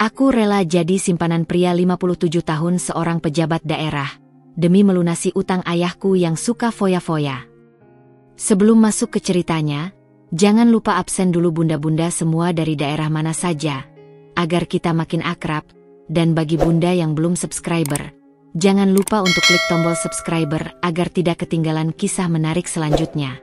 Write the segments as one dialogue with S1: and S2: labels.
S1: Aku rela jadi simpanan pria 57 tahun seorang pejabat daerah, demi melunasi utang ayahku yang suka foya-foya. Sebelum masuk ke ceritanya, jangan lupa absen dulu bunda-bunda semua dari daerah mana saja, agar kita makin akrab. Dan bagi bunda yang belum subscriber, jangan lupa untuk klik tombol subscriber agar tidak ketinggalan kisah menarik selanjutnya.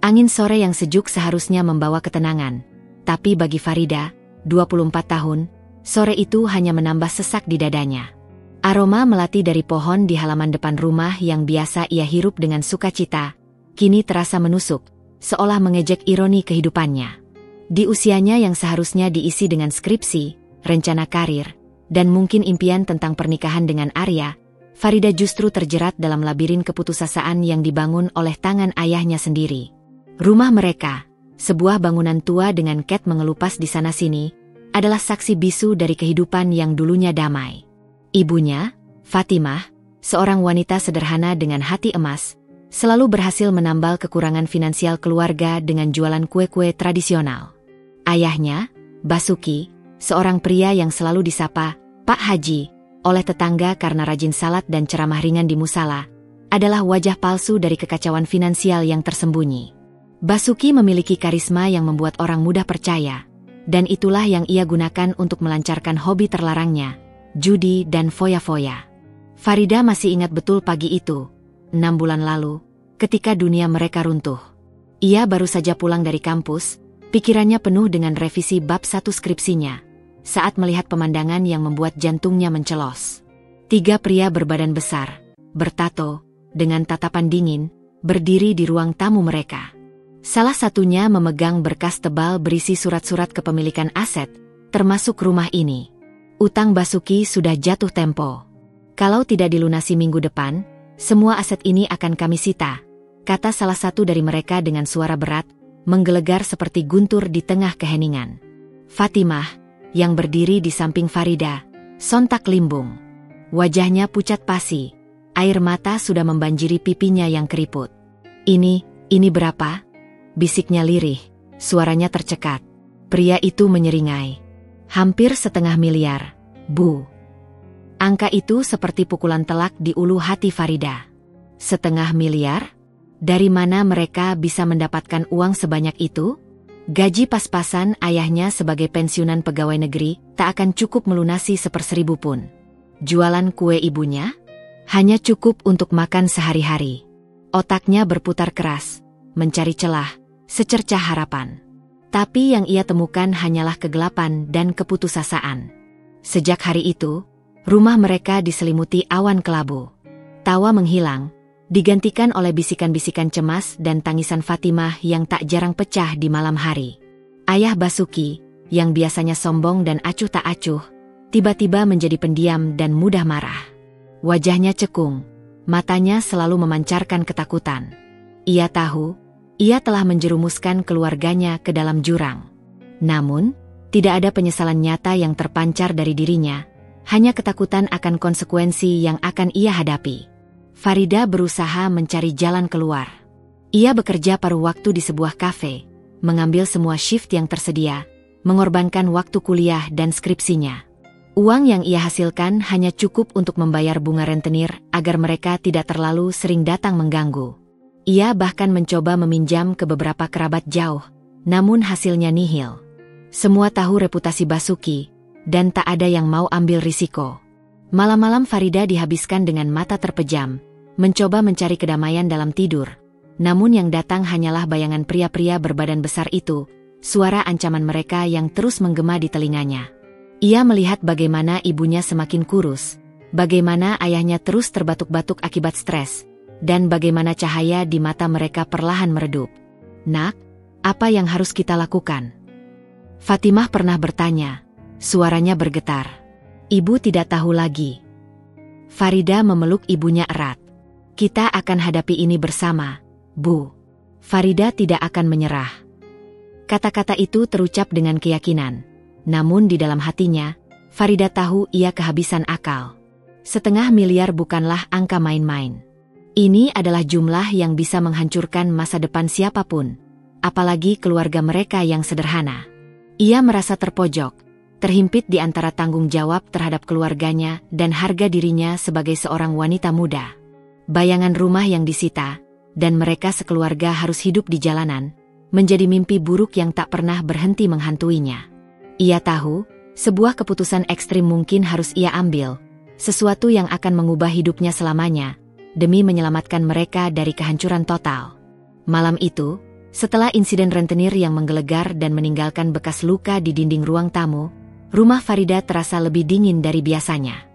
S1: Angin sore yang sejuk seharusnya membawa ketenangan, tapi bagi Farida, 24 tahun, sore itu hanya menambah sesak di dadanya. Aroma melati dari pohon di halaman depan rumah yang biasa ia hirup dengan sukacita, kini terasa menusuk, seolah mengejek ironi kehidupannya. Di usianya yang seharusnya diisi dengan skripsi, rencana karir, dan mungkin impian tentang pernikahan dengan Arya, Farida justru terjerat dalam labirin keputusasaan yang dibangun oleh tangan ayahnya sendiri. Rumah mereka, sebuah bangunan tua dengan cat mengelupas di sana-sini, adalah saksi bisu dari kehidupan yang dulunya damai. Ibunya, Fatimah, seorang wanita sederhana dengan hati emas, selalu berhasil menambal kekurangan finansial keluarga dengan jualan kue-kue tradisional. Ayahnya, Basuki, seorang pria yang selalu disapa Pak Haji oleh tetangga karena rajin salat dan ceramah ringan di musala, adalah wajah palsu dari kekacauan finansial yang tersembunyi. Basuki memiliki karisma yang membuat orang mudah percaya, dan itulah yang ia gunakan untuk melancarkan hobi terlarangnya, judi dan foya-foya. Farida masih ingat betul pagi itu, 6 bulan lalu, ketika dunia mereka runtuh. Ia baru saja pulang dari kampus, pikirannya penuh dengan revisi bab 1 skripsinya, saat melihat pemandangan yang membuat jantungnya mencelos. 3 pria berbadan besar, bertato, dengan tatapan dingin, berdiri di ruang tamu mereka. Salah satunya memegang berkas tebal berisi surat-surat kepemilikan aset, termasuk rumah ini. Utang Basuki sudah jatuh tempo. Kalau tidak dilunasi minggu depan, semua aset ini akan kami sita, kata salah satu dari mereka dengan suara berat, menggelegar seperti guntur di tengah keheningan. Fatimah, yang berdiri di samping Farida, sontak limbung. Wajahnya pucat pasi, air mata sudah membanjiri pipinya yang keriput. Ini berapa? Bisiknya lirih, suaranya tercekat. Pria itu menyeringai. Hampir 1,5 miliar, Bu. Angka itu seperti pukulan telak di ulu hati Farida. 1,5 miliar? Dari mana mereka bisa mendapatkan uang sebanyak itu? Gaji pas-pasan ayahnya sebagai pensiunan pegawai negeri tak akan cukup melunasi 1/1000 pun. Jualan kue ibunya? Hanya cukup untuk makan sehari-hari. Otaknya berputar keras, mencari celah, secercah harapan. Tapi yang ia temukan hanyalah kegelapan dan keputusasaan. Sejak hari itu, rumah mereka diselimuti awan kelabu. Tawa menghilang, digantikan oleh bisikan-bisikan cemas dan tangisan Fatimah yang tak jarang pecah di malam hari. Ayah Basuki, yang biasanya sombong dan acuh tak acuh, tiba-tiba menjadi pendiam dan mudah marah. Wajahnya cekung, matanya selalu memancarkan ketakutan. Ia tahu, ia telah menjerumuskan keluarganya ke dalam jurang. Namun, tidak ada penyesalan nyata yang terpancar dari dirinya, hanya ketakutan akan konsekuensi yang akan ia hadapi. Farida berusaha mencari jalan keluar. Ia bekerja paruh waktu di sebuah kafe, mengambil semua shift yang tersedia, mengorbankan waktu kuliah dan skripsinya. Uang yang ia hasilkan hanya cukup untuk membayar bunga rentenir agar mereka tidak terlalu sering datang mengganggu. Ia bahkan mencoba meminjam ke beberapa kerabat jauh, namun hasilnya nihil. Semua tahu reputasi Basuki, dan tak ada yang mau ambil risiko. Malam-malam Farida dihabiskan dengan mata terpejam, mencoba mencari kedamaian dalam tidur. Namun yang datang hanyalah bayangan pria-pria berbadan besar itu, suara ancaman mereka yang terus menggema di telinganya. Ia melihat bagaimana ibunya semakin kurus, bagaimana ayahnya terus terbatuk-batuk akibat stres, dan bagaimana cahaya di mata mereka perlahan meredup. "Nak, apa yang harus kita lakukan?" Fatimah pernah bertanya, suaranya bergetar. Ibu tidak tahu lagi. Farida memeluk ibunya erat. "Kita akan hadapi ini bersama, Bu." Farida tidak akan menyerah. Kata-kata itu terucap dengan keyakinan. Namun di dalam hatinya, Farida tahu ia kehabisan akal. 1,5 miliar bukanlah angka main-main. Ini adalah jumlah yang bisa menghancurkan masa depan siapapun, apalagi keluarga mereka yang sederhana. Ia merasa terpojok, terhimpit di antara tanggung jawab terhadap keluarganya dan harga dirinya sebagai seorang wanita muda. Bayangan rumah yang disita, dan mereka sekeluarga harus hidup di jalanan, menjadi mimpi buruk yang tak pernah berhenti menghantuinya. Ia tahu, sebuah keputusan ekstrim mungkin harus ia ambil, sesuatu yang akan mengubah hidupnya selamanya, demi menyelamatkan mereka dari kehancuran total. Malam itu, setelah insiden rentenir yang menggelegar dan meninggalkan bekas luka di dinding ruang tamu, rumah Farida terasa lebih dingin dari biasanya.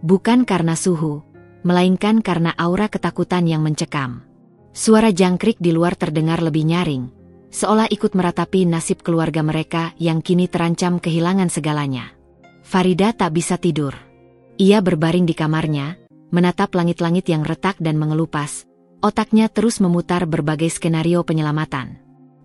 S1: Bukan karena suhu, melainkan karena aura ketakutan yang mencekam. Suara jangkrik di luar terdengar lebih nyaring, seolah ikut meratapi nasib keluarga mereka yang kini terancam kehilangan segalanya. Farida tak bisa tidur. Ia berbaring di kamarnya, menatap langit-langit yang retak dan mengelupas. Otaknya terus memutar berbagai skenario penyelamatan.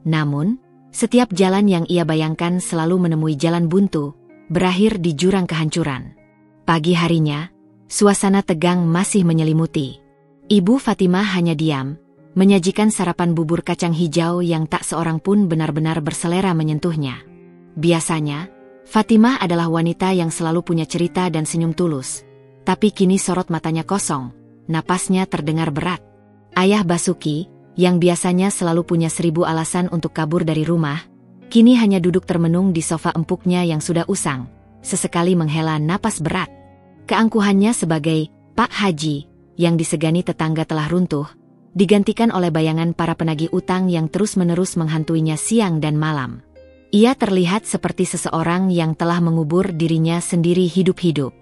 S1: Namun, setiap jalan yang ia bayangkan selalu menemui jalan buntu, berakhir di jurang kehancuran. Pagi harinya, suasana tegang masih menyelimuti. Ibu Fatimah hanya diam, menyajikan sarapan bubur kacang hijau yang tak seorang pun benar-benar berselera menyentuhnya. Biasanya, Fatimah adalah wanita yang selalu punya cerita dan senyum tulus. Tapi kini sorot matanya kosong, napasnya terdengar berat. Ayah Basuki, yang biasanya selalu punya 1000 alasan untuk kabur dari rumah, kini hanya duduk termenung di sofa empuknya yang sudah usang, sesekali menghela napas berat. Keangkuhannya sebagai Pak Haji, yang disegani tetangga telah runtuh, digantikan oleh bayangan para penagih utang yang terus-menerus menghantuinya siang dan malam. Ia terlihat seperti seseorang yang telah mengubur dirinya sendiri hidup-hidup.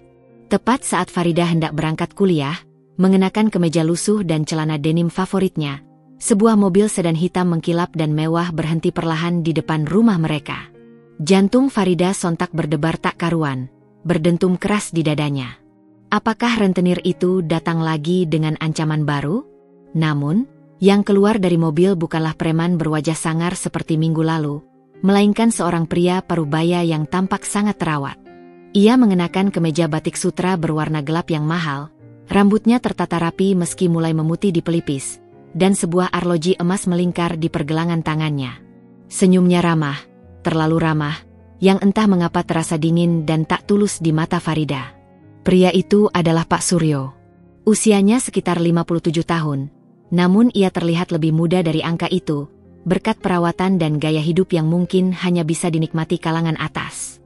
S1: Tepat saat Farida hendak berangkat kuliah, mengenakan kemeja lusuh dan celana denim favoritnya, sebuah mobil sedan hitam mengkilap dan mewah berhenti perlahan di depan rumah mereka. Jantung Farida sontak berdebar tak karuan, berdentum keras di dadanya. Apakah rentenir itu datang lagi dengan ancaman baru? Namun, yang keluar dari mobil bukanlah preman berwajah sangar seperti minggu lalu, melainkan seorang pria parubaya yang tampak sangat terawat. Ia mengenakan kemeja batik sutra berwarna gelap yang mahal, rambutnya tertata rapi meski mulai memutih di pelipis, dan sebuah arloji emas melingkar di pergelangan tangannya. Senyumnya ramah, terlalu ramah, yang entah mengapa terasa dingin dan tak tulus di mata Farida. Pria itu adalah Pak Suryo. Usianya sekitar 57 tahun. Namun ia terlihat lebih muda dari angka itu, berkat perawatan dan gaya hidup yang mungkin hanya bisa dinikmati kalangan atas.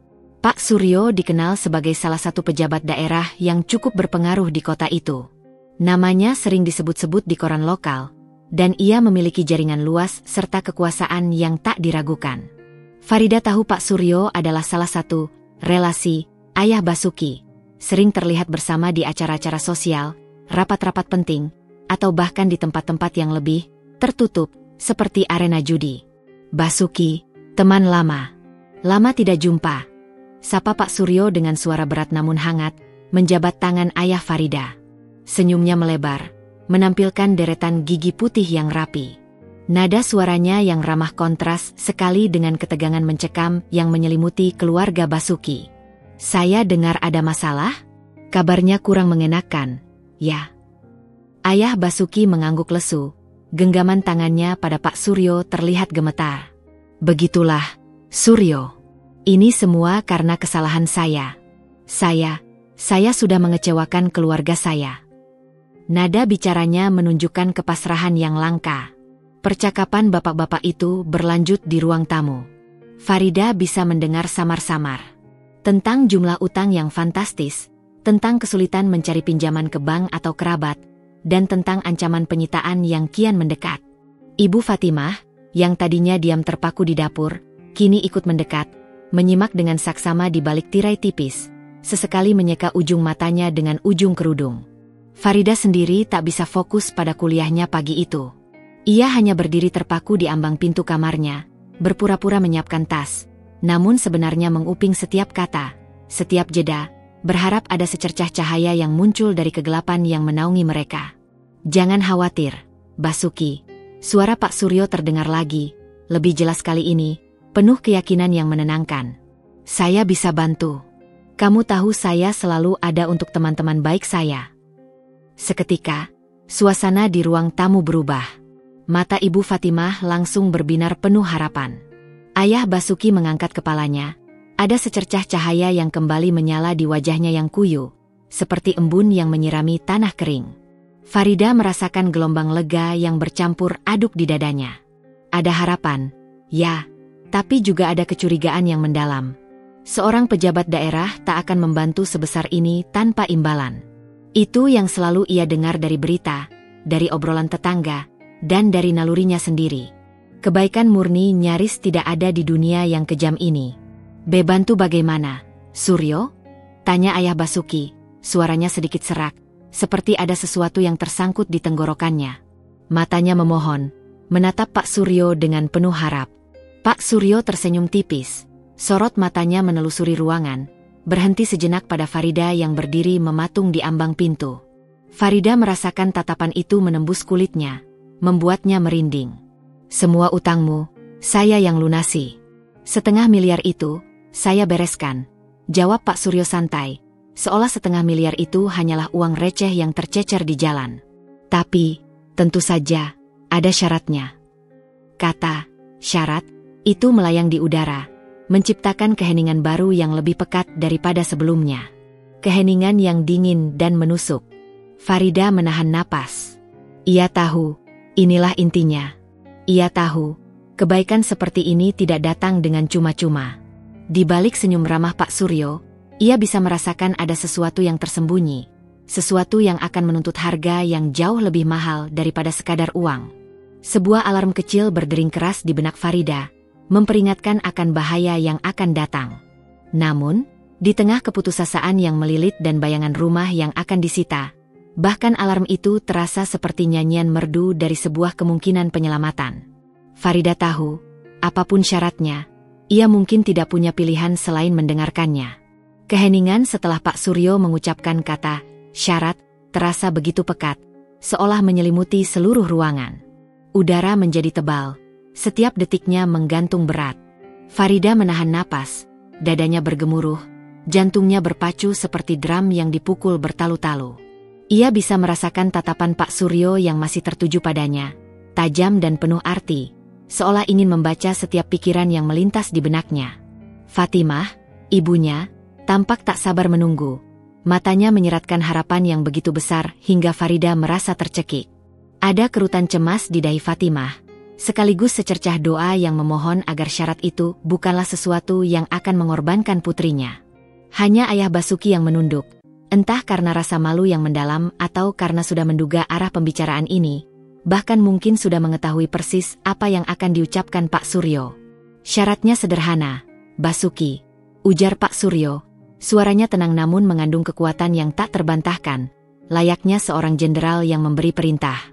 S1: Pak Suryo dikenal sebagai salah satu pejabat daerah yang cukup berpengaruh di kota itu. Namanya sering disebut-sebut di koran lokal, dan ia memiliki jaringan luas serta kekuasaan yang tak diragukan. Farida tahu Pak Suryo adalah salah satu relasi ayah Basuki, sering terlihat bersama di acara-acara sosial, rapat-rapat penting, atau bahkan di tempat-tempat yang lebih tertutup, seperti arena judi. Basuki, teman lama. Lama tidak jumpa. Sapa Pak Suryo dengan suara berat namun hangat, menjabat tangan ayah Farida. Senyumnya melebar, menampilkan deretan gigi putih yang rapi. Nada suaranya yang ramah kontras sekali dengan ketegangan mencekam yang menyelimuti keluarga Basuki. Saya dengar ada masalah? Kabarnya kurang mengenakan, ya. Ayah Basuki mengangguk lesu, genggaman tangannya pada Pak Suryo terlihat gemetar. Begitulah, Suryo. Ini semua karena kesalahan saya. Saya sudah mengecewakan keluarga saya. Nada bicaranya menunjukkan kepasrahan yang langka. Percakapan bapak-bapak itu berlanjut di ruang tamu. Farida bisa mendengar samar-samar tentang jumlah utang yang fantastis, tentang kesulitan mencari pinjaman ke bank atau kerabat, dan tentang ancaman penyitaan yang kian mendekat. Ibu Fatimah, yang tadinya diam terpaku di dapur, kini ikut mendekat, menyimak dengan saksama di balik tirai tipis, sesekali menyeka ujung matanya dengan ujung kerudung. Farida sendiri tak bisa fokus pada kuliahnya pagi itu. Ia hanya berdiri terpaku di ambang pintu kamarnya, berpura-pura menyiapkan tas, namun sebenarnya menguping setiap kata, setiap jeda, berharap ada secercah cahaya yang muncul dari kegelapan yang menaungi mereka. Jangan khawatir, Basuki. Suara Pak Suryo terdengar lagi, lebih jelas kali ini, penuh keyakinan yang menenangkan. Saya bisa bantu. Kamu tahu saya selalu ada untuk teman-teman baik saya. Seketika, Suasana di ruang tamu berubah. Mata Ibu Fatimah langsung berbinar penuh harapan. Ayah Basuki mengangkat kepalanya. Ada secercah cahaya yang kembali menyala di wajahnya yang kuyu, seperti embun yang menyirami tanah kering. Farida merasakan gelombang lega yang bercampur aduk di dadanya. Ada harapan, ya, tapi juga ada kecurigaan yang mendalam. Seorang pejabat daerah tak akan membantu sebesar ini tanpa imbalan. Itu yang selalu ia dengar dari berita, dari obrolan tetangga, dan dari nalurinya sendiri. Kebaikan murni nyaris tidak ada di dunia yang kejam ini. "Bebantu bagaimana, Suryo?" tanya Ayah Basuki, suaranya sedikit serak, seperti ada sesuatu yang tersangkut di tenggorokannya. Matanya memohon, menatap Pak Suryo dengan penuh harap. Pak Suryo tersenyum tipis. Sorot matanya menelusuri ruangan, berhenti sejenak pada Farida yang berdiri mematung di ambang pintu. Farida merasakan tatapan itu menembus kulitnya, membuatnya merinding. "Semua utangmu, saya yang lunasi. 1,5 miliar itu, saya bereskan," jawab Pak Suryo santai, seolah 1,5 miliar itu hanyalah uang receh yang tercecer di jalan. "Tapi, tentu saja, ada syaratnya." Kata "syarat" itu melayang di udara, menciptakan keheningan baru yang lebih pekat daripada sebelumnya. Keheningan yang dingin dan menusuk. Farida menahan napas. Ia tahu, inilah intinya. Ia tahu, kebaikan seperti ini tidak datang dengan cuma-cuma. Di balik senyum ramah Pak Suryo, ia bisa merasakan ada sesuatu yang tersembunyi. Sesuatu yang akan menuntut harga yang jauh lebih mahal daripada sekadar uang. Sebuah alarm kecil berdering keras di benak Farida, memperingatkan akan bahaya yang akan datang. Namun, di tengah keputusasaan yang melilit dan bayangan rumah yang akan disita, bahkan alarm itu terasa seperti nyanyian merdu dari sebuah kemungkinan penyelamatan. Farida tahu, apapun syaratnya, ia mungkin tidak punya pilihan selain mendengarkannya. Keheningan setelah Pak Suryo mengucapkan kata "syarat" terasa begitu pekat, seolah menyelimuti seluruh ruangan. Udara menjadi tebal. Setiap detiknya menggantung berat. Farida menahan napas, dadanya bergemuruh, jantungnya berpacu seperti drum yang dipukul bertalu-talu. Ia bisa merasakan tatapan Pak Suryo yang masih tertuju padanya, tajam dan penuh arti, seolah ingin membaca setiap pikiran yang melintas di benaknya. Fatimah, ibunya, tampak tak sabar menunggu. Matanya menyeratkan harapan yang begitu besar hingga Farida merasa tercekik. Ada kerutan cemas di dahi Fatimah, sekaligus secercah doa yang memohon agar syarat itu bukanlah sesuatu yang akan mengorbankan putrinya. Hanya Ayah Basuki yang menunduk, entah karena rasa malu yang mendalam atau karena sudah menduga arah pembicaraan ini, bahkan mungkin sudah mengetahui persis apa yang akan diucapkan Pak Suryo. "Syaratnya sederhana, Basuki," ujar Pak Suryo, suaranya tenang namun mengandung kekuatan yang tak terbantahkan, layaknya seorang jenderal yang memberi perintah.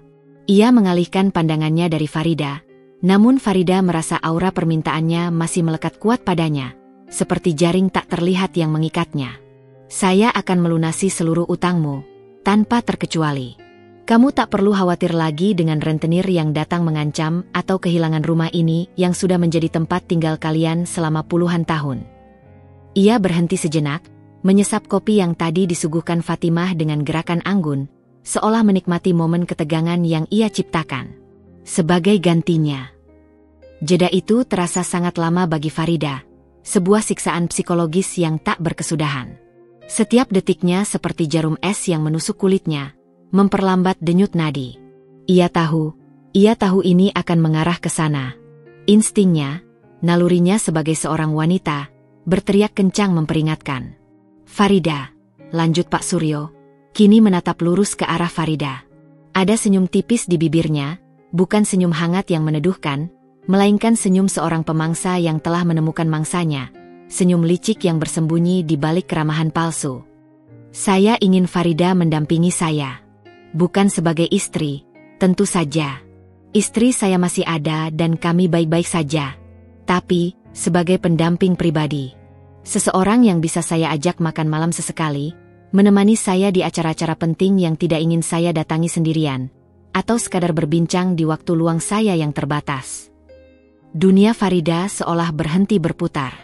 S1: Ia mengalihkan pandangannya dari Farida, namun Farida merasa aura permintaannya masih melekat kuat padanya, seperti jaring tak terlihat yang mengikatnya. "Saya akan melunasi seluruh utangmu, tanpa terkecuali. Kamu tak perlu khawatir lagi dengan rentenir yang datang mengancam atau kehilangan rumah ini yang sudah menjadi tempat tinggal kalian selama puluhan tahun." Ia berhenti sejenak, menyesap kopi yang tadi disuguhkan Fatimah dengan gerakan anggun, seolah menikmati momen ketegangan yang ia ciptakan. Sebagai gantinya. Jeda itu terasa sangat lama bagi Farida, sebuah siksaan psikologis yang tak berkesudahan. Setiap detiknya seperti jarum es yang menusuk kulitnya, memperlambat denyut nadi. Ia tahu ini akan mengarah ke sana. Instingnya, nalurinya sebagai seorang wanita, berteriak kencang memperingatkan. "Farida," lanjut Pak Suryo, kini menatap lurus ke arah Farida. Ada senyum tipis di bibirnya, bukan senyum hangat yang meneduhkan, melainkan senyum seorang pemangsa yang telah menemukan mangsanya, senyum licik yang bersembunyi di balik keramahan palsu. "Saya ingin Farida mendampingi saya. Bukan sebagai istri, tentu saja. Istri saya masih ada dan kami baik-baik saja. Tapi, sebagai pendamping pribadi. Seseorang yang bisa saya ajak makan malam sesekali, menemani saya di acara-acara penting yang tidak ingin saya datangi sendirian, atau sekadar berbincang di waktu luang saya yang terbatas." Dunia Farida seolah berhenti berputar.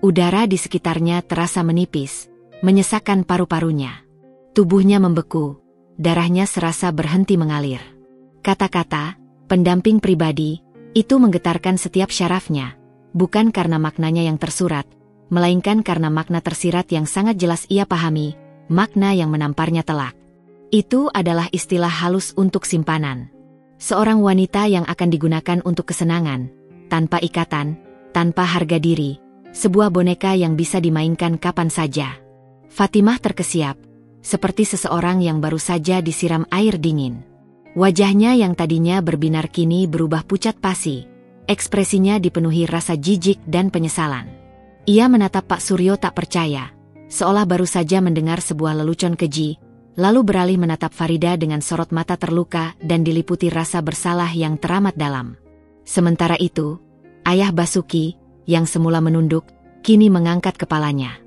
S1: Udara di sekitarnya terasa menipis, menyesakkan paru-parunya. Tubuhnya membeku, darahnya serasa berhenti mengalir. Kata-kata, pendamping pribadi, itu menggetarkan setiap syarafnya, bukan karena maknanya yang tersurat, melainkan karena makna tersirat yang sangat jelas ia pahami, makna yang menamparnya telak. Itu adalah istilah halus untuk simpanan. Seorang wanita yang akan digunakan untuk kesenangan, tanpa ikatan, tanpa harga diri, sebuah boneka yang bisa dimainkan kapan saja. Fatimah terkesiap, seperti seseorang yang baru saja disiram air dingin. Wajahnya yang tadinya berbinar kini berubah pucat pasi, ekspresinya dipenuhi rasa jijik dan penyesalan. Ia menatap Pak Suryo tak percaya, seolah baru saja mendengar sebuah lelucon keji, lalu beralih menatap Farida dengan sorot mata terluka dan diliputi rasa bersalah yang teramat dalam. Sementara itu, ayah Basuki, yang semula menunduk, kini mengangkat kepalanya.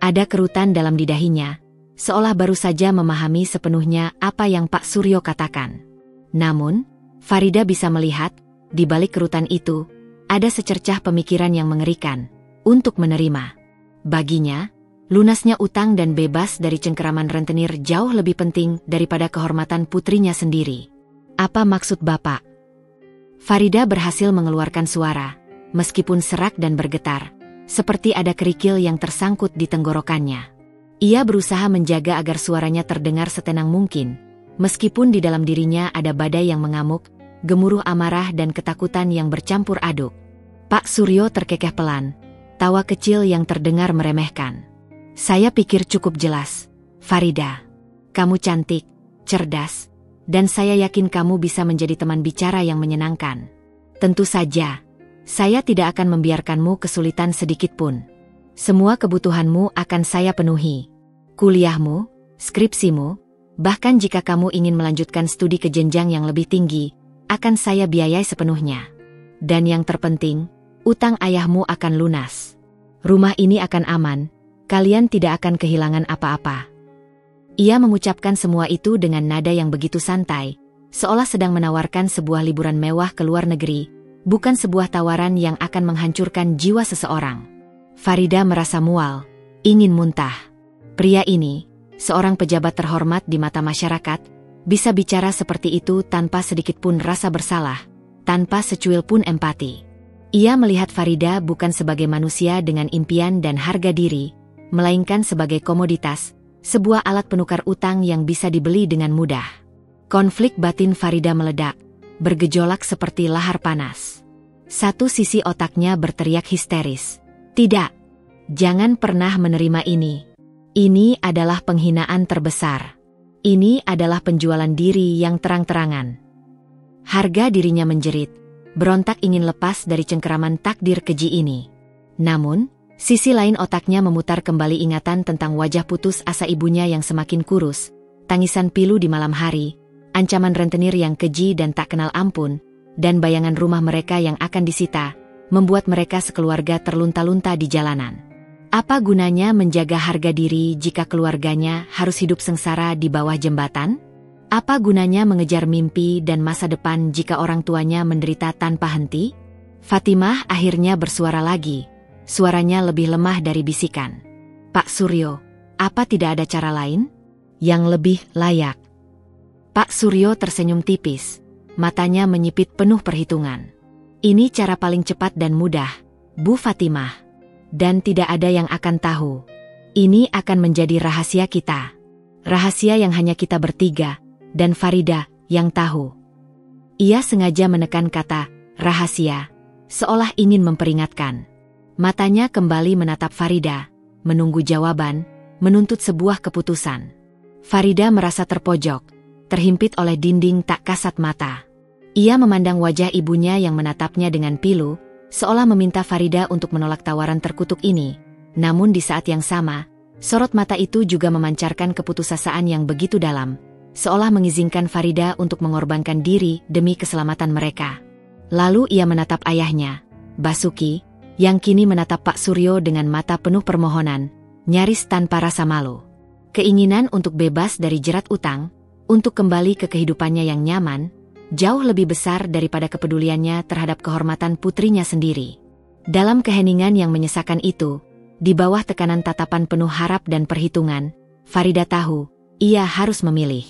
S1: Ada kerutan dalam didahinya, seolah baru saja memahami sepenuhnya apa yang Pak Suryo katakan. Namun, Farida bisa melihat, di balik kerutan itu, ada secercah pemikiran yang mengerikan, untuk menerima. Baginya, lunasnya utang dan bebas dari cengkeraman rentenir jauh lebih penting daripada kehormatan putrinya sendiri. Apa maksud Bapak? Farida berhasil mengeluarkan suara, meskipun serak dan bergetar, seperti ada kerikil yang tersangkut di tenggorokannya. Ia berusaha menjaga agar suaranya terdengar setenang mungkin, meskipun di dalam dirinya ada badai yang mengamuk, gemuruh amarah dan ketakutan yang bercampur aduk. Pak Suryo terkekeh pelan, tawa kecil yang terdengar meremehkan. Saya pikir cukup jelas, Farida. Kamu cantik, cerdas, dan saya yakin kamu bisa menjadi teman bicara yang menyenangkan. Tentu saja, saya tidak akan membiarkanmu kesulitan sedikitpun. Semua kebutuhanmu akan saya penuhi. Kuliahmu, skripsimu, bahkan jika kamu ingin melanjutkan studi ke jenjang yang lebih tinggi, akan saya biayai sepenuhnya. Dan yang terpenting, utang ayahmu akan lunas. Rumah ini akan aman, kalian tidak akan kehilangan apa-apa. Ia mengucapkan semua itu dengan nada yang begitu santai, seolah sedang menawarkan sebuah liburan mewah ke luar negeri, bukan sebuah tawaran yang akan menghancurkan jiwa seseorang. Farida merasa mual, ingin muntah. Pria ini, seorang pejabat terhormat di mata masyarakat, bisa bicara seperti itu tanpa sedikit pun rasa bersalah, tanpa secuil pun empati. Ia melihat Farida bukan sebagai manusia dengan impian dan harga diri, melainkan sebagai komoditas, sebuah alat penukar utang yang bisa dibeli dengan mudah. Konflik batin Farida meledak, bergejolak seperti lahar panas. Satu sisi otaknya berteriak histeris. Tidak, jangan pernah menerima ini. Ini adalah penghinaan terbesar. Ini adalah penjualan diri yang terang-terangan. Harga dirinya menjerit, berontak ingin lepas dari cengkeraman takdir keji ini. Namun, sisi lain otaknya memutar kembali ingatan tentang wajah putus asa ibunya yang semakin kurus, tangisan pilu di malam hari, ancaman rentenir yang keji dan tak kenal ampun, dan bayangan rumah mereka yang akan disita, membuat mereka sekeluarga terlunta-lunta di jalanan. Apa gunanya menjaga harga diri jika keluarganya harus hidup sengsara di bawah jembatan? Apa gunanya mengejar mimpi dan masa depan jika orang tuanya menderita tanpa henti? Fatimah akhirnya bersuara lagi, suaranya lebih lemah dari bisikan. Pak Suryo, apa tidak ada cara lain? Yang lebih layak? Pak Suryo tersenyum tipis, matanya menyipit penuh perhitungan. Ini cara paling cepat dan mudah, Bu Fatimah. Dan tidak ada yang akan tahu. Ini akan menjadi rahasia kita. Rahasia yang hanya kita bertiga, dan Farida yang tahu. Ia sengaja menekan kata rahasia, seolah ingin memperingatkan. Matanya kembali menatap Farida, menunggu jawaban, menuntut sebuah keputusan. Farida merasa terpojok, terhimpit oleh dinding tak kasat mata. Ia memandang wajah ibunya yang menatapnya dengan pilu, seolah meminta Farida untuk menolak tawaran terkutuk ini. Namun di saat yang sama, sorot mata itu juga memancarkan keputusasaan yang begitu dalam, seolah mengizinkan Farida untuk mengorbankan diri demi keselamatan mereka. Lalu ia menatap ayahnya, Basuki, yang kini menatap Pak Suryo dengan mata penuh permohonan, nyaris tanpa rasa malu. Keinginan untuk bebas dari jerat utang, untuk kembali ke kehidupannya yang nyaman, jauh lebih besar daripada kepeduliannya terhadap kehormatan putrinya sendiri. Dalam keheningan yang menyesakan itu, di bawah tekanan tatapan penuh harap dan perhitungan, Farida tahu, ia harus memilih.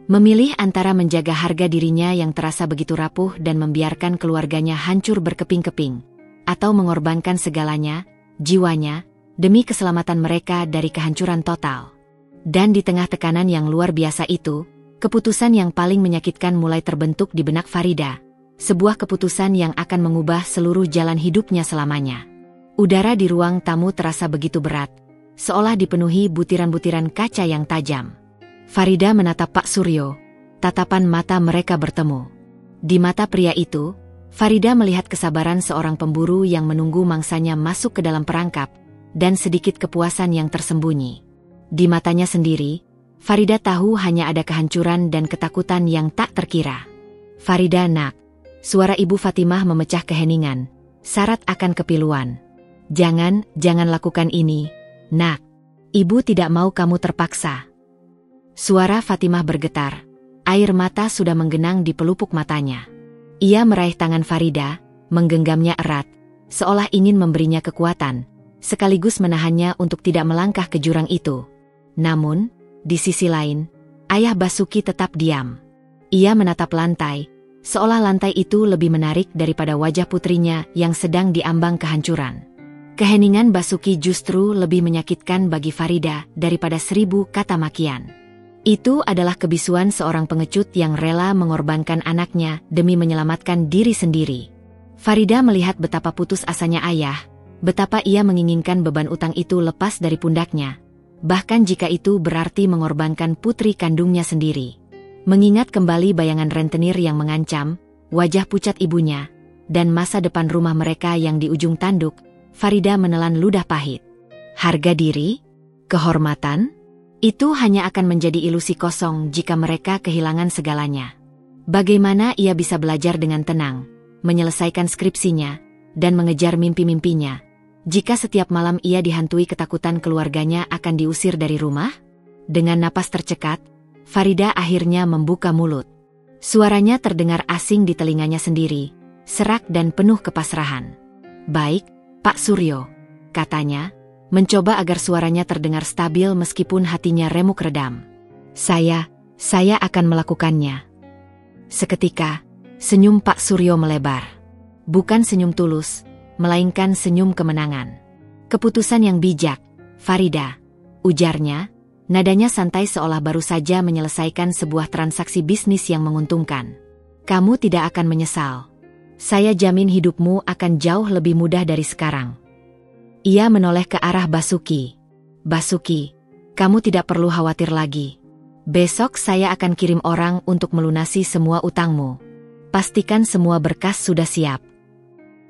S1: Memilih antara menjaga harga dirinya yang terasa begitu rapuh dan membiarkan keluarganya hancur berkeping-keping, atau mengorbankan segalanya, jiwanya, demi keselamatan mereka dari kehancuran total. Dan di tengah tekanan yang luar biasa itu, keputusan yang paling menyakitkan mulai terbentuk di benak Farida. Sebuah keputusan yang akan mengubah seluruh jalan hidupnya selamanya. Udara di ruang tamu terasa begitu berat, seolah dipenuhi butiran-butiran kaca yang tajam. Farida menatap Pak Suryo, tatapan mata mereka bertemu. Di mata pria itu, Farida melihat kesabaran seorang pemburu yang menunggu mangsanya masuk ke dalam perangkap, dan sedikit kepuasan yang tersembunyi. Di matanya sendiri, Farida tahu hanya ada kehancuran dan ketakutan yang tak terkira. "Farida, nak," suara Ibu Fatimah memecah keheningan, syarat akan kepiluan. Jangan lakukan ini, nak. Ibu tidak mau kamu terpaksa." Suara Fatimah bergetar, air mata sudah menggenang di pelupuk matanya. Ia meraih tangan Farida, menggenggamnya erat, seolah ingin memberinya kekuatan, sekaligus menahannya untuk tidak melangkah ke jurang itu. Namun, di sisi lain, ayah Basuki tetap diam. Ia menatap lantai, seolah lantai itu lebih menarik daripada wajah putrinya yang sedang diambang kehancuran. Keheningan Basuki justru lebih menyakitkan bagi Farida daripada 1000 kata makian. Itu adalah kebisuan seorang pengecut yang rela mengorbankan anaknya demi menyelamatkan diri sendiri. Farida melihat betapa putus asanya ayah, betapa ia menginginkan beban utang itu lepas dari pundaknya, bahkan jika itu berarti mengorbankan putri kandungnya sendiri. Mengingat kembali bayangan rentenir yang mengancam, wajah pucat ibunya, dan masa depan rumah mereka yang di ujung tanduk, Farida menelan ludah pahit. Harga diri? Kehormatan? Itu hanya akan menjadi ilusi kosong jika mereka kehilangan segalanya. Bagaimana ia bisa belajar dengan tenang, menyelesaikan skripsinya, dan mengejar mimpi-mimpinya, jika setiap malam ia dihantui ketakutan keluarganya akan diusir dari rumah? Dengan napas tercekat, Farida akhirnya membuka mulut. Suaranya terdengar asing di telinganya sendiri, serak dan penuh kepasrahan. "Baik, Pak Suryo," katanya, mencoba agar suaranya terdengar stabil meskipun hatinya remuk redam. Saya akan melakukannya." Seketika, senyum Pak Suryo melebar. Bukan senyum tulus, melainkan senyum kemenangan. "Keputusan yang bijak, Farida," ujarnya, nadanya santai seolah baru saja menyelesaikan sebuah transaksi bisnis yang menguntungkan. "Kamu tidak akan menyesal. Saya jamin hidupmu akan jauh lebih mudah dari sekarang." Ia menoleh ke arah Basuki. "Basuki, kamu tidak perlu khawatir lagi. Besok saya akan kirim orang untuk melunasi semua utangmu. Pastikan semua berkas sudah siap."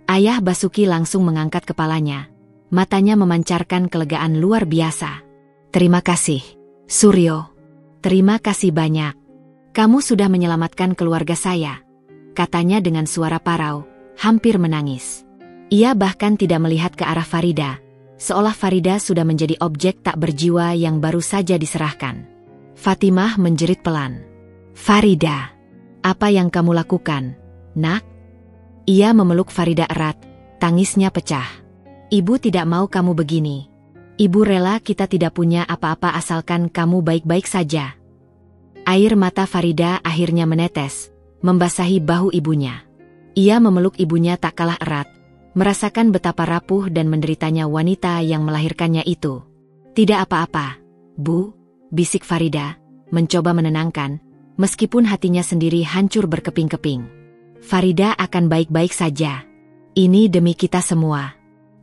S1: Ayah Basuki langsung mengangkat kepalanya. Matanya memancarkan kelegaan luar biasa. "Terima kasih, Suryo. Terima kasih banyak. Kamu sudah menyelamatkan keluarga saya," katanya dengan suara parau, hampir menangis. Ia bahkan tidak melihat ke arah Farida, seolah Farida sudah menjadi objek tak berjiwa yang baru saja diserahkan. Fatimah menjerit pelan. "Farida, apa yang kamu lakukan, nak?" Ia memeluk Farida erat, tangisnya pecah. "Ibu tidak mau kamu begini. Ibu rela kita tidak punya apa-apa asalkan kamu baik-baik saja." Air mata Farida akhirnya menetes, membasahi bahu ibunya. Ia memeluk ibunya tak kalah erat, merasakan betapa rapuh dan menderitanya wanita yang melahirkannya itu. "Tidak apa-apa, Bu," bisik Farida, mencoba menenangkan, meskipun hatinya sendiri hancur berkeping-keping. "Farida akan baik-baik saja. Ini demi kita semua.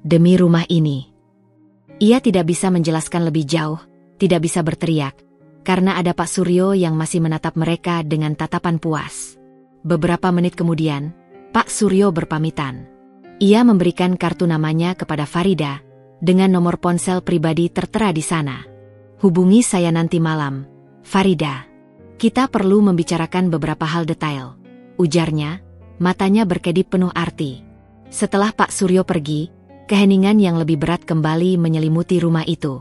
S1: Demi rumah ini." Ia tidak bisa menjelaskan lebih jauh, tidak bisa berteriak, karena ada Pak Suryo yang masih menatap mereka dengan tatapan puas. Beberapa menit kemudian, Pak Suryo berpamitan. Ia memberikan kartu namanya kepada Farida, dengan nomor ponsel pribadi tertera di sana. "Hubungi saya nanti malam, Farida. Kita perlu membicarakan beberapa hal detail," ujarnya, matanya berkedip penuh arti. Setelah Pak Suryo pergi, keheningan yang lebih berat kembali menyelimuti rumah itu.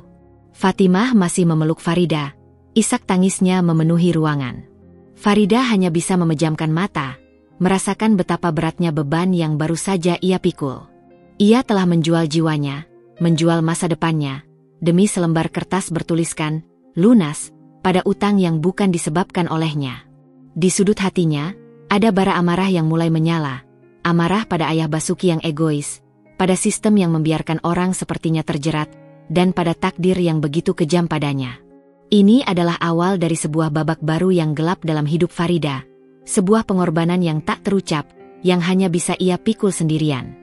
S1: Fatimah masih memeluk Farida, isak tangisnya memenuhi ruangan. Farida hanya bisa memejamkan mata, merasakan betapa beratnya beban yang baru saja ia pikul. Ia telah menjual jiwanya, menjual masa depannya, demi selembar kertas bertuliskan, "Lunas," pada utang yang bukan disebabkan olehnya. Di sudut hatinya, ada bara amarah yang mulai menyala. Amarah pada ayah Basuki yang egois, pada sistem yang membiarkan orang sepertinya terjerat, dan pada takdir yang begitu kejam padanya. Ini adalah awal dari sebuah babak baru yang gelap dalam hidup Farida. Sebuah pengorbanan yang tak terucap, yang hanya bisa ia pikul sendirian.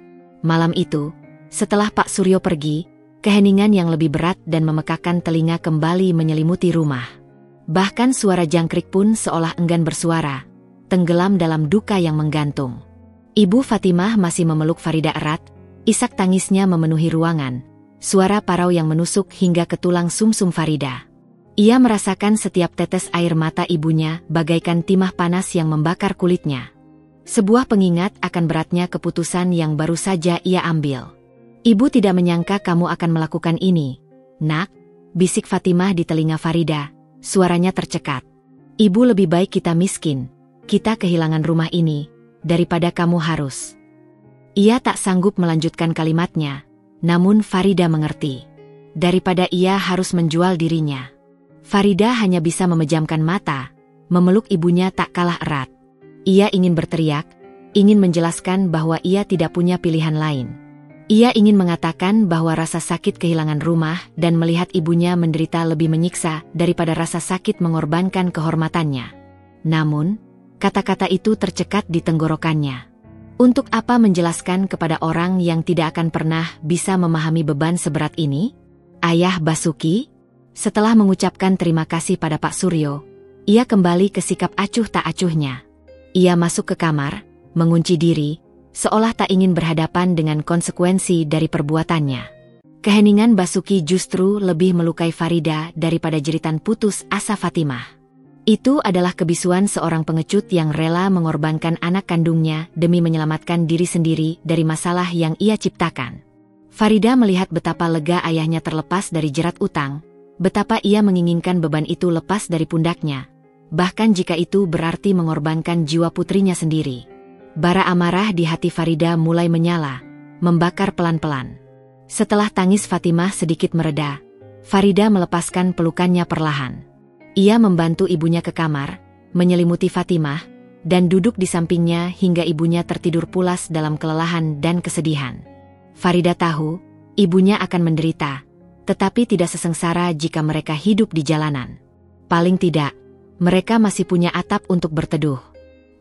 S1: Malam itu, setelah Pak Suryo pergi, keheningan yang lebih berat dan memekakan telinga kembali menyelimuti rumah. Bahkan suara jangkrik pun seolah enggan bersuara, tenggelam dalam duka yang menggantung. Ibu Fatimah masih memeluk Farida erat, isak tangisnya memenuhi ruangan, suara parau yang menusuk hingga ke tulang sumsum Farida. Ia merasakan setiap tetes air mata ibunya bagaikan timah panas yang membakar kulitnya. Sebuah pengingat akan beratnya keputusan yang baru saja ia ambil. Ibu tidak menyangka kamu akan melakukan ini, nak, bisik Fatimah di telinga Farida. Suaranya tercekat. Ibu, lebih baik kita miskin, kita kehilangan rumah ini, daripada kamu harus. Ia tak sanggup melanjutkan kalimatnya, namun Farida mengerti. Daripada ia harus menjual dirinya. Farida hanya bisa memejamkan mata, memeluk ibunya tak kalah erat. Ia ingin berteriak, ingin menjelaskan bahwa ia tidak punya pilihan lain. Ia ingin mengatakan bahwa rasa sakit kehilangan rumah dan melihat ibunya menderita lebih menyiksa daripada rasa sakit mengorbankan kehormatannya. Namun, kata-kata itu tercekat di tenggorokannya. Untuk apa menjelaskan kepada orang yang tidak akan pernah bisa memahami beban seberat ini? Ayah Basuki? Setelah mengucapkan terima kasih pada Pak Suryo, ia kembali ke sikap acuh tak acuhnya. Ia masuk ke kamar, mengunci diri, seolah tak ingin berhadapan dengan konsekuensi dari perbuatannya. Keheningan Basuki justru lebih melukai Farida daripada jeritan putus asa Fatimah. Itu adalah kebisuan seorang pengecut yang rela mengorbankan anak kandungnya demi menyelamatkan diri sendiri dari masalah yang ia ciptakan. Farida melihat betapa lega ayahnya terlepas dari jerat utang, betapa ia menginginkan beban itu lepas dari pundaknya, bahkan jika itu berarti mengorbankan jiwa putrinya sendiri. Bara amarah di hati Farida mulai menyala, membakar pelan-pelan. Setelah tangis Fatimah sedikit mereda, Farida melepaskan pelukannya perlahan. Ia membantu ibunya ke kamar, menyelimuti Fatimah, dan duduk di sampingnya hingga ibunya tertidur pulas dalam kelelahan dan kesedihan. Farida tahu, ibunya akan menderita, tetapi tidak sesengsara jika mereka hidup di jalanan. Paling tidak, mereka masih punya atap untuk berteduh.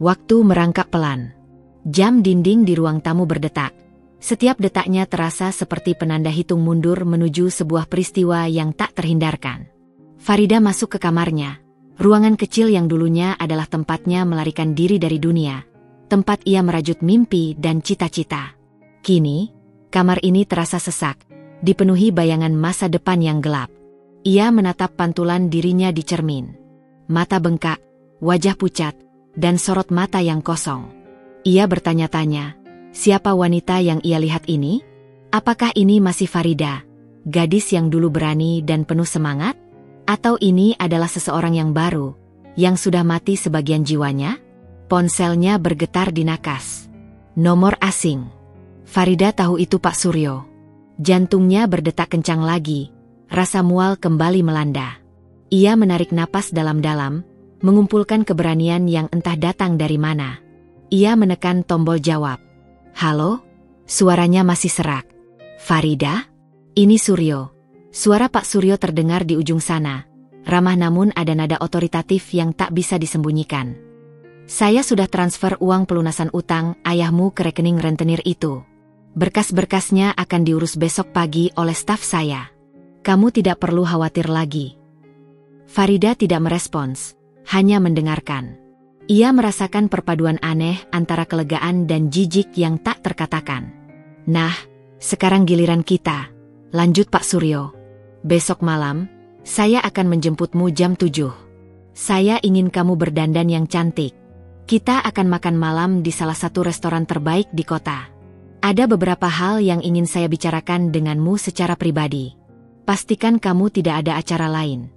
S1: Waktu merangkak pelan. Jam dinding di ruang tamu berdetak. Setiap detaknya terasa seperti penanda hitung mundur menuju sebuah peristiwa yang tak terhindarkan. Farida masuk ke kamarnya. Ruangan kecil yang dulunya adalah tempatnya melarikan diri dari dunia. Tempat ia merajut mimpi dan cita-cita. Kini, kamar ini terasa sesak, dipenuhi bayangan masa depan yang gelap. Ia menatap pantulan dirinya di cermin. Mata bengkak, wajah pucat, dan sorot mata yang kosong. Ia bertanya-tanya, siapa wanita yang ia lihat ini? Apakah ini masih Farida, gadis yang dulu berani dan penuh semangat? Atau ini adalah seseorang yang baru, yang sudah mati sebagian jiwanya? Ponselnya bergetar di nakas. Nomor asing. Farida tahu itu Pak Suryo. Jantungnya berdetak kencang lagi, rasa mual kembali melanda. Ia menarik napas dalam-dalam, mengumpulkan keberanian yang entah datang dari mana. Ia menekan tombol jawab. Halo? Suaranya masih serak. Farida? Ini Suryo. Suara Pak Suryo terdengar di ujung sana. Ramah namun ada nada otoritatif yang tak bisa disembunyikan. Saya sudah transfer uang pelunasan utang ayahmu ke rekening rentenir itu. Berkas-berkasnya akan diurus besok pagi oleh staf saya. Kamu tidak perlu khawatir lagi. Farida tidak merespons, hanya mendengarkan. Ia merasakan perpaduan aneh antara kelegaan dan jijik yang tak terkatakan. Nah, sekarang giliran kita, lanjut Pak Suryo. Besok malam, saya akan menjemputmu jam 7. Saya ingin kamu berdandan yang cantik. Kita akan makan malam di salah satu restoran terbaik di kota. Ada beberapa hal yang ingin saya bicarakan denganmu secara pribadi. Pastikan kamu tidak ada acara lain.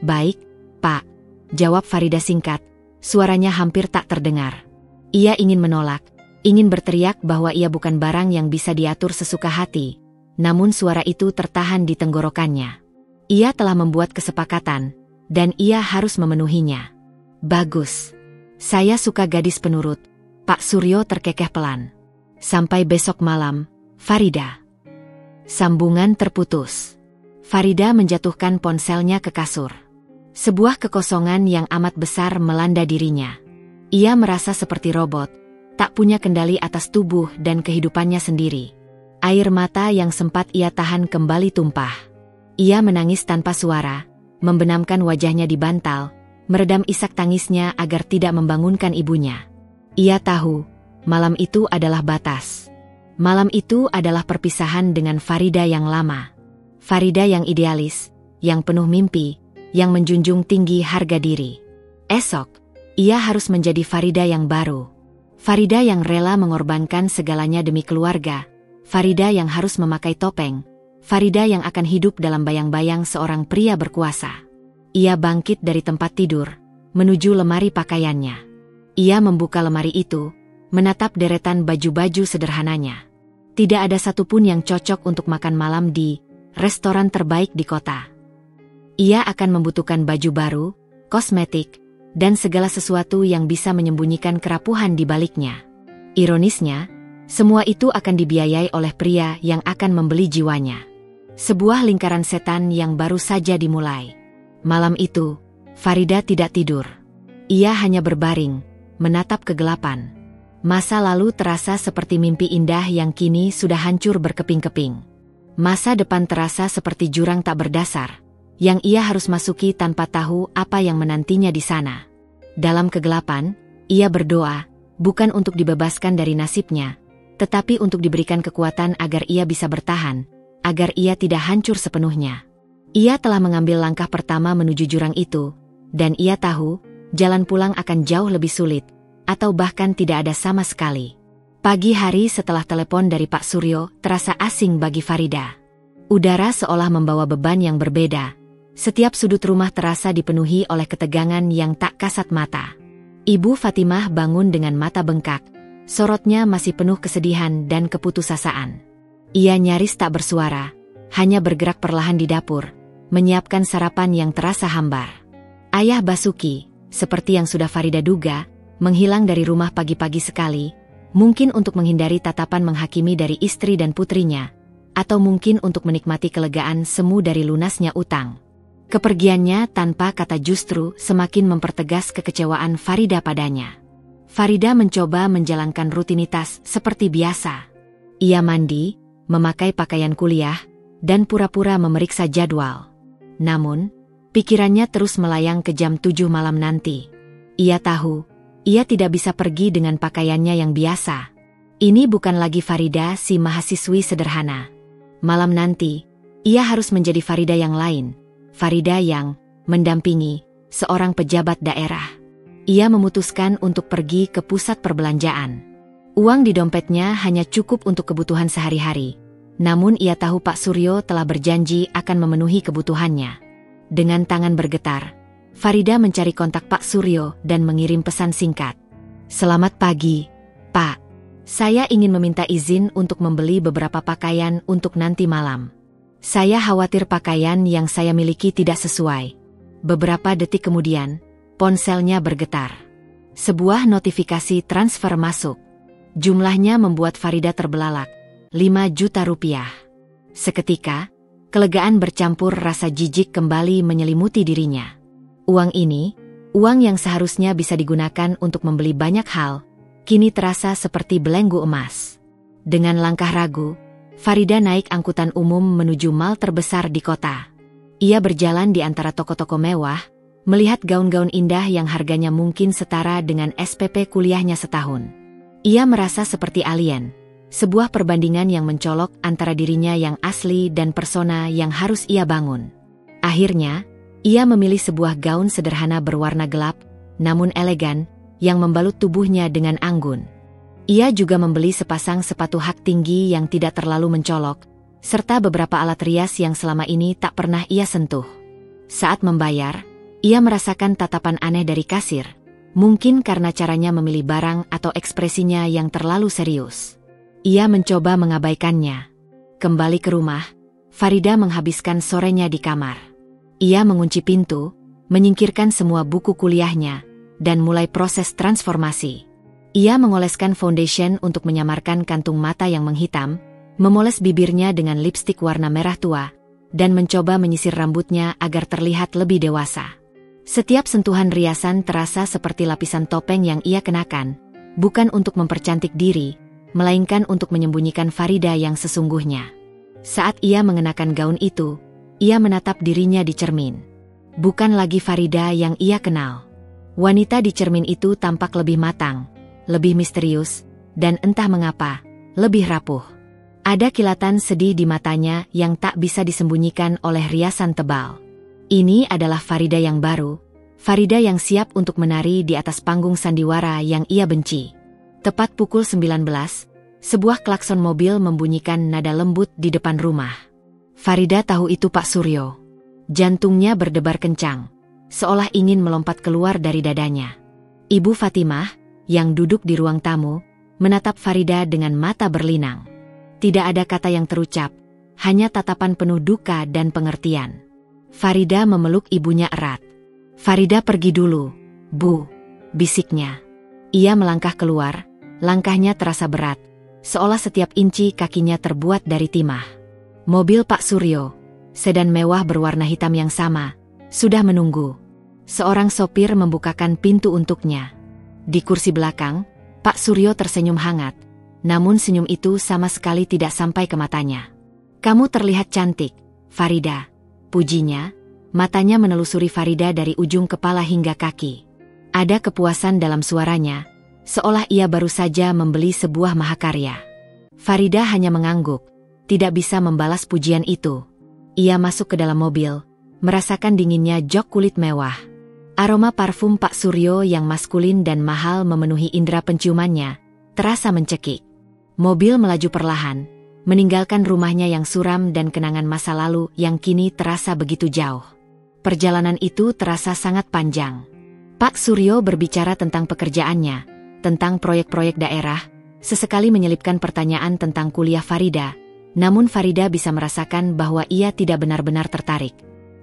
S1: Baik, Pak, jawab Farida singkat. Suaranya hampir tak terdengar. Ia ingin menolak, ingin berteriak bahwa ia bukan barang yang bisa diatur sesuka hati. Namun suara itu tertahan di tenggorokannya. Ia telah membuat kesepakatan, dan ia harus memenuhinya. Bagus. Saya suka gadis penurut, Pak Suryo terkekeh pelan. Sampai besok malam, Farida. Sambungan terputus. Farida menjatuhkan ponselnya ke kasur. Sebuah kekosongan yang amat besar melanda dirinya. Ia merasa seperti robot, tak punya kendali atas tubuh dan kehidupannya sendiri. Air mata yang sempat ia tahan kembali tumpah. Ia menangis tanpa suara, membenamkan wajahnya di bantal, meredam isak tangisnya agar tidak membangunkan ibunya. Ia tahu, malam itu adalah batas. Malam itu adalah perpisahan dengan Farida yang lama. Farida yang idealis, yang penuh mimpi, yang menjunjung tinggi harga diri. Esok, ia harus menjadi Farida yang baru. Farida yang rela mengorbankan segalanya demi keluarga. Farida yang harus memakai topeng. Farida yang akan hidup dalam bayang-bayang seorang pria berkuasa. Ia bangkit dari tempat tidur, menuju lemari pakaiannya. Ia membuka lemari itu, menatap deretan baju-baju sederhananya. Tidak ada satupun yang cocok untuk makan malam di restoran terbaik di kota. Ia akan membutuhkan baju baru, kosmetik, dan segala sesuatu yang bisa menyembunyikan kerapuhan di baliknya. Ironisnya, semua itu akan dibiayai oleh pria yang akan membeli jiwanya. Sebuah lingkaran setan yang baru saja dimulai. Malam itu, Farida tidak tidur. Ia hanya berbaring, menatap kegelapan. Masa lalu terasa seperti mimpi indah yang kini sudah hancur berkeping-keping. Masa depan terasa seperti jurang tak berdasar, yang ia harus masuki tanpa tahu apa yang menantinya di sana. Dalam kegelapan, ia berdoa, bukan untuk dibebaskan dari nasibnya, tetapi untuk diberikan kekuatan agar ia bisa bertahan, agar ia tidak hancur sepenuhnya. Ia telah mengambil langkah pertama menuju jurang itu, dan ia tahu, jalan pulang akan jauh lebih sulit, atau bahkan tidak ada sama sekali. Pagi hari setelah telepon dari Pak Suryo terasa asing bagi Farida. Udara seolah membawa beban yang berbeda. Setiap sudut rumah terasa dipenuhi oleh ketegangan yang tak kasat mata. Ibu Fatimah bangun dengan mata bengkak. Sorotnya masih penuh kesedihan dan keputusasaan. Ia nyaris tak bersuara, hanya bergerak perlahan di dapur, menyiapkan sarapan yang terasa hambar. Ayah Basuki, seperti yang sudah Farida duga, menghilang dari rumah pagi-pagi sekali, mungkin untuk menghindari tatapan menghakimi dari istri dan putrinya, atau mungkin untuk menikmati kelegaan semu dari lunasnya utang. Kepergiannya tanpa kata justru semakin mempertegas kekecewaan Farida padanya. Farida mencoba menjalankan rutinitas seperti biasa. Ia mandi, memakai pakaian kuliah, dan pura-pura memeriksa jadwal. Namun, pikirannya terus melayang ke jam 7 malam nanti. Ia tahu, ia tidak bisa pergi dengan pakaiannya yang biasa. Ini bukan lagi Farida si mahasiswi sederhana. Malam nanti, ia harus menjadi Farida yang lain. Farida yang mendampingi seorang pejabat daerah. Ia memutuskan untuk pergi ke pusat perbelanjaan. Uang di dompetnya hanya cukup untuk kebutuhan sehari-hari. Namun ia tahu Pak Suryo telah berjanji akan memenuhi kebutuhannya. Dengan tangan bergetar, Farida mencari kontak Pak Suryo dan mengirim pesan singkat. Selamat pagi, Pak. Saya ingin meminta izin untuk membeli beberapa pakaian untuk nanti malam. Saya khawatir pakaian yang saya miliki tidak sesuai. Beberapa detik kemudian, ponselnya bergetar. Sebuah notifikasi transfer masuk. Jumlahnya membuat Farida terbelalak. 5 juta rupiah. Seketika, kelegaan bercampur rasa jijik kembali menyelimuti dirinya. Uang ini, uang yang seharusnya bisa digunakan untuk membeli banyak hal, kini terasa seperti belenggu emas. Dengan langkah ragu, Farida naik angkutan umum menuju mal terbesar di kota. Ia berjalan di antara toko-toko mewah, melihat gaun-gaun indah yang harganya mungkin setara dengan SPP kuliahnya setahun. Ia merasa seperti alien, sebuah perbandingan yang mencolok antara dirinya yang asli dan persona yang harus ia bangun. Akhirnya, ia memilih sebuah gaun sederhana berwarna gelap, namun elegan, yang membalut tubuhnya dengan anggun. Ia juga membeli sepasang sepatu hak tinggi yang tidak terlalu mencolok, serta beberapa alat rias yang selama ini tak pernah ia sentuh. Saat membayar, ia merasakan tatapan aneh dari kasir, mungkin karena caranya memilih barang atau ekspresinya yang terlalu serius. Ia mencoba mengabaikannya. Kembali ke rumah, Farida menghabiskan sorenya di kamar. Ia mengunci pintu, menyingkirkan semua buku kuliahnya, dan mulai proses transformasi. Ia mengoleskan foundation untuk menyamarkan kantung mata yang menghitam, memoles bibirnya dengan lipstik warna merah tua, dan mencoba menyisir rambutnya agar terlihat lebih dewasa. Setiap sentuhan riasan terasa seperti lapisan topeng yang ia kenakan, bukan untuk mempercantik diri, melainkan untuk menyembunyikan Farida yang sesungguhnya. Saat ia mengenakan gaun itu, ia menatap dirinya di cermin. Bukan lagi Farida yang ia kenal. Wanita di cermin itu tampak lebih matang, lebih misterius, dan entah mengapa, lebih rapuh. Ada kilatan sedih di matanya yang tak bisa disembunyikan oleh riasan tebal. Ini adalah Farida yang baru, Farida yang siap untuk menari di atas panggung sandiwara yang ia benci. Tepat pukul 19, sebuah klakson mobil membunyikan nada lembut di depan rumah. Farida tahu itu Pak Suryo. Jantungnya berdebar kencang, seolah ingin melompat keluar dari dadanya. Ibu Fatimah, yang duduk di ruang tamu, menatap Farida dengan mata berlinang. Tidak ada kata yang terucap, hanya tatapan penuh duka dan pengertian. Farida memeluk ibunya erat. "Farida pergi dulu, Bu," bisiknya. Ia melangkah keluar, langkahnya terasa berat, seolah setiap inci kakinya terbuat dari timah. Mobil Pak Suryo, sedan mewah berwarna hitam yang sama, sudah menunggu. Seorang sopir membukakan pintu untuknya. Di kursi belakang, Pak Suryo tersenyum hangat, namun senyum itu sama sekali tidak sampai ke matanya. "Kamu terlihat cantik, Farida," pujinya, matanya menelusuri Farida dari ujung kepala hingga kaki. Ada kepuasan dalam suaranya, seolah ia baru saja membeli sebuah mahakarya. Farida hanya mengangguk, tidak bisa membalas pujian itu. Ia masuk ke dalam mobil, merasakan dinginnya jok kulit mewah. Aroma parfum Pak Suryo yang maskulin dan mahal memenuhi indera penciumannya, terasa mencekik. Mobil melaju perlahan, meninggalkan rumahnya yang suram dan kenangan masa lalu yang kini terasa begitu jauh. Perjalanan itu terasa sangat panjang. Pak Suryo berbicara tentang pekerjaannya, tentang proyek-proyek daerah, sesekali menyelipkan pertanyaan tentang kuliah Farida, namun Farida bisa merasakan bahwa ia tidak benar-benar tertarik.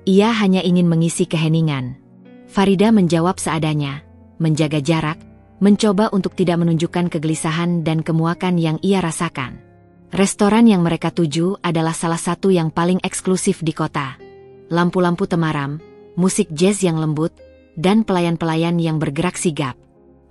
S1: Ia hanya ingin mengisi keheningan. Farida menjawab seadanya, menjaga jarak, mencoba untuk tidak menunjukkan kegelisahan dan kemuakan yang ia rasakan. Restoran yang mereka tuju adalah salah satu yang paling eksklusif di kota. Lampu-lampu temaram, musik jazz yang lembut, dan pelayan-pelayan yang bergerak sigap.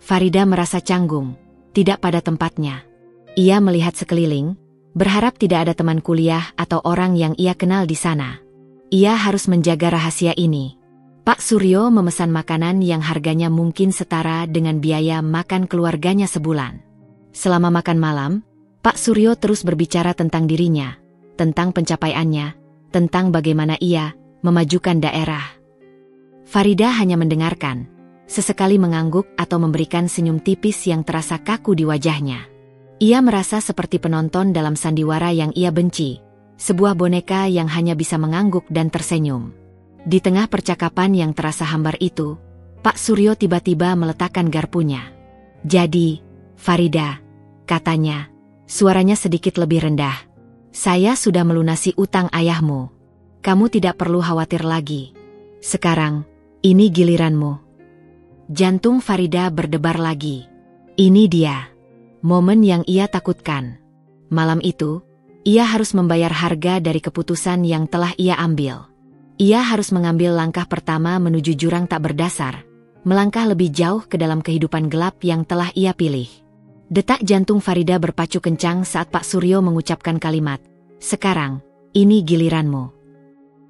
S1: Farida merasa canggung, tidak pada tempatnya. Ia melihat sekeliling, berharap tidak ada teman kuliah atau orang yang ia kenal di sana. Ia harus menjaga rahasia ini. Pak Suryo memesan makanan yang harganya mungkin setara dengan biaya makan keluarganya sebulan. Selama makan malam, Pak Suryo terus berbicara tentang dirinya, tentang pencapaiannya, tentang bagaimana ia memajukan daerah. Farida hanya mendengarkan, sesekali mengangguk atau memberikan senyum tipis yang terasa kaku di wajahnya. Ia merasa seperti penonton dalam sandiwara yang ia benci, sebuah boneka yang hanya bisa mengangguk dan tersenyum. Di tengah percakapan yang terasa hambar itu, Pak Suryo tiba-tiba meletakkan garpunya. "Jadi, Farida," katanya, suaranya sedikit lebih rendah, "saya sudah melunasi utang ayahmu. Kamu tidak perlu khawatir lagi. Sekarang, ini giliranmu." Jantung Farida berdebar lagi. Ini dia, momen yang ia takutkan. Malam itu, ia harus membayar harga dari keputusan yang telah ia ambil. Ia harus mengambil langkah pertama menuju jurang tak berdasar, melangkah lebih jauh ke dalam kehidupan gelap yang telah ia pilih. Detak jantung Farida berpacu kencang saat Pak Suryo mengucapkan kalimat, "Sekarang, ini giliranmu."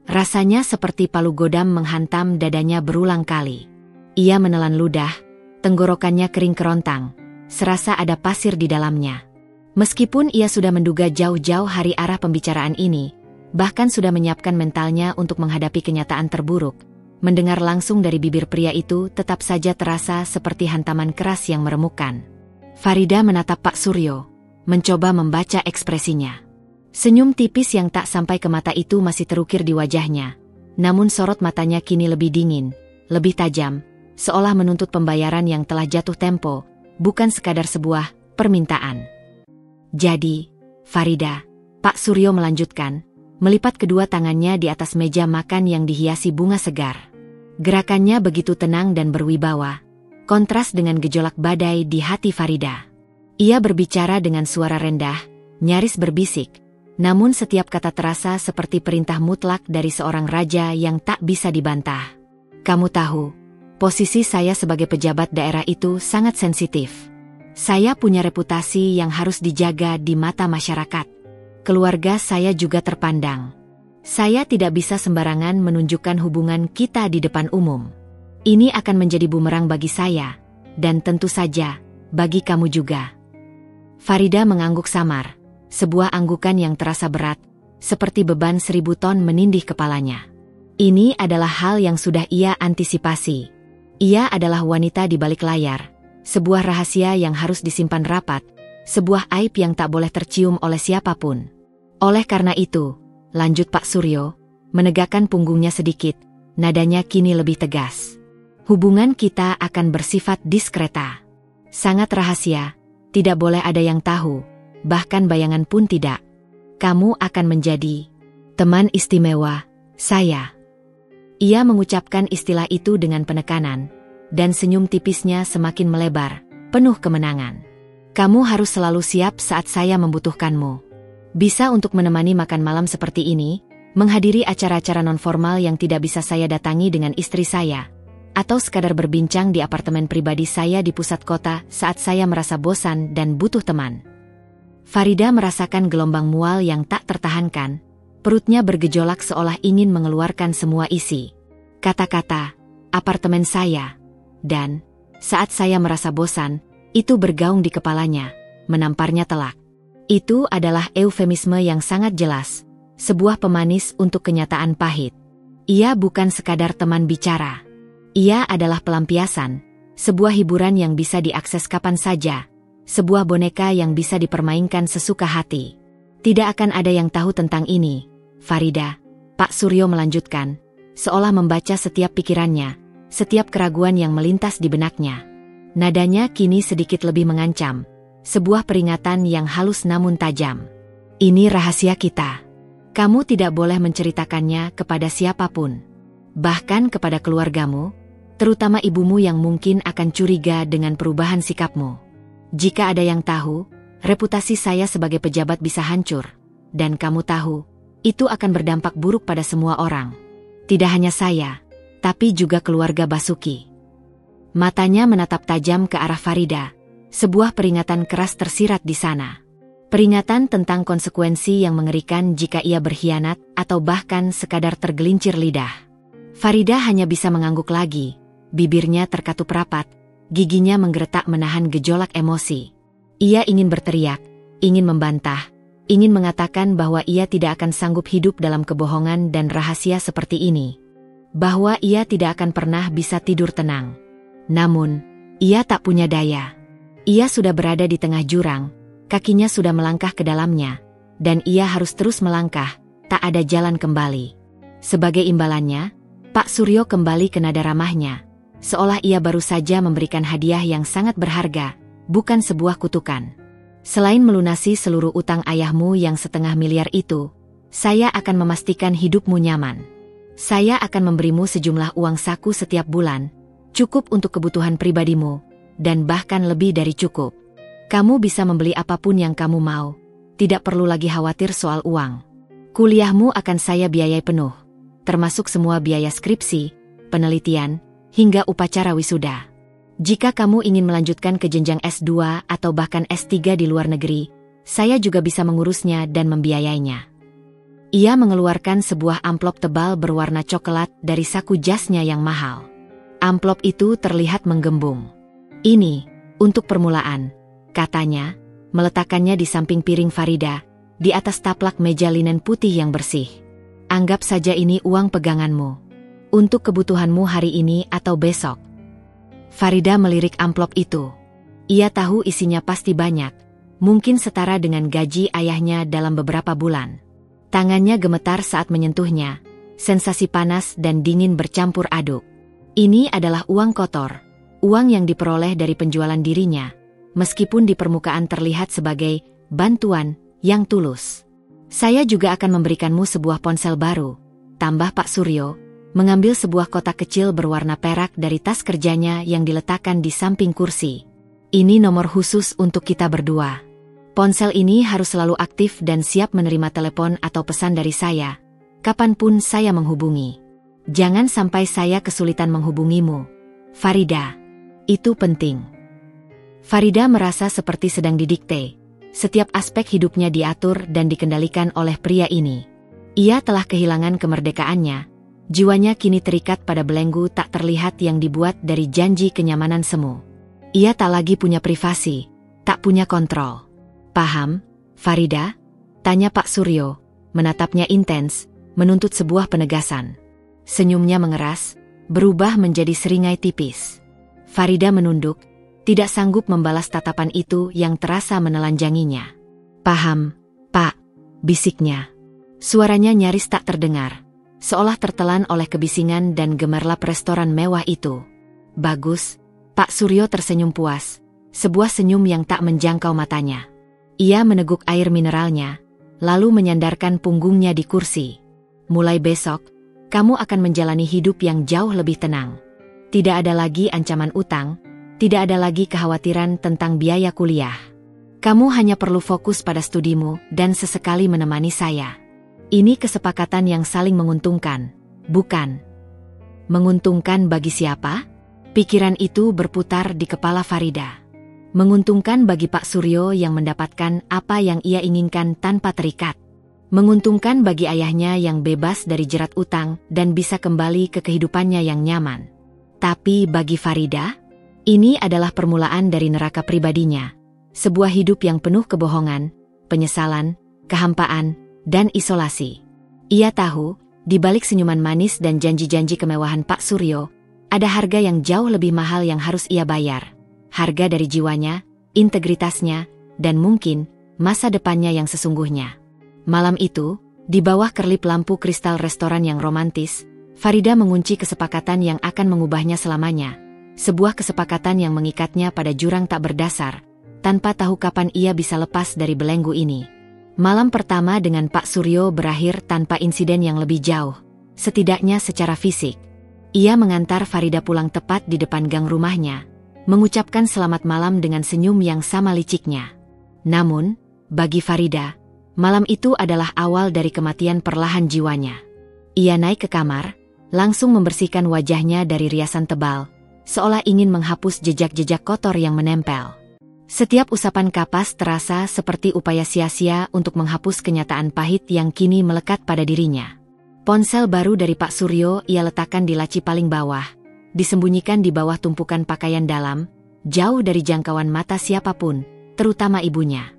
S1: Rasanya seperti palu godam menghantam dadanya berulang kali. Ia menelan ludah, tenggorokannya kering kerontang, serasa ada pasir di dalamnya. Meskipun ia sudah menduga jauh-jauh hari arah pembicaraan ini, bahkan sudah menyiapkan mentalnya untuk menghadapi kenyataan terburuk, mendengar langsung dari bibir pria itu tetap saja terasa seperti hantaman keras yang meremukkan. Farida menatap Pak Suryo, mencoba membaca ekspresinya. Senyum tipis yang tak sampai ke mata itu masih terukir di wajahnya, namun sorot matanya kini lebih dingin, lebih tajam, seolah menuntut pembayaran yang telah jatuh tempo, bukan sekadar sebuah permintaan. "Jadi, Farida," Pak Suryo melanjutkan, melipat kedua tangannya di atas meja makan yang dihiasi bunga segar. Gerakannya begitu tenang dan berwibawa, kontras dengan gejolak badai di hati Farida. Ia berbicara dengan suara rendah, nyaris berbisik, namun setiap kata terasa seperti perintah mutlak dari seorang raja yang tak bisa dibantah. Kamu tahu, posisi saya sebagai pejabat daerah itu sangat sensitif. Saya punya reputasi yang harus dijaga di mata masyarakat. Keluarga saya juga terpandang. Saya tidak bisa sembarangan menunjukkan hubungan kita di depan umum. Ini akan menjadi bumerang bagi saya, dan tentu saja, bagi kamu juga. Farida mengangguk samar, sebuah anggukan yang terasa berat, seperti beban 1000 ton menindih kepalanya. Ini adalah hal yang sudah ia antisipasi. Ia adalah wanita di balik layar, sebuah rahasia yang harus disimpan rapat, sebuah aib yang tak boleh tercium oleh siapapun. Oleh karena itu, lanjut Pak Suryo, menegakkan punggungnya sedikit, nadanya kini lebih tegas. Hubungan kita akan bersifat diskreta. Sangat rahasia, tidak boleh ada yang tahu, bahkan bayangan pun tidak. Kamu akan menjadi teman istimewa saya. Ia mengucapkan istilah itu dengan penekanan, dan senyum tipisnya semakin melebar, penuh kemenangan. Kamu harus selalu siap saat saya membutuhkanmu. Bisa untuk menemani makan malam seperti ini, menghadiri acara-acara nonformal yang tidak bisa saya datangi dengan istri saya, atau sekadar berbincang di apartemen pribadi saya di pusat kota saat saya merasa bosan dan butuh teman. Farida merasakan gelombang mual yang tak tertahankan, perutnya bergejolak seolah ingin mengeluarkan semua isi. Kata-kata, apartemen saya, dan saat saya merasa bosan, itu bergaung di kepalanya, menamparnya telak. Itu adalah eufemisme yang sangat jelas, sebuah pemanis untuk kenyataan pahit. Ia bukan sekadar teman bicara. Ia adalah pelampiasan, sebuah hiburan yang bisa diakses kapan saja, sebuah boneka yang bisa dipermainkan sesuka hati. Tidak akan ada yang tahu tentang ini, Farida, Pak Suryo melanjutkan, seolah membaca setiap pikirannya, setiap keraguan yang melintas di benaknya. Nadanya kini sedikit lebih mengancam. Sebuah peringatan yang halus namun tajam. Ini rahasia kita. Kamu tidak boleh menceritakannya kepada siapapun. Bahkan kepada keluargamu, terutama ibumu yang mungkin akan curiga dengan perubahan sikapmu. Jika ada yang tahu, reputasi saya sebagai pejabat bisa hancur. Dan kamu tahu, itu akan berdampak buruk pada semua orang. Tidak hanya saya, tapi juga keluarga Basuki. Matanya menatap tajam ke arah Farida. Sebuah peringatan keras tersirat di sana. Peringatan tentang konsekuensi yang mengerikan jika ia berkhianat atau bahkan sekadar tergelincir lidah. Farida hanya bisa mengangguk lagi, bibirnya terkatup rapat, giginya menggeretak menahan gejolak emosi. Ia ingin berteriak, ingin membantah, ingin mengatakan bahwa ia tidak akan sanggup hidup dalam kebohongan dan rahasia seperti ini. Bahwa ia tidak akan pernah bisa tidur tenang. Namun, ia tak punya daya. Ia sudah berada di tengah jurang, kakinya sudah melangkah ke dalamnya, dan ia harus terus melangkah, tak ada jalan kembali. Sebagai imbalannya, Pak Suryo kembali ke nada ramahnya, seolah ia baru saja memberikan hadiah yang sangat berharga, bukan sebuah kutukan. Selain melunasi seluruh utang ayahmu yang 1,5 miliar itu, saya akan memastikan hidupmu nyaman. Saya akan memberimu sejumlah uang saku setiap bulan, cukup untuk kebutuhan pribadimu, dan bahkan lebih dari cukup. Kamu bisa membeli apapun yang kamu mau, tidak perlu lagi khawatir soal uang. Kuliahmu akan saya biayai penuh, termasuk semua biaya skripsi, penelitian, hingga upacara wisuda. Jika kamu ingin melanjutkan ke jenjang S2 atau bahkan S3 di luar negeri, saya juga bisa mengurusnya dan membiayainya. Ia mengeluarkan sebuah amplop tebal berwarna coklat dari saku jasnya yang mahal. Amplop itu terlihat menggembung. Ini, untuk permulaan, katanya, meletakkannya di samping piring Farida, di atas taplak meja linen putih yang bersih. Anggap saja ini uang peganganmu. Untuk kebutuhanmu hari ini atau besok. Farida melirik amplop itu. Ia tahu isinya pasti banyak, mungkin setara dengan gaji ayahnya dalam beberapa bulan. Tangannya gemetar saat menyentuhnya, sensasi panas dan dingin bercampur aduk. Ini adalah uang kotor. Uang yang diperoleh dari penjualan dirinya, meskipun di permukaan terlihat sebagai bantuan yang tulus. Saya juga akan memberikanmu sebuah ponsel baru, tambah Pak Suryo, mengambil sebuah kotak kecil berwarna perak dari tas kerjanya yang diletakkan di samping kursi. Ini nomor khusus untuk kita berdua. Ponsel ini harus selalu aktif dan siap menerima telepon atau pesan dari saya, kapanpun saya menghubungi. Jangan sampai saya kesulitan menghubungimu, Farida. Itu penting. Farida merasa seperti sedang didikte. Setiap aspek hidupnya diatur dan dikendalikan oleh pria ini. Ia telah kehilangan kemerdekaannya. Jiwanya kini terikat pada belenggu tak terlihat yang dibuat dari janji kenyamanan semu. Ia tak lagi punya privasi, tak punya kontrol. Paham, Farida? Tanya Pak Suryo, menatapnya intens, menuntut sebuah penegasan. Senyumnya mengeras, berubah menjadi seringai tipis. Farida menunduk, tidak sanggup membalas tatapan itu yang terasa menelanjanginya. Paham, Pak, bisiknya. Suaranya nyaris tak terdengar, seolah tertelan oleh kebisingan dan gemerlap restoran mewah itu. Bagus, Pak Suryo tersenyum puas, sebuah senyum yang tak menjangkau matanya. Ia meneguk air mineralnya, lalu menyandarkan punggungnya di kursi. Mulai besok, kamu akan menjalani hidup yang jauh lebih tenang. Tidak ada lagi ancaman utang, tidak ada lagi kekhawatiran tentang biaya kuliah. Kamu hanya perlu fokus pada studimu dan sesekali menemani saya. Ini kesepakatan yang saling menguntungkan, bukan? Menguntungkan bagi siapa? Pikiran itu berputar di kepala Farida. Menguntungkan bagi Pak Suryo yang mendapatkan apa yang ia inginkan tanpa terikat. Menguntungkan bagi ayahnya yang bebas dari jerat utang dan bisa kembali ke kehidupannya yang nyaman. Tapi bagi Farida, ini adalah permulaan dari neraka pribadinya. Sebuah hidup yang penuh kebohongan, penyesalan, kehampaan, dan isolasi. Ia tahu, di balik senyuman manis dan janji-janji kemewahan Pak Suryo, ada harga yang jauh lebih mahal yang harus ia bayar. Harga dari jiwanya, integritasnya, dan mungkin masa depannya yang sesungguhnya. Malam itu, di bawah kerlip lampu kristal restoran yang romantis, Farida mengunci kesepakatan yang akan mengubahnya selamanya. Sebuah kesepakatan yang mengikatnya pada jurang tak berdasar, tanpa tahu kapan ia bisa lepas dari belenggu ini. Malam pertama dengan Pak Suryo berakhir tanpa insiden yang lebih jauh, setidaknya secara fisik. Ia mengantar Farida pulang tepat di depan gang rumahnya, mengucapkan selamat malam dengan senyum yang sama liciknya. Namun, bagi Farida, malam itu adalah awal dari kematian perlahan jiwanya. Ia naik ke kamar, langsung membersihkan wajahnya dari riasan tebal, seolah ingin menghapus jejak-jejak kotor yang menempel. Setiap usapan kapas terasa seperti upaya sia-sia untuk menghapus kenyataan pahit yang kini melekat pada dirinya. Ponsel baru dari Pak Suryo ia letakkan di laci paling bawah, disembunyikan di bawah tumpukan pakaian dalam, jauh dari jangkauan mata siapapun, terutama ibunya.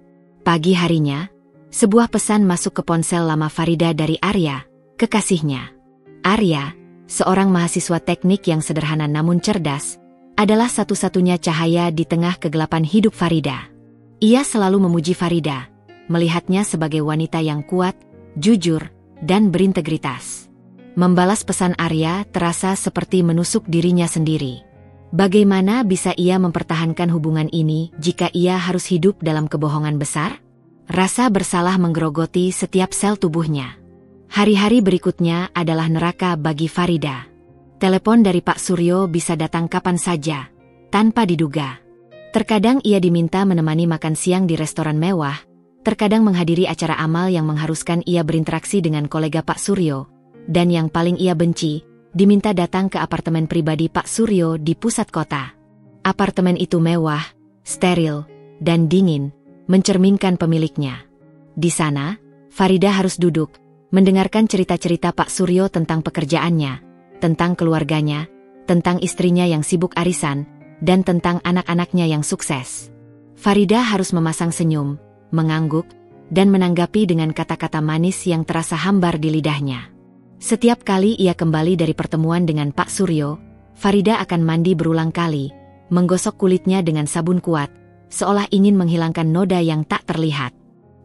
S1: Pagi harinya, sebuah pesan masuk ke ponsel lama Farida dari Arya, kekasihnya. Arya, seorang mahasiswa teknik yang sederhana namun cerdas, adalah satu-satunya cahaya di tengah kegelapan hidup Farida. Ia selalu memuji Farida, melihatnya sebagai wanita yang kuat, jujur, dan berintegritas. Membalas pesan Arya terasa seperti menusuk dirinya sendiri. Bagaimana bisa ia mempertahankan hubungan ini jika ia harus hidup dalam kebohongan besar? Rasa bersalah menggerogoti setiap sel tubuhnya. Hari-hari berikutnya adalah neraka bagi Farida. Telepon dari Pak Suryo bisa datang kapan saja, tanpa diduga. Terkadang ia diminta menemani makan siang di restoran mewah, terkadang menghadiri acara amal yang mengharuskan ia berinteraksi dengan kolega Pak Suryo, dan yang paling ia benci, diminta datang ke apartemen pribadi Pak Suryo di pusat kota. Apartemen itu mewah, steril, dan dingin, mencerminkan pemiliknya. Di sana, Farida harus duduk, mendengarkan cerita-cerita Pak Suryo tentang pekerjaannya, tentang keluarganya, tentang istrinya yang sibuk arisan, dan tentang anak-anaknya yang sukses. Farida harus memasang senyum, mengangguk, dan menanggapi dengan kata-kata manis yang terasa hambar di lidahnya. Setiap kali ia kembali dari pertemuan dengan Pak Suryo, Farida akan mandi berulang kali, menggosok kulitnya dengan sabun kuat, seolah ingin menghilangkan noda yang tak terlihat.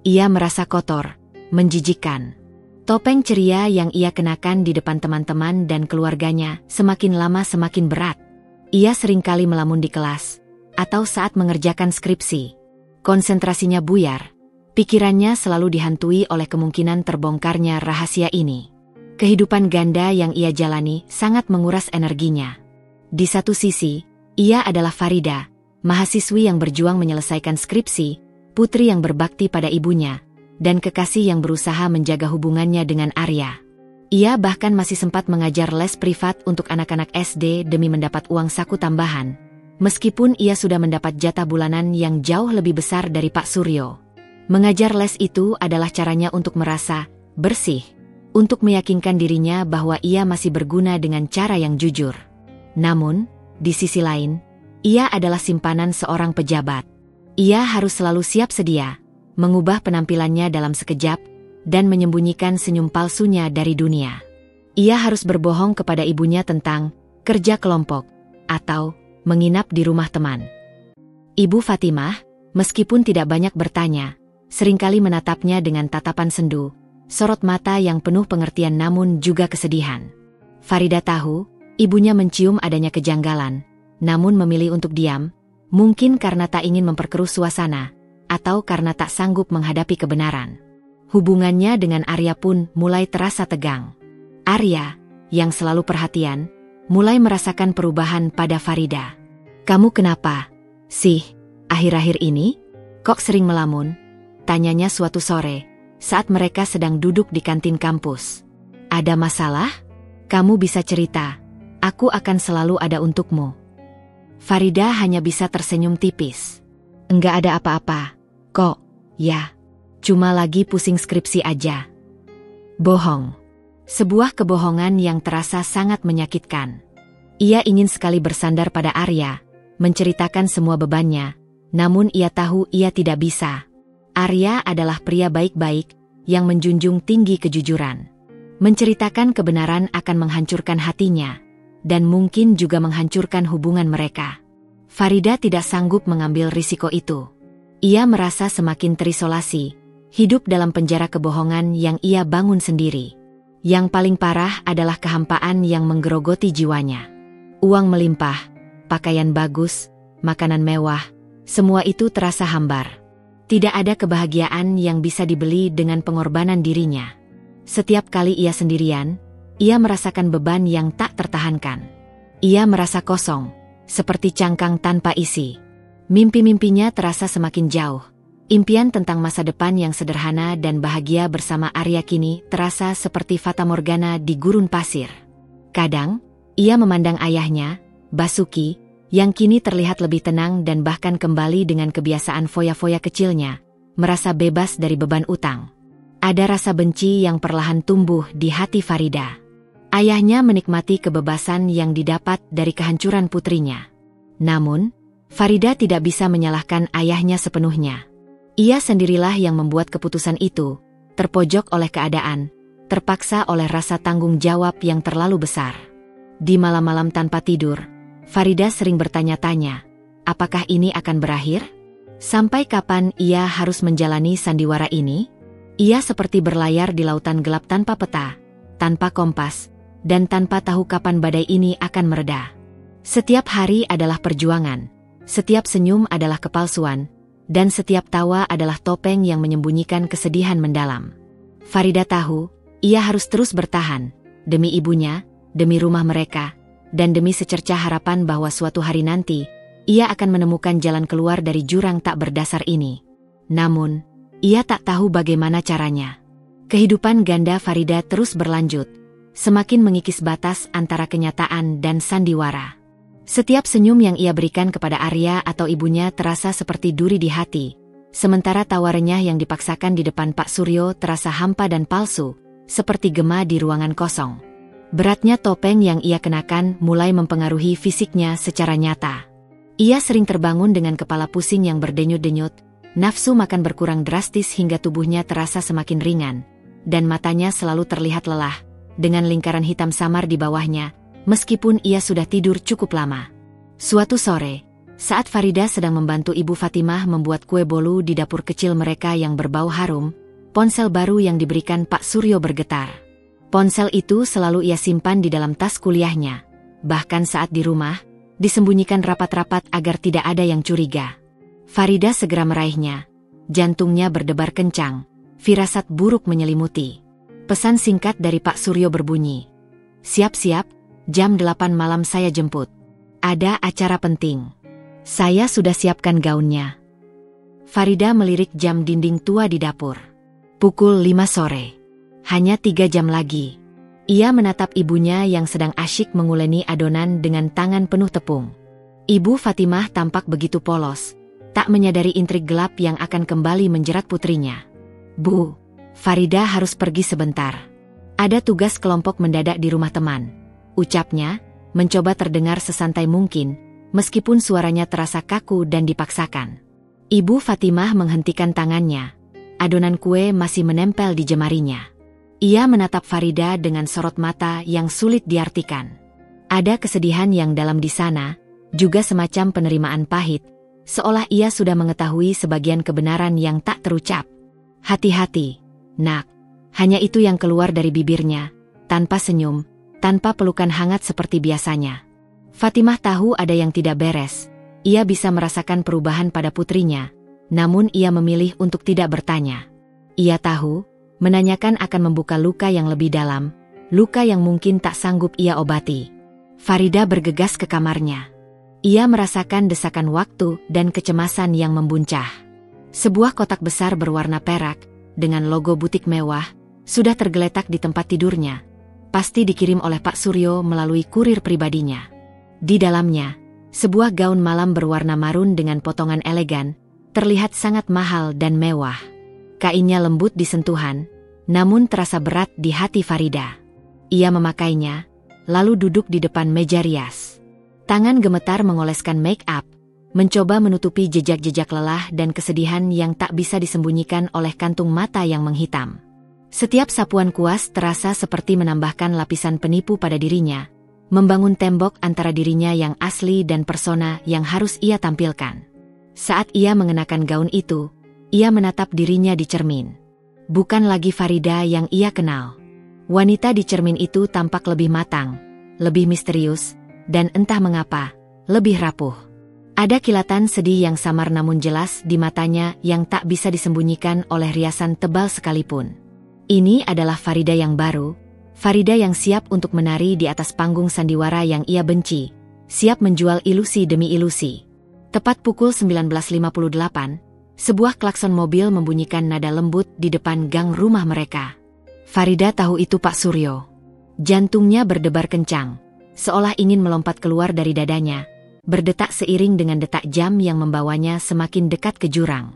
S1: Ia merasa kotor, menjijikkan. Topeng ceria yang ia kenakan di depan teman-teman dan keluarganya semakin lama semakin berat. Ia seringkali melamun di kelas, atau saat mengerjakan skripsi. Konsentrasinya buyar, pikirannya selalu dihantui oleh kemungkinan terbongkarnya rahasia ini. Kehidupan ganda yang ia jalani sangat menguras energinya. Di satu sisi, ia adalah Farida, mahasiswi yang berjuang menyelesaikan skripsi, putri yang berbakti pada ibunya, dan kekasih yang berusaha menjaga hubungannya dengan Arya. Ia bahkan masih sempat mengajar les privat untuk anak-anak SD demi mendapat uang saku tambahan, meskipun ia sudah mendapat jatah bulanan yang jauh lebih besar dari Pak Suryo. Mengajar les itu adalah caranya untuk merasa bersih, untuk meyakinkan dirinya bahwa ia masih berguna dengan cara yang jujur. Namun, di sisi lain, ia adalah simpanan seorang pejabat. Ia harus selalu siap sedia, mengubah penampilannya dalam sekejap, dan menyembunyikan senyum palsunya dari dunia. Ia harus berbohong kepada ibunya tentang kerja kelompok, atau menginap di rumah teman. Ibu Fatimah, meskipun tidak banyak bertanya, seringkali menatapnya dengan tatapan sendu, sorot mata yang penuh pengertian namun juga kesedihan. Farida tahu, ibunya mencium adanya kejanggalan, namun memilih untuk diam, mungkin karena tak ingin memperkeruh suasana, atau karena tak sanggup menghadapi kebenaran. Hubungannya dengan Arya pun mulai terasa tegang. Arya, yang selalu perhatian, mulai merasakan perubahan pada Farida. "Kamu kenapa sih, akhir-akhir ini? Kok sering melamun?" tanyanya suatu sore, saat mereka sedang duduk di kantin kampus. "Ada masalah? Kamu bisa cerita, aku akan selalu ada untukmu." Farida hanya bisa tersenyum tipis. "Enggak ada apa-apa, kok, ya. Cuma lagi pusing skripsi aja." Bohong. Sebuah kebohongan yang terasa sangat menyakitkan. Ia ingin sekali bersandar pada Arya, menceritakan semua bebannya, namun ia tahu ia tidak bisa. Arya adalah pria baik-baik, yang menjunjung tinggi kejujuran. Menceritakan kebenaran akan menghancurkan hatinya, dan mungkin juga menghancurkan hubungan mereka. Farida tidak sanggup mengambil risiko itu. Ia merasa semakin terisolasi, hidup dalam penjara kebohongan yang ia bangun sendiri. Yang paling parah adalah kehampaan yang menggerogoti jiwanya. Uang melimpah, pakaian bagus, makanan mewah, semua itu terasa hambar. Tidak ada kebahagiaan yang bisa dibeli dengan pengorbanan dirinya. Setiap kali ia sendirian, ia merasakan beban yang tak tertahankan. Ia merasa kosong, seperti cangkang tanpa isi. Mimpi-mimpinya terasa semakin jauh. Impian tentang masa depan yang sederhana dan bahagia bersama Arya kini terasa seperti fata morgana di gurun pasir. Kadang, ia memandang ayahnya, Basuki, yang kini terlihat lebih tenang dan bahkan kembali dengan kebiasaan foya-foya kecilnya, merasa bebas dari beban utang. Ada rasa benci yang perlahan tumbuh di hati Farida. Ayahnya menikmati kebebasan yang didapat dari kehancuran putrinya. Namun, Farida tidak bisa menyalahkan ayahnya sepenuhnya. Ia sendirilah yang membuat keputusan itu, terpojok oleh keadaan, terpaksa oleh rasa tanggung jawab yang terlalu besar. Di malam-malam tanpa tidur, Farida sering bertanya-tanya, apakah ini akan berakhir? Sampai kapan ia harus menjalani sandiwara ini? Ia seperti berlayar di lautan gelap tanpa peta, tanpa kompas, dan tanpa tahu kapan badai ini akan mereda. Setiap hari adalah perjuangan, setiap senyum adalah kepalsuan, dan setiap tawa adalah topeng yang menyembunyikan kesedihan mendalam. Farida tahu, ia harus terus bertahan, demi ibunya, demi rumah mereka, dan demi secercah harapan bahwa suatu hari nanti, ia akan menemukan jalan keluar dari jurang tak berdasar ini. Namun, ia tak tahu bagaimana caranya. Kehidupan ganda Farida terus berlanjut, semakin mengikis batas antara kenyataan dan sandiwara. Setiap senyum yang ia berikan kepada Arya atau ibunya terasa seperti duri di hati, sementara tawa renyah yang dipaksakan di depan Pak Suryo terasa hampa dan palsu, seperti gema di ruangan kosong. Beratnya topeng yang ia kenakan mulai mempengaruhi fisiknya secara nyata. Ia sering terbangun dengan kepala pusing yang berdenyut-denyut, nafsu makan berkurang drastis hingga tubuhnya terasa semakin ringan, dan matanya selalu terlihat lelah, dengan lingkaran hitam samar di bawahnya, meskipun ia sudah tidur cukup lama. Suatu sore, saat Farida sedang membantu Ibu Fatimah membuat kue bolu di dapur kecil mereka yang berbau harum, ponsel baru yang diberikan Pak Suryo bergetar. Ponsel itu selalu ia simpan di dalam tas kuliahnya. Bahkan saat di rumah, disembunyikan rapat-rapat agar tidak ada yang curiga. Farida segera meraihnya. Jantungnya berdebar kencang, firasat buruk menyelimuti. Pesan singkat dari Pak Suryo berbunyi. Siap-siap, jam 8 malam saya jemput. Ada acara penting. Saya sudah siapkan gaunnya. Farida melirik jam dinding tua di dapur. Pukul 5 sore. Hanya 3 jam lagi. Ia menatap ibunya yang sedang asyik menguleni adonan dengan tangan penuh tepung. Ibu Fatimah tampak begitu polos, tak menyadari intrik gelap yang akan kembali menjerat putrinya. Bu, Farida harus pergi sebentar. Ada tugas kelompok mendadak di rumah teman. Ucapnya, mencoba terdengar sesantai mungkin, meskipun suaranya terasa kaku dan dipaksakan. Ibu Fatimah menghentikan tangannya. Adonan kue masih menempel di jemarinya. Ia menatap Farida dengan sorot mata yang sulit diartikan. Ada kesedihan yang dalam di sana, juga semacam penerimaan pahit, seolah ia sudah mengetahui sebagian kebenaran yang tak terucap. Hati-hati, nak. Hanya itu yang keluar dari bibirnya, tanpa senyum, tanpa pelukan hangat seperti biasanya. Fatimah tahu ada yang tidak beres. Ia bisa merasakan perubahan pada putrinya, namun ia memilih untuk tidak bertanya. Ia tahu, menanyakan akan membuka luka yang lebih dalam, luka yang mungkin tak sanggup ia obati. Farida bergegas ke kamarnya. Ia merasakan desakan waktu dan kecemasan yang membuncah. Sebuah kotak besar berwarna perak, dengan logo butik mewah, sudah tergeletak di tempat tidurnya. Pasti dikirim oleh Pak Suryo melalui kurir pribadinya. Di dalamnya, sebuah gaun malam berwarna marun dengan potongan elegan, terlihat sangat mahal dan mewah. Kainnya lembut di sentuhan, namun terasa berat di hati Farida. Ia memakainya, lalu duduk di depan meja rias. Tangan gemetar mengoleskan make up, mencoba menutupi jejak-jejak lelah dan kesedihan yang tak bisa disembunyikan oleh kantung mata yang menghitam. Setiap sapuan kuas terasa seperti menambahkan lapisan penipu pada dirinya, membangun tembok antara dirinya yang asli dan persona yang harus ia tampilkan. Saat ia mengenakan gaun itu, ia menatap dirinya di cermin. Bukan lagi Farida yang ia kenal. Wanita di cermin itu tampak lebih matang, lebih misterius, dan entah mengapa, lebih rapuh. Ada kilatan sedih yang samar namun jelas di matanya yang tak bisa disembunyikan oleh riasan tebal sekalipun. Ini adalah Farida yang baru, Farida yang siap untuk menari di atas panggung sandiwara yang ia benci, siap menjual ilusi demi ilusi. Tepat pukul 19.58, sebuah klakson mobil membunyikan nada lembut di depan gang rumah mereka. Farida tahu itu Pak Suryo. Jantungnya berdebar kencang, seolah ingin melompat keluar dari dadanya, berdetak seiring dengan detak jam yang membawanya semakin dekat ke jurang.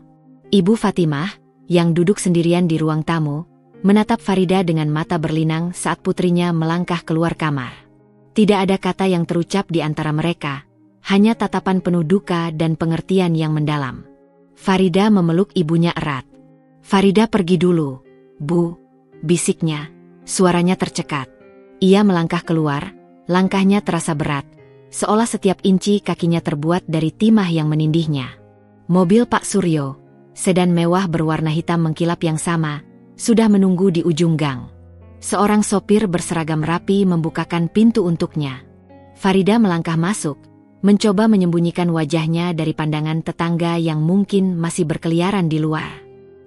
S1: Ibu Fatimah, yang duduk sendirian di ruang tamu, menatap Farida dengan mata berlinang saat putrinya melangkah keluar kamar. Tidak ada kata yang terucap di antara mereka, hanya tatapan penuh duka dan pengertian yang mendalam. Farida memeluk ibunya erat. Farida pergi dulu, Bu, bisiknya, suaranya tercekat. Ia melangkah keluar, langkahnya terasa berat, seolah setiap inci kakinya terbuat dari timah yang menindihnya. Mobil Pak Suryo, sedan mewah berwarna hitam mengkilap yang sama, sudah menunggu di ujung gang. Seorang sopir berseragam rapi membukakan pintu untuknya. Farida melangkah masuk, mencoba menyembunyikan wajahnya dari pandangan tetangga yang mungkin masih berkeliaran di luar.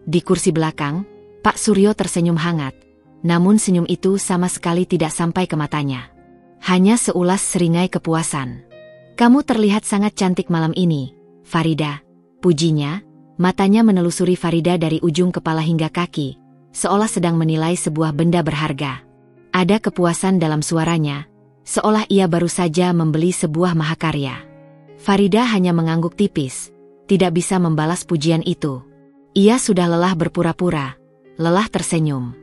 S1: Di kursi belakang, Pak Suryo tersenyum hangat, namun senyum itu sama sekali tidak sampai ke matanya. Hanya seulas seringai kepuasan. Kamu terlihat sangat cantik malam ini, Farida, pujinya, matanya menelusuri Farida dari ujung kepala hingga kaki, seolah sedang menilai sebuah benda berharga. Ada kepuasan dalam suaranya, seolah ia baru saja membeli sebuah mahakarya. Farida hanya mengangguk tipis, tidak bisa membalas pujian itu. Ia sudah lelah berpura-pura, lelah tersenyum.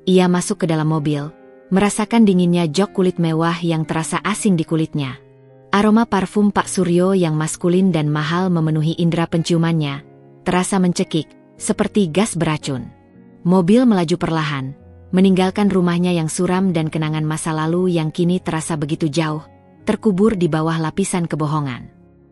S1: Ia masuk ke dalam mobil, merasakan dinginnya jok kulit mewah yang terasa asing di kulitnya. Aroma parfum Pak Suryo yang maskulin dan mahal memenuhi indera penciumannya, terasa mencekik, seperti gas beracun. Mobil melaju perlahan, meninggalkan rumahnya yang suram dan kenangan masa lalu yang kini terasa begitu jauh, terkubur di bawah lapisan kebohongan.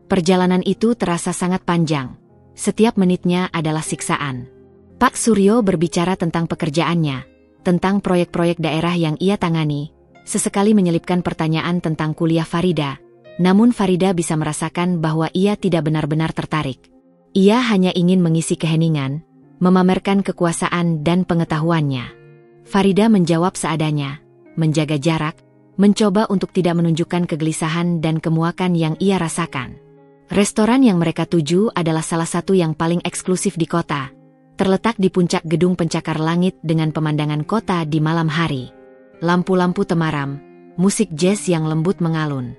S1: Perjalanan itu terasa sangat panjang, setiap menitnya adalah siksaan. Pak Suryo berbicara tentang pekerjaannya, tentang proyek-proyek daerah yang ia tangani, sesekali menyelipkan pertanyaan tentang kuliah Farida, namun Farida bisa merasakan bahwa ia tidak benar-benar tertarik. Ia hanya ingin mengisi keheningan, memamerkan kekuasaan dan pengetahuannya. Farida menjawab seadanya, menjaga jarak, mencoba untuk tidak menunjukkan kegelisahan dan kemuakan yang ia rasakan. Restoran yang mereka tuju adalah salah satu yang paling eksklusif di kota. Terletak di puncak gedung pencakar langit dengan pemandangan kota di malam hari. Lampu-lampu temaram, musik jazz yang lembut mengalun,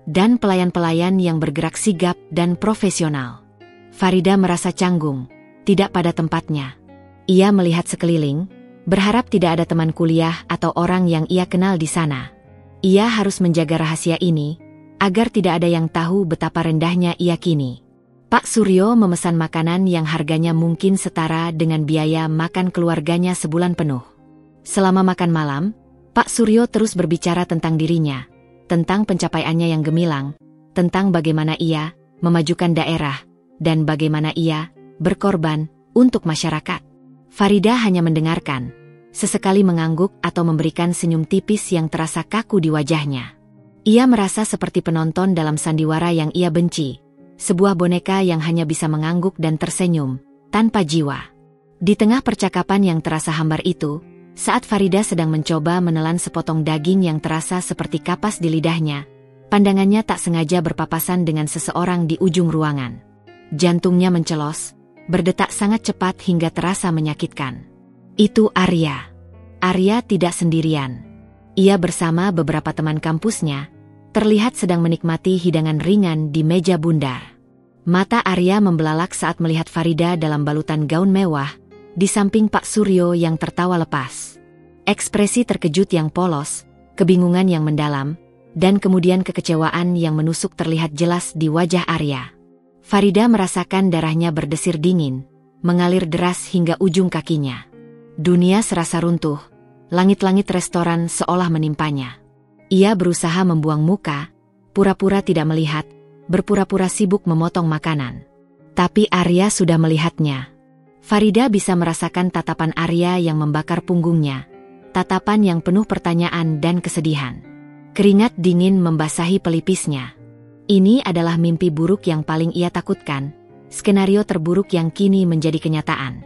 S1: dan pelayan-pelayan yang bergerak sigap dan profesional. Farida merasa canggung, tidak pada tempatnya. Ia melihat sekeliling, berharap tidak ada teman kuliah atau orang yang ia kenal di sana. Ia harus menjaga rahasia ini, agar tidak ada yang tahu betapa rendahnya ia kini. Pak Suryo memesan makanan yang harganya mungkin setara dengan biaya makan keluarganya sebulan penuh. Selama makan malam, Pak Suryo terus berbicara tentang dirinya, tentang pencapaiannya yang gemilang, tentang bagaimana ia memajukan daerah, dan bagaimana ia berkorban untuk masyarakat. Farida hanya mendengarkan, sesekali mengangguk atau memberikan senyum tipis yang terasa kaku di wajahnya. Ia merasa seperti penonton dalam sandiwara yang ia benci, sebuah boneka yang hanya bisa mengangguk dan tersenyum, tanpa jiwa. Di tengah percakapan yang terasa hambar itu, saat Farida sedang mencoba menelan sepotong daging yang terasa seperti kapas di lidahnya, pandangannya tak sengaja berpapasan dengan seseorang di ujung ruangan. Jantungnya mencelos, berdetak sangat cepat hingga terasa menyakitkan. Itu Arya. Arya tidak sendirian. Ia bersama beberapa teman kampusnya, terlihat sedang menikmati hidangan ringan di meja bundar. Mata Arya membelalak saat melihat Farida dalam balutan gaun mewah, di samping Pak Suryo yang tertawa lepas. Ekspresi terkejut yang polos, kebingungan yang mendalam, dan kemudian kekecewaan yang menusuk terlihat jelas di wajah Arya. Farida merasakan darahnya berdesir dingin, mengalir deras hingga ujung kakinya. Dunia serasa runtuh, langit-langit restoran seolah menimpanya. Ia berusaha membuang muka, pura-pura tidak melihat, berpura-pura sibuk memotong makanan. Tapi Arya sudah melihatnya. Farida bisa merasakan tatapan Arya yang membakar punggungnya, tatapan yang penuh pertanyaan dan kesedihan. Keringat dingin membasahi pelipisnya. Ini adalah mimpi buruk yang paling ia takutkan, skenario terburuk yang kini menjadi kenyataan.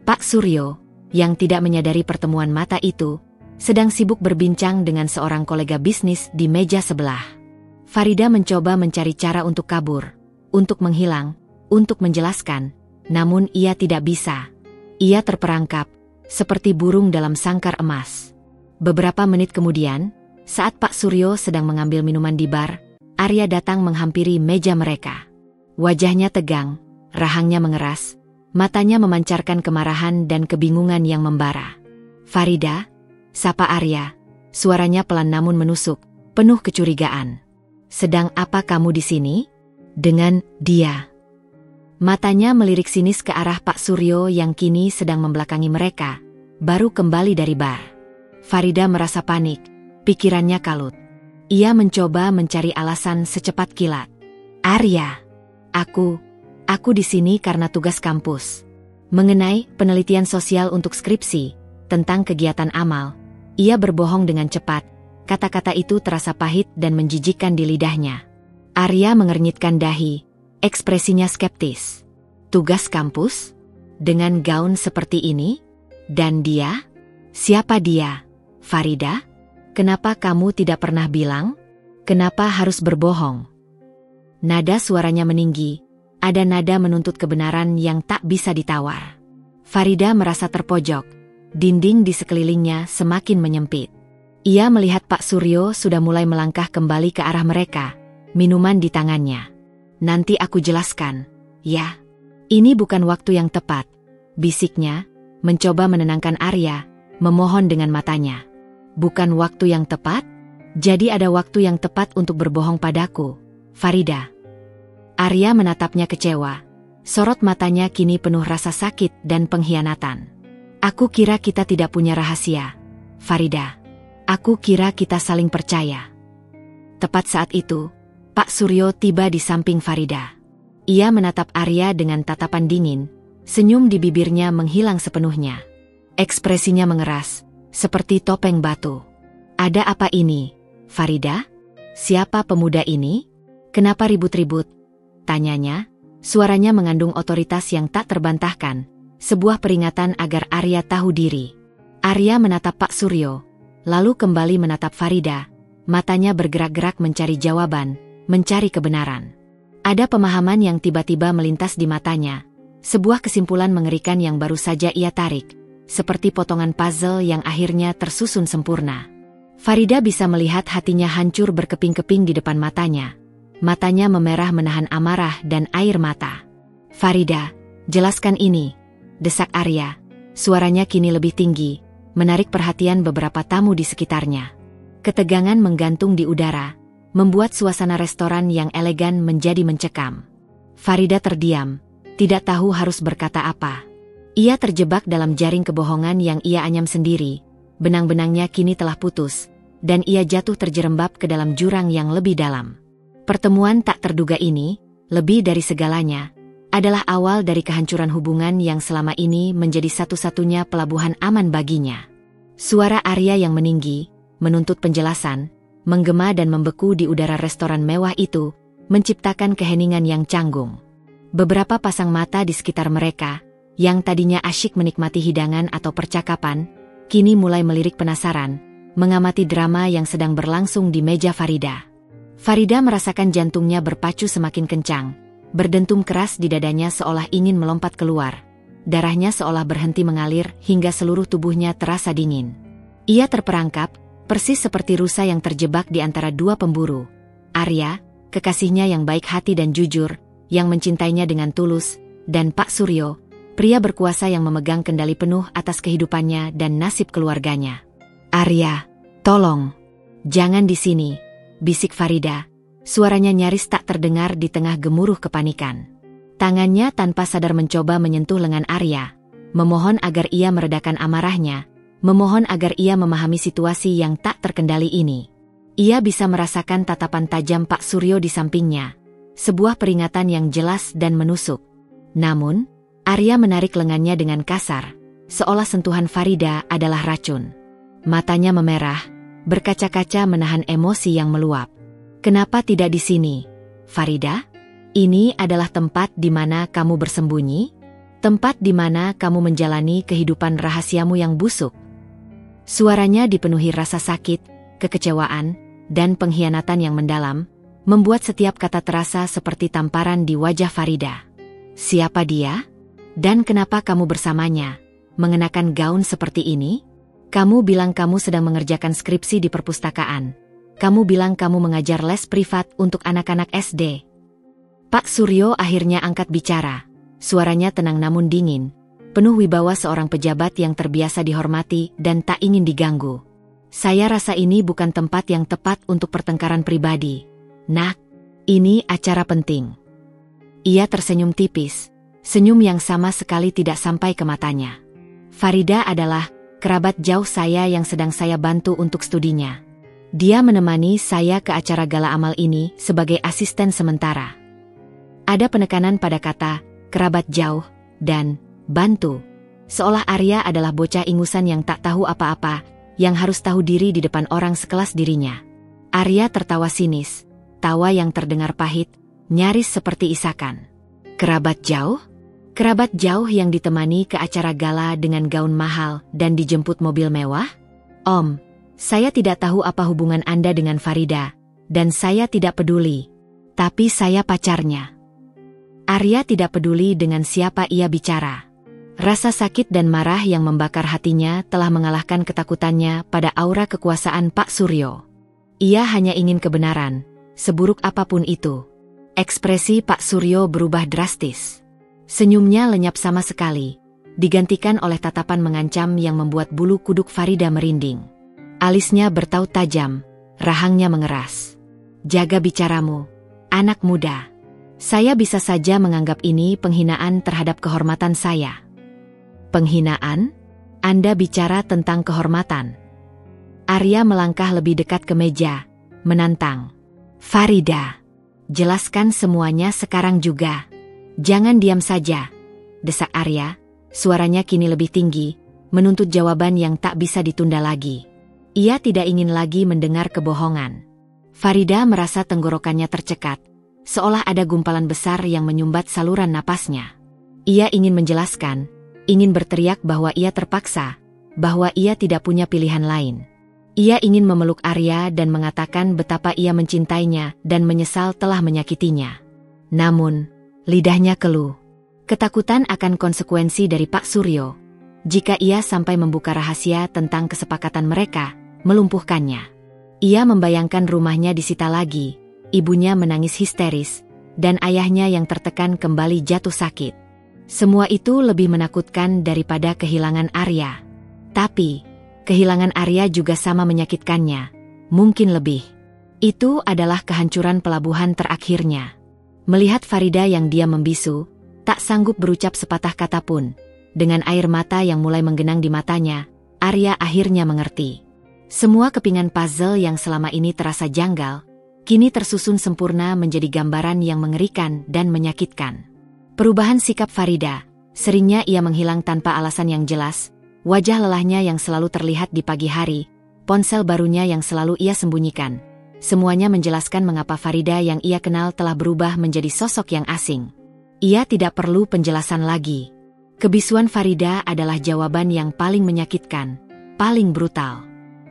S1: Pak Suryo, yang tidak menyadari pertemuan mata itu, sedang sibuk berbincang dengan seorang kolega bisnis di meja sebelah. Farida mencoba mencari cara untuk kabur, untuk menghilang, untuk menjelaskan, namun ia tidak bisa. Ia terperangkap, seperti burung dalam sangkar emas. Beberapa menit kemudian, saat Pak Suryo sedang mengambil minuman di bar, Arya datang menghampiri meja mereka. Wajahnya tegang, rahangnya mengeras, matanya memancarkan kemarahan dan kebingungan yang membara. Farida, sapa Arya, suaranya pelan namun menusuk, penuh kecurigaan. Sedang apa kamu di sini? Dengan dia. Matanya melirik sinis ke arah Pak Suryo yang kini sedang membelakangi mereka, baru kembali dari bar. Farida merasa panik, pikirannya kalut. Ia mencoba mencari alasan secepat kilat. Arya, aku di sini karena tugas kampus. Mengenai penelitian sosial untuk skripsi, tentang kegiatan amal. Ia berbohong dengan cepat, kata-kata itu terasa pahit dan menjijikkan di lidahnya. Arya mengernyitkan dahi, ekspresinya skeptis. Tugas kampus? Dengan gaun seperti ini? Dan dia? Siapa dia? Farida? Kenapa kamu tidak pernah bilang? Kenapa harus berbohong? Nada suaranya meninggi, ada nada menuntut kebenaran yang tak bisa ditawar. Farida merasa terpojok, dinding di sekelilingnya semakin menyempit. Ia melihat Pak Suryo sudah mulai melangkah kembali ke arah mereka, minuman di tangannya. Nanti aku jelaskan, ya. Ini bukan waktu yang tepat, bisiknya, mencoba menenangkan Arya, memohon dengan matanya. Bukan waktu yang tepat? Jadi ada waktu yang tepat untuk berbohong padaku, Farida. Arya menatapnya kecewa. Sorot matanya kini penuh rasa sakit dan pengkhianatan. Aku kira kita tidak punya rahasia, Farida. Aku kira kita saling percaya. Tepat saat itu, Pak Suryo tiba di samping Farida. Ia menatap Arya dengan tatapan dingin, senyum di bibirnya menghilang sepenuhnya. Ekspresinya mengeras, seperti topeng batu. Ada apa ini, Farida? Siapa pemuda ini? Kenapa ribut-ribut? Tanyanya, suaranya mengandung otoritas yang tak terbantahkan, sebuah peringatan agar Arya tahu diri. Arya menatap Pak Suryo, lalu kembali menatap Farida. Matanya bergerak-gerak mencari jawaban, mencari kebenaran. Ada pemahaman yang tiba-tiba melintas di matanya. Sebuah kesimpulan mengerikan yang baru saja ia tarik. Seperti potongan puzzle yang akhirnya tersusun sempurna. Farida bisa melihat hatinya hancur berkeping-keping di depan matanya. Matanya memerah menahan amarah dan air mata. "Farida, jelaskan ini," desak Arya. Suaranya kini lebih tinggi, menarik perhatian beberapa tamu di sekitarnya. Ketegangan menggantung di udara, membuat suasana restoran yang elegan menjadi mencekam. Farida terdiam, tidak tahu harus berkata apa. Ia terjebak dalam jaring kebohongan yang ia anyam sendiri. Benang-benangnya kini telah putus, dan ia jatuh terjerembab ke dalam jurang yang lebih dalam. Pertemuan tak terduga ini, lebih dari segalanya, adalah awal dari kehancuran hubungan yang selama ini menjadi satu-satunya pelabuhan aman baginya. Suara Arya yang meninggi, menuntut penjelasan, menggema dan membeku di udara restoran mewah itu, menciptakan keheningan yang canggung. Beberapa pasang mata di sekitar mereka, yang tadinya asyik menikmati hidangan atau percakapan, kini mulai melirik penasaran, mengamati drama yang sedang berlangsung di meja Farida. Farida merasakan jantungnya berpacu semakin kencang, berdentum keras di dadanya seolah ingin melompat keluar. Darahnya seolah berhenti mengalir hingga seluruh tubuhnya terasa dingin. Ia terperangkap, persis seperti rusa yang terjebak di antara dua pemburu. Arya, kekasihnya yang baik hati dan jujur, yang mencintainya dengan tulus, dan Pak Suryo, pria berkuasa yang memegang kendali penuh atas kehidupannya dan nasib keluarganya. "Arya, tolong, jangan di sini," bisik Farida. Suaranya nyaris tak terdengar di tengah gemuruh kepanikan. Tangannya tanpa sadar mencoba menyentuh lengan Arya, memohon agar ia meredakan amarahnya, memohon agar ia memahami situasi yang tak terkendali ini. Ia bisa merasakan tatapan tajam Pak Suryo di sampingnya, sebuah peringatan yang jelas dan menusuk. Namun, Arya menarik lengannya dengan kasar, seolah sentuhan Farida adalah racun. Matanya memerah, berkaca-kaca menahan emosi yang meluap. "Kenapa tidak di sini, Farida? Ini adalah tempat di mana kamu bersembunyi? Tempat di mana kamu menjalani kehidupan rahasiamu yang busuk?" Suaranya dipenuhi rasa sakit, kekecewaan, dan pengkhianatan yang mendalam, membuat setiap kata terasa seperti tamparan di wajah Farida. "Siapa dia? Dan kenapa kamu bersamanya, mengenakan gaun seperti ini? Kamu bilang kamu sedang mengerjakan skripsi di perpustakaan. Kamu bilang kamu mengajar les privat untuk anak-anak SD." Pak Suryo akhirnya angkat bicara. Suaranya tenang namun dingin, penuh wibawa seorang pejabat yang terbiasa dihormati dan tak ingin diganggu. "Saya rasa ini bukan tempat yang tepat untuk pertengkaran pribadi. Nak, ini acara penting." Ia tersenyum tipis. Senyum yang sama sekali tidak sampai ke matanya. "Farida adalah kerabat jauh saya yang sedang saya bantu untuk studinya. Dia menemani saya ke acara gala amal ini sebagai asisten sementara." Ada penekanan pada kata kerabat jauh dan bantu. Seolah Arya adalah bocah ingusan yang tak tahu apa-apa, yang harus tahu diri di depan orang sekelas dirinya. Arya tertawa sinis, tawa yang terdengar pahit, nyaris seperti isakan. "Kerabat jauh? Kerabat jauh yang ditemani ke acara gala dengan gaun mahal dan dijemput mobil mewah? Om, saya tidak tahu apa hubungan Anda dengan Farida, dan saya tidak peduli. Tapi saya pacarnya." Arya tidak peduli dengan siapa ia bicara. Rasa sakit dan marah yang membakar hatinya telah mengalahkan ketakutannya pada aura kekuasaan Pak Suryo. Ia hanya ingin kebenaran, seburuk apapun itu. Ekspresi Pak Suryo berubah drastis. Senyumnya lenyap sama sekali, digantikan oleh tatapan mengancam yang membuat bulu kuduk Farida merinding. Alisnya bertaut tajam, rahangnya mengeras. "Jaga bicaramu, anak muda. Saya bisa saja menganggap ini penghinaan terhadap kehormatan saya." "Penghinaan? Anda bicara tentang kehormatan?" Arya melangkah lebih dekat ke meja, menantang. "Farida, jelaskan semuanya sekarang juga. Jangan diam saja," desak Arya. Suaranya kini lebih tinggi, menuntut jawaban yang tak bisa ditunda lagi. Ia tidak ingin lagi mendengar kebohongan. Farida merasa tenggorokannya tercekat, seolah ada gumpalan besar yang menyumbat saluran napasnya. Ia ingin menjelaskan, ingin berteriak bahwa ia terpaksa, bahwa ia tidak punya pilihan lain. Ia ingin memeluk Arya dan mengatakan betapa ia mencintainya dan menyesal telah menyakitinya. Namun, lidahnya keluh. Ketakutan akan konsekuensi dari Pak Suryo. Jika ia sampai membuka rahasia tentang kesepakatan mereka, melumpuhkannya. Ia membayangkan rumahnya disita lagi, ibunya menangis histeris, dan ayahnya yang tertekan kembali jatuh sakit. Semua itu lebih menakutkan daripada kehilangan Arya. Tapi, kehilangan Arya juga sama menyakitkannya, mungkin lebih. Itu adalah kehancuran pelabuhan terakhirnya. Melihat Farida yang diam membisu, tak sanggup berucap sepatah kata pun. Dengan air mata yang mulai menggenang di matanya, Arya akhirnya mengerti. Semua kepingan puzzle yang selama ini terasa janggal, kini tersusun sempurna menjadi gambaran yang mengerikan dan menyakitkan. Perubahan sikap Farida, seringnya ia menghilang tanpa alasan yang jelas, wajah lelahnya yang selalu terlihat di pagi hari, ponsel barunya yang selalu ia sembunyikan. Semuanya menjelaskan mengapa Farida yang ia kenal telah berubah menjadi sosok yang asing. Ia tidak perlu penjelasan lagi. Kebisuan Farida adalah jawaban yang paling menyakitkan, paling brutal.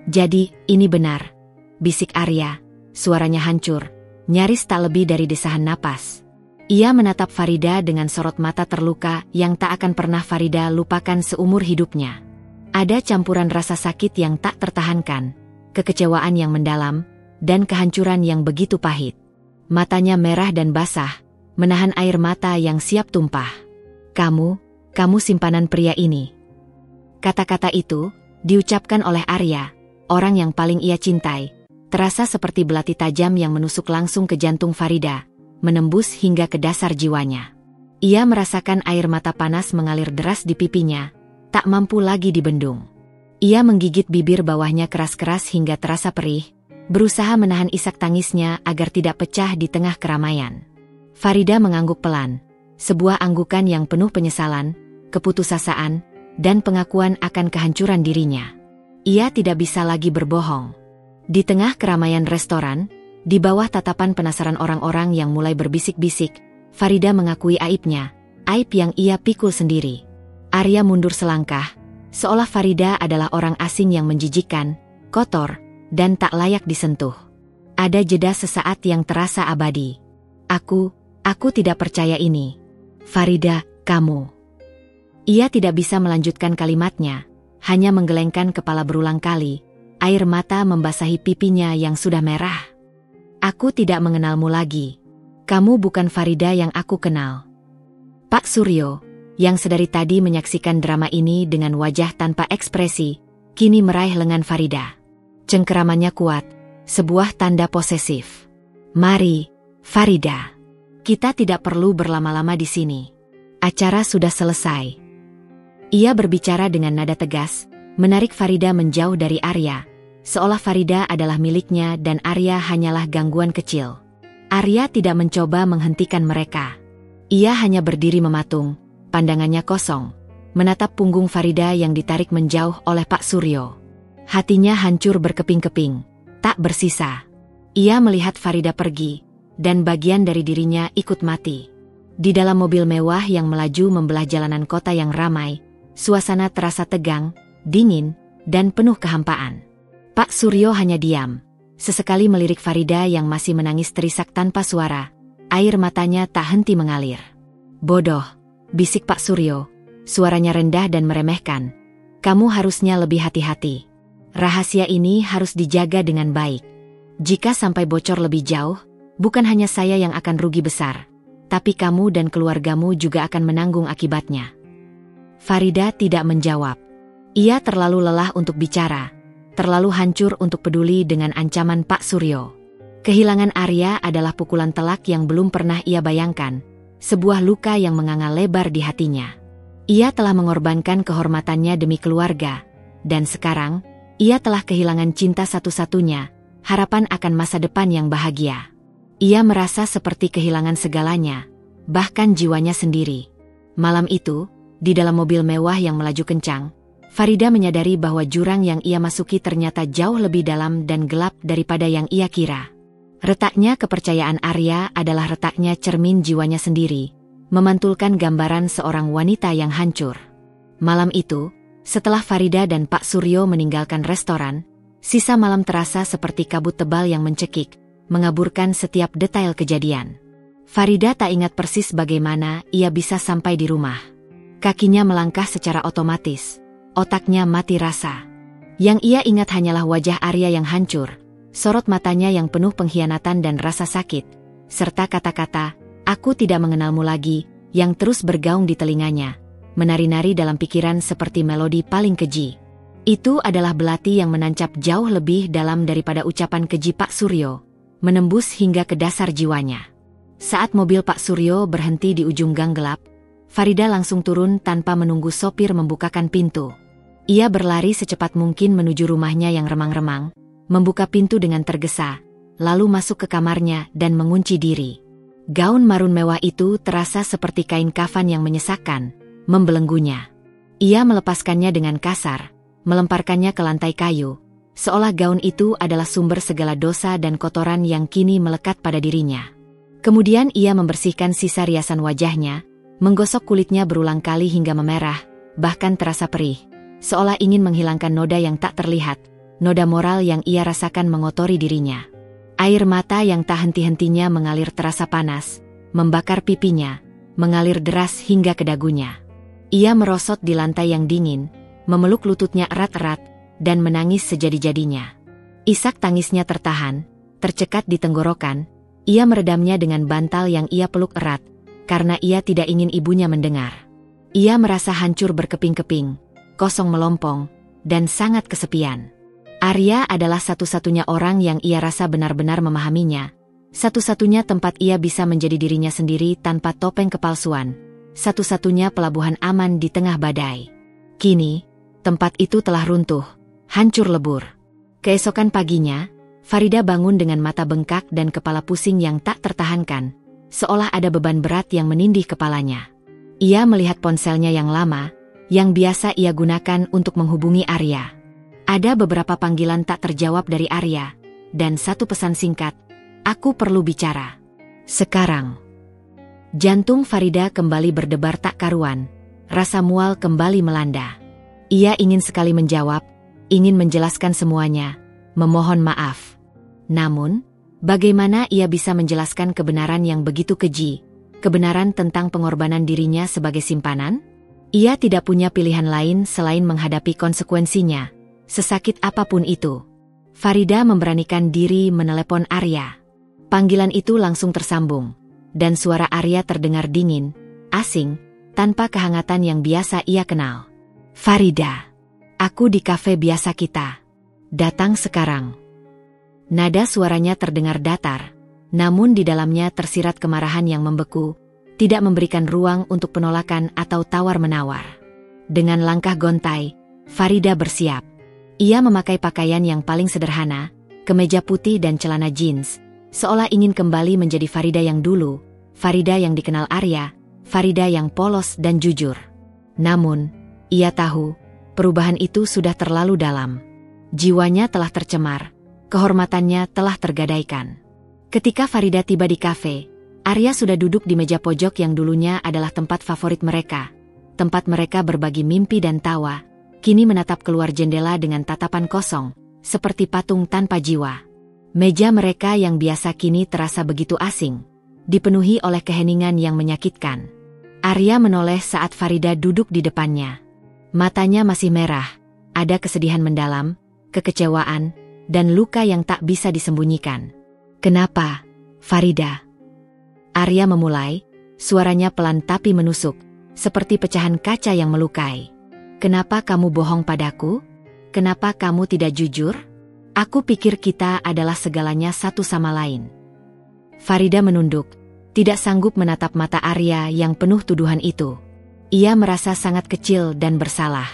S1: Jadi, ini benar, bisik Arya. Suaranya hancur, nyaris tak lebih dari desahan napas. Ia menatap Farida dengan sorot mata terluka yang tak akan pernah Farida lupakan seumur hidupnya. Ada campuran rasa sakit yang tak tertahankan, kekecewaan yang mendalam, dan kehancuran yang begitu pahit. Matanya merah dan basah, menahan air mata yang siap tumpah. Kamu simpanan pria ini. Kata-kata itu, diucapkan oleh Arya, orang yang paling ia cintai. Terasa seperti belati tajam yang menusuk langsung ke jantung Farida, menembus hingga ke dasar jiwanya. Ia merasakan air mata panas mengalir deras di pipinya, tak mampu lagi dibendung. Ia menggigit bibir bawahnya keras-keras hingga terasa perih, berusaha menahan isak tangisnya agar tidak pecah di tengah keramaian. Farida mengangguk pelan, sebuah anggukan yang penuh penyesalan, keputusasaan, dan pengakuan akan kehancuran dirinya. Ia tidak bisa lagi berbohong. Di tengah keramaian restoran, di bawah tatapan penasaran orang-orang yang mulai berbisik-bisik, Farida mengakui aibnya, aib yang ia pikul sendiri. Arya mundur selangkah, seolah Farida adalah orang asing yang menjijikkan, kotor, dan tak layak disentuh. Ada jeda sesaat yang terasa abadi. Aku tidak percaya ini. Farida, kamu. Ia tidak bisa melanjutkan kalimatnya, hanya menggelengkan kepala berulang kali. Air mata membasahi pipinya yang sudah merah. Aku tidak mengenalmu lagi. Kamu bukan Farida yang aku kenal. Pak Suryo, yang sedari tadi menyaksikan drama ini dengan wajah tanpa ekspresi, kini meraih lengan Farida. Cengkeramannya kuat, sebuah tanda posesif. Mari, Farida. Kita tidak perlu berlama-lama di sini. Acara sudah selesai. Ia berbicara dengan nada tegas, menarik Farida menjauh dari Arya, seolah Farida adalah miliknya dan Arya hanyalah gangguan kecil. Arya tidak mencoba menghentikan mereka. Ia hanya berdiri mematung, pandangannya kosong, menatap punggung Farida yang ditarik menjauh oleh Pak Suryo. Hatinya hancur berkeping-keping, tak bersisa. Ia melihat Farida pergi, dan bagian dari dirinya ikut mati. Di dalam mobil mewah yang melaju membelah jalanan kota yang ramai, suasana terasa tegang, dingin, dan penuh kehampaan. Pak Suryo hanya diam, sesekali melirik Farida yang masih menangis terisak tanpa suara. Air matanya tak henti mengalir. Bodoh, bisik Pak Suryo, suaranya rendah dan meremehkan. Kamu harusnya lebih hati-hati. Rahasia ini harus dijaga dengan baik. Jika sampai bocor lebih jauh, bukan hanya saya yang akan rugi besar, tapi kamu dan keluargamu juga akan menanggung akibatnya. Farida tidak menjawab. Ia terlalu lelah untuk bicara, terlalu hancur untuk peduli dengan ancaman Pak Suryo. Kehilangan Arya adalah pukulan telak yang belum pernah ia bayangkan, sebuah luka yang menganga lebar di hatinya. Ia telah mengorbankan kehormatannya demi keluarga, dan sekarang, ia telah kehilangan cinta satu-satunya, harapan akan masa depan yang bahagia. Ia merasa seperti kehilangan segalanya, bahkan jiwanya sendiri. Malam itu, di dalam mobil mewah yang melaju kencang, Farida menyadari bahwa jurang yang ia masuki ternyata jauh lebih dalam dan gelap daripada yang ia kira. Retaknya kepercayaan Arya adalah retaknya cermin jiwanya sendiri, memantulkan gambaran seorang wanita yang hancur. Malam itu, Setelah Farida dan Pak Suryo meninggalkan restoran, sisa malam terasa seperti kabut tebal yang mencekik, mengaburkan setiap detail kejadian. Farida tak ingat persis bagaimana ia bisa sampai di rumah. Kakinya melangkah secara otomatis, otaknya mati rasa. Yang ia ingat hanyalah wajah Arya yang hancur, sorot matanya yang penuh pengkhianatan dan rasa sakit, serta kata-kata, "Aku tidak mengenalmu lagi," yang terus bergaung di telinganya, menari-nari dalam pikiran seperti melodi paling keji. Itu adalah belati yang menancap jauh lebih dalam daripada ucapan keji Pak Suryo, menembus hingga ke dasar jiwanya. Saat mobil Pak Suryo berhenti di ujung gang gelap, Farida langsung turun tanpa menunggu sopir membukakan pintu. Ia berlari secepat mungkin menuju rumahnya yang remang-remang, membuka pintu dengan tergesa, lalu masuk ke kamarnya dan mengunci diri. Gaun marun mewah itu terasa seperti kain kafan yang menyesakkan, membelenggunya. Ia melepaskannya dengan kasar, melemparkannya ke lantai kayu, seolah gaun itu adalah sumber segala dosa dan kotoran yang kini melekat pada dirinya. Kemudian ia membersihkan sisa riasan wajahnya, menggosok kulitnya berulang kali hingga memerah, bahkan terasa perih, seolah ingin menghilangkan noda yang tak terlihat, noda moral yang ia rasakan mengotori dirinya. Air mata yang tak henti-hentinya mengalir terasa panas, membakar pipinya, mengalir deras hingga ke dagunya. Ia merosot di lantai yang dingin, memeluk lututnya erat-erat, dan menangis sejadi-jadinya. Isak tangisnya tertahan, tercekat di tenggorokan, ia meredamnya dengan bantal yang ia peluk erat, karena ia tidak ingin ibunya mendengar. Ia merasa hancur berkeping-keping, kosong melompong, dan sangat kesepian. Arya adalah satu-satunya orang yang ia rasa benar-benar memahaminya, satu-satunya tempat ia bisa menjadi dirinya sendiri tanpa topeng kepalsuan, satu-satunya pelabuhan aman di tengah badai. Kini, tempat itu telah runtuh, hancur lebur. Keesokan paginya, Farida bangun dengan mata bengkak dan kepala pusing yang tak tertahankan, seolah ada beban berat yang menindih kepalanya. Ia melihat ponselnya yang lama, yang biasa ia gunakan untuk menghubungi Arya. Ada beberapa panggilan tak terjawab dari Arya, dan satu pesan singkat, "Aku perlu bicara sekarang." Jantung Farida kembali berdebar tak karuan, rasa mual kembali melanda. Ia ingin sekali menjawab, ingin menjelaskan semuanya, memohon maaf. Namun, bagaimana ia bisa menjelaskan kebenaran yang begitu keji, kebenaran tentang pengorbanan dirinya sebagai simpanan? Ia tidak punya pilihan lain selain menghadapi konsekuensinya, sesakit apapun itu. Farida memberanikan diri menelepon Arya. Panggilan itu langsung tersambung, dan suara Arya terdengar dingin, asing, tanpa kehangatan yang biasa ia kenal. "Farida, aku di kafe biasa kita. Datang sekarang." Nada suaranya terdengar datar, namun di dalamnya tersirat kemarahan yang membeku, tidak memberikan ruang untuk penolakan atau tawar-menawar. Dengan langkah gontai, Farida bersiap. Ia memakai pakaian yang paling sederhana, kemeja putih dan celana jeans, seolah ingin kembali menjadi Farida yang dulu, Farida yang dikenal Arya, Farida yang polos dan jujur. Namun, ia tahu, perubahan itu sudah terlalu dalam. Jiwanya telah tercemar, kehormatannya telah tergadaikan. Ketika Farida tiba di kafe, Arya sudah duduk di meja pojok yang dulunya adalah tempat favorit mereka. Tempat mereka berbagi mimpi dan tawa, kini menatap keluar jendela dengan tatapan kosong, seperti patung tanpa jiwa. Meja mereka yang biasa kini terasa begitu asing, dipenuhi oleh keheningan yang menyakitkan. Arya menoleh saat Farida duduk di depannya. Matanya masih merah, ada kesedihan mendalam, kekecewaan, dan luka yang tak bisa disembunyikan. "Kenapa, Farida?" Arya memulai, suaranya pelan tapi menusuk, seperti pecahan kaca yang melukai. "Kenapa kamu bohong padaku? Kenapa kamu tidak jujur? Aku pikir kita adalah segalanya satu sama lain." Farida menunduk, tidak sanggup menatap mata Arya yang penuh tuduhan itu. Ia merasa sangat kecil dan bersalah.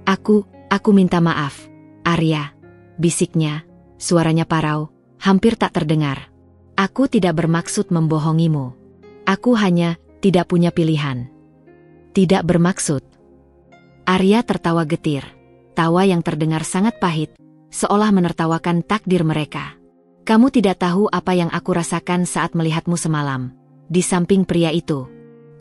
S1: Aku minta maaf, Arya," bisiknya, suaranya parau, hampir tak terdengar. "Aku tidak bermaksud membohongimu. Aku hanya tidak punya pilihan." "Tidak bermaksud?" Arya tertawa getir, tawa yang terdengar sangat pahit, seolah menertawakan takdir mereka. "Kamu tidak tahu apa yang aku rasakan saat melihatmu semalam, di samping pria itu.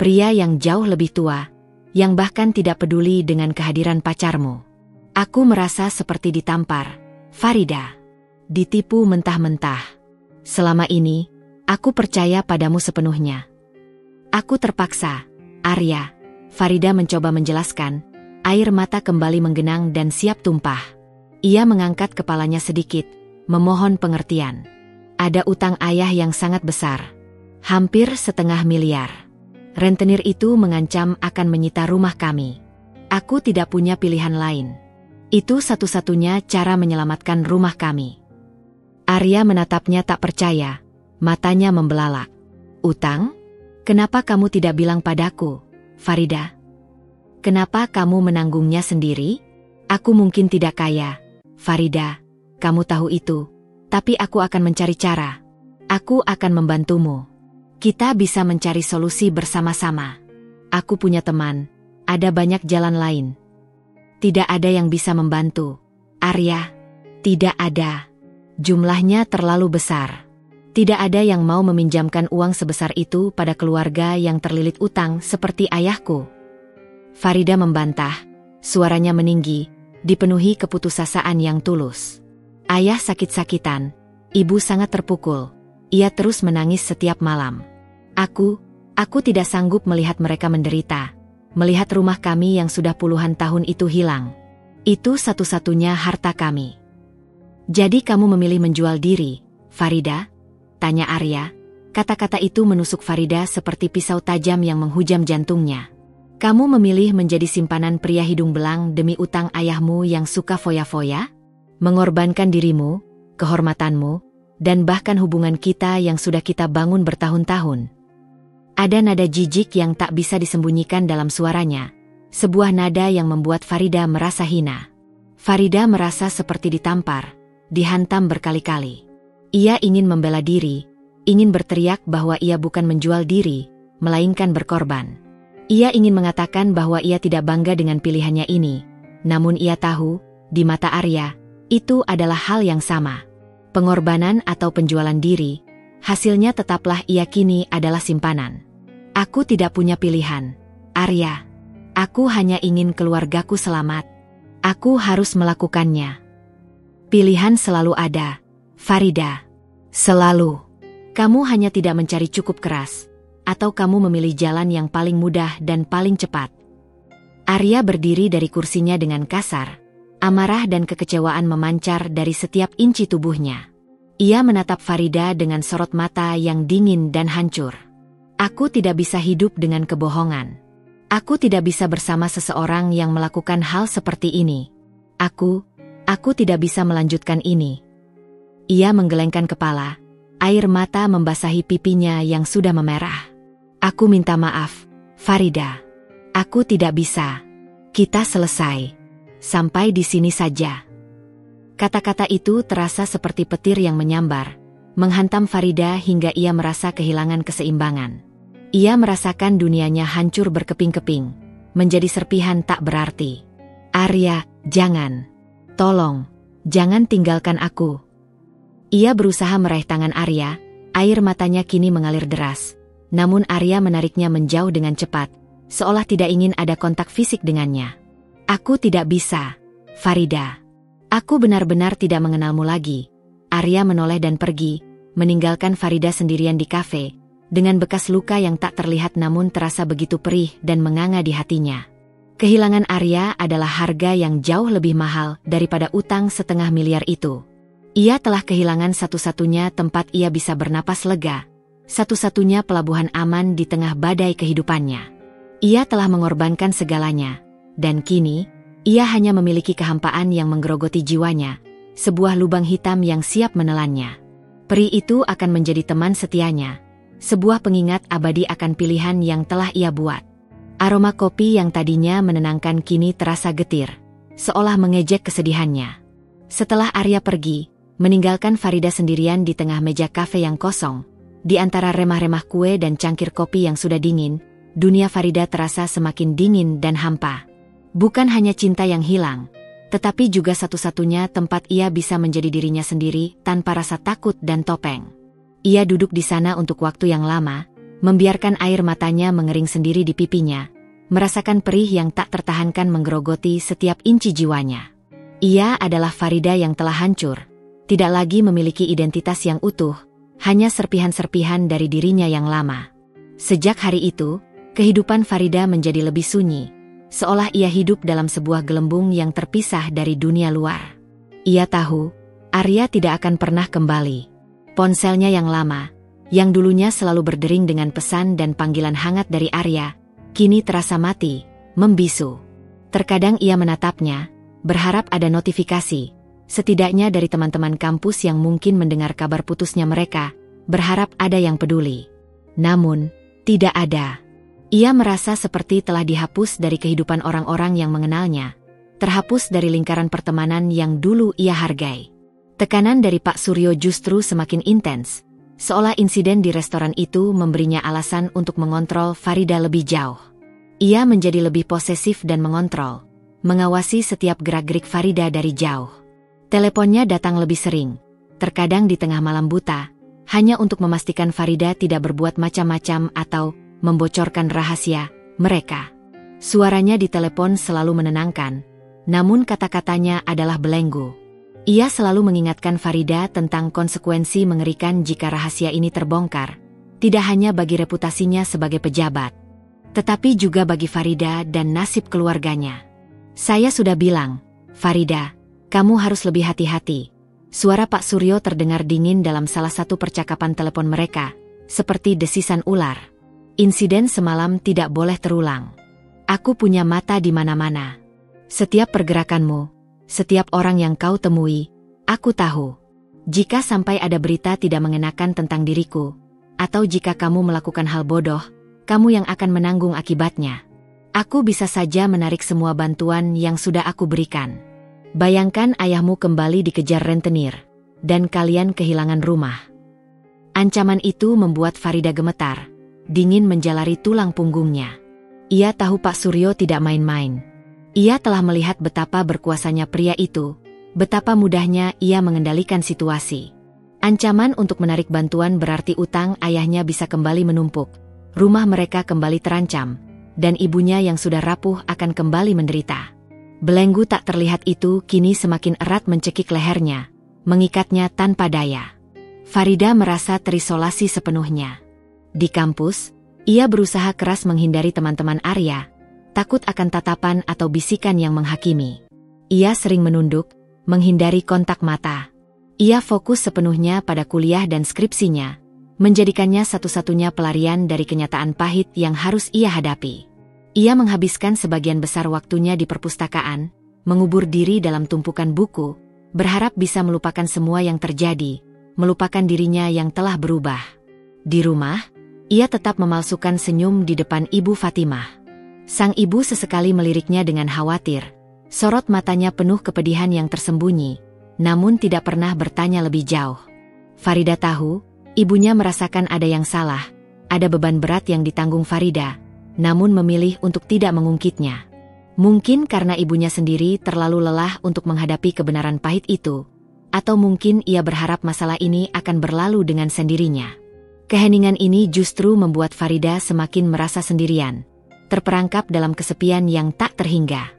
S1: Pria yang jauh lebih tua, yang bahkan tidak peduli dengan kehadiran pacarmu. Aku merasa seperti ditampar, Farida. Ditipu mentah-mentah. Selama ini, aku percaya padamu sepenuhnya. Aku terpaksa, Arya. Farida mencoba menjelaskan, air mata kembali menggenang dan siap tumpah. Ia mengangkat kepalanya sedikit, memohon pengertian. Ada utang ayah yang sangat besar. Hampir 500 miliar. Rentenir itu mengancam akan menyita rumah kami. Aku tidak punya pilihan lain. Itu satu-satunya cara menyelamatkan rumah kami. Arya menatapnya tak percaya, matanya membelalak. Utang? Kenapa kamu tidak bilang padaku, Farida? Kenapa kamu menanggungnya sendiri? Aku mungkin tidak kaya, Farida, kamu tahu itu. Tapi aku akan mencari cara. Aku akan membantumu. Kita bisa mencari solusi bersama-sama. Aku punya teman, ada banyak jalan lain. Tidak ada yang bisa membantu, Arya. Tidak ada. Jumlahnya terlalu besar. Tidak ada yang mau meminjamkan uang sebesar itu pada keluarga yang terlilit utang seperti ayahku. Farida membantah, suaranya meninggi, dipenuhi keputusasaan yang tulus. Ayah sakit-sakitan, ibu sangat terpukul. Ia terus menangis setiap malam. Aku tidak sanggup melihat mereka menderita. Melihat rumah kami yang sudah puluhan tahun itu hilang. Itu satu-satunya harta kami. Jadi kamu memilih menjual diri, Farida? Tanya Arya. Kata-kata itu menusuk Farida seperti pisau tajam yang menghujam jantungnya. Kamu memilih menjadi simpanan pria hidung belang demi utang ayahmu yang suka foya-foya? Mengorbankan dirimu, kehormatanmu, dan bahkan hubungan kita yang sudah kita bangun bertahun-tahun. Ada nada jijik yang tak bisa disembunyikan dalam suaranya. Sebuah nada yang membuat Farida merasa hina. Farida merasa seperti ditampar, dihantam berkali-kali. Ia ingin membela diri, ingin berteriak bahwa ia bukan menjual diri, melainkan berkorban. Ia ingin mengatakan bahwa ia tidak bangga dengan pilihannya ini, namun ia tahu, di mata Arya, itu adalah hal yang sama. Pengorbanan atau penjualan diri, hasilnya tetaplah ia kini adalah simpanan. Aku tidak punya pilihan, Arya. Aku hanya ingin keluargaku selamat. Aku harus melakukannya. Pilihan selalu ada, Farida. Selalu. Kamu hanya tidak mencari cukup keras. Atau kamu memilih jalan yang paling mudah dan paling cepat. Arya berdiri dari kursinya dengan kasar. Amarah dan kekecewaan memancar dari setiap inci tubuhnya. Ia menatap Farida dengan sorot mata yang dingin dan hancur. Aku tidak bisa hidup dengan kebohongan. Aku tidak bisa bersama seseorang yang melakukan hal seperti ini. Aku tidak bisa melanjutkan ini. Ia menggelengkan kepala. Air mata membasahi pipinya yang sudah memerah. Aku minta maaf, Farida. Aku tidak bisa. Kita selesai. Sampai di sini saja. Kata-kata itu terasa seperti petir yang menyambar, menghantam Farida hingga ia merasa kehilangan keseimbangan. Ia merasakan dunianya hancur berkeping-keping, menjadi serpihan tak berarti. Arya, jangan. Tolong, jangan tinggalkan aku. Ia berusaha meraih tangan Arya, air matanya kini mengalir deras. Namun Arya menariknya menjauh dengan cepat, seolah tidak ingin ada kontak fisik dengannya. Aku tidak bisa, Farida. Aku benar-benar tidak mengenalmu lagi. Arya menoleh dan pergi, meninggalkan Farida sendirian di kafe, dengan bekas luka yang tak terlihat namun terasa begitu perih dan menganga di hatinya. Kehilangan Arya adalah harga yang jauh lebih mahal daripada utang 500 miliar itu. Ia telah kehilangan satu-satunya tempat ia bisa bernapas lega. Satu-satunya pelabuhan aman di tengah badai kehidupannya. Ia telah mengorbankan segalanya, dan kini, ia hanya memiliki kehampaan yang menggerogoti jiwanya, sebuah lubang hitam yang siap menelannya. Peri itu akan menjadi teman setianya, sebuah pengingat abadi akan pilihan yang telah ia buat. Aroma kopi yang tadinya menenangkan kini terasa getir, seolah mengejek kesedihannya. Setelah Arya pergi, meninggalkan Farida sendirian di tengah meja kafe yang kosong, di antara remah-remah kue dan cangkir kopi yang sudah dingin, dunia Farida terasa semakin dingin dan hampa. Bukan hanya cinta yang hilang, tetapi juga satu-satunya tempat ia bisa menjadi dirinya sendiri tanpa rasa takut dan topeng. Ia duduk di sana untuk waktu yang lama, membiarkan air matanya mengering sendiri di pipinya, merasakan perih yang tak tertahankan menggerogoti setiap inci jiwanya. Ia adalah Farida yang telah hancur, tidak lagi memiliki identitas yang utuh, hanya serpihan-serpihan dari dirinya yang lama. Sejak hari itu, kehidupan Farida menjadi lebih sunyi, seolah ia hidup dalam sebuah gelembung yang terpisah dari dunia luar. Ia tahu, Arya tidak akan pernah kembali. Ponselnya yang lama, yang dulunya selalu berdering dengan pesan dan panggilan hangat dari Arya, kini terasa mati, membisu. Terkadang ia menatapnya, berharap ada notifikasi, setidaknya dari teman-teman kampus yang mungkin mendengar kabar putusnya mereka, berharap ada yang peduli. Namun, tidak ada. Ia merasa seperti telah dihapus dari kehidupan orang-orang yang mengenalnya, terhapus dari lingkaran pertemanan yang dulu ia hargai. Tekanan dari Pak Suryo justru semakin intens, seolah insiden di restoran itu memberinya alasan untuk mengontrol Farida lebih jauh. Ia menjadi lebih posesif dan mengontrol, mengawasi setiap gerak-gerik Farida dari jauh. Teleponnya datang lebih sering, terkadang di tengah malam buta, hanya untuk memastikan Farida tidak berbuat macam-macam atau membocorkan rahasia mereka. Suaranya di telepon selalu menenangkan, namun kata-katanya adalah belenggu. Ia selalu mengingatkan Farida tentang konsekuensi mengerikan jika rahasia ini terbongkar, tidak hanya bagi reputasinya sebagai pejabat, tetapi juga bagi Farida dan nasib keluarganya. Saya sudah bilang, Farida, kamu harus lebih hati-hati. Suara Pak Suryo terdengar dingin dalam salah satu percakapan telepon mereka, seperti desisan ular. Insiden semalam tidak boleh terulang. Aku punya mata di mana-mana. Setiap pergerakanmu, setiap orang yang kau temui, aku tahu. Jika sampai ada berita tidak mengenakan tentang diriku, atau jika kamu melakukan hal bodoh, kamu yang akan menanggung akibatnya. Aku bisa saja menarik semua bantuan yang sudah aku berikan. Bayangkan ayahmu kembali dikejar rentenir, dan kalian kehilangan rumah. Ancaman itu membuat Farida gemetar, dingin menjalari tulang punggungnya. Ia tahu Pak Suryo tidak main-main. Ia telah melihat betapa berkuasanya pria itu, betapa mudahnya ia mengendalikan situasi. Ancaman untuk menarik bantuan berarti utang ayahnya bisa kembali menumpuk, rumah mereka kembali terancam, dan ibunya yang sudah rapuh akan kembali menderita. Belenggu tak terlihat itu kini semakin erat mencekik lehernya, mengikatnya tanpa daya. Farida merasa terisolasi sepenuhnya. Di kampus, ia berusaha keras menghindari teman-teman Arya, takut akan tatapan atau bisikan yang menghakimi. Ia sering menunduk, menghindari kontak mata. Ia fokus sepenuhnya pada kuliah dan skripsinya, menjadikannya satu-satunya pelarian dari kenyataan pahit yang harus ia hadapi. Ia menghabiskan sebagian besar waktunya di perpustakaan, mengubur diri dalam tumpukan buku, berharap bisa melupakan semua yang terjadi, melupakan dirinya yang telah berubah. Di rumah, ia tetap memalsukan senyum di depan Ibu Fatimah. Sang ibu sesekali meliriknya dengan khawatir, sorot matanya penuh kepedihan yang tersembunyi, namun tidak pernah bertanya lebih jauh. Farida tahu, ibunya merasakan ada yang salah, ada beban berat yang ditanggung Farida, namun memilih untuk tidak mengungkitnya. Mungkin karena ibunya sendiri terlalu lelah untuk menghadapi kebenaran pahit itu, atau mungkin ia berharap masalah ini akan berlalu dengan sendirinya. Keheningan ini justru membuat Farida semakin merasa sendirian, terperangkap dalam kesepian yang tak terhingga.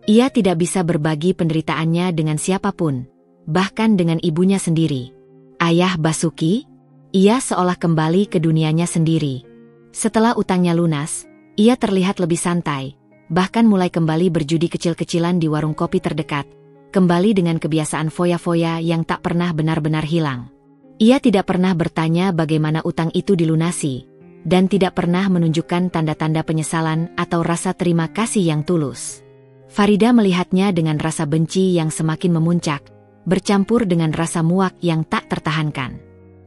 S1: Ia tidak bisa berbagi penderitaannya dengan siapapun, bahkan dengan ibunya sendiri. Ayah Basuki? Ia seolah kembali ke dunianya sendiri. Setelah utangnya lunas, ia terlihat lebih santai, bahkan mulai kembali berjudi kecil-kecilan di warung kopi terdekat, kembali dengan kebiasaan foya-foya yang tak pernah benar-benar hilang. Ia tidak pernah bertanya bagaimana utang itu dilunasi, dan tidak pernah menunjukkan tanda-tanda penyesalan atau rasa terima kasih yang tulus. Farida melihatnya dengan rasa benci yang semakin memuncak, bercampur dengan rasa muak yang tak tertahankan.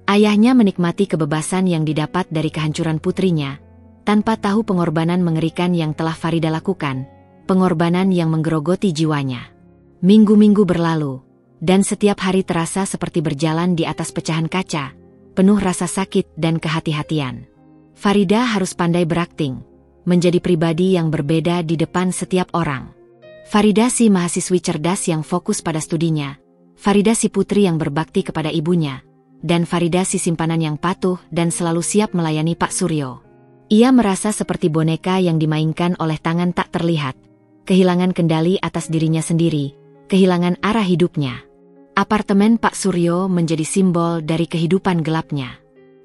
S1: Ayahnya menikmati kebebasan yang didapat dari kehancuran putrinya, tanpa tahu pengorbanan mengerikan yang telah Farida lakukan, pengorbanan yang menggerogoti jiwanya. Minggu-minggu berlalu, dan setiap hari terasa seperti berjalan di atas pecahan kaca, penuh rasa sakit dan kehati-hatian. Farida harus pandai berakting, menjadi pribadi yang berbeda di depan setiap orang. Farida si mahasiswi cerdas yang fokus pada studinya, Farida si putri yang berbakti kepada ibunya, dan Farida si simpanan yang patuh dan selalu siap melayani Pak Suryo. Ia merasa seperti boneka yang dimainkan oleh tangan tak terlihat, kehilangan kendali atas dirinya sendiri, kehilangan arah hidupnya. Apartemen Pak Suryo menjadi simbol dari kehidupan gelapnya.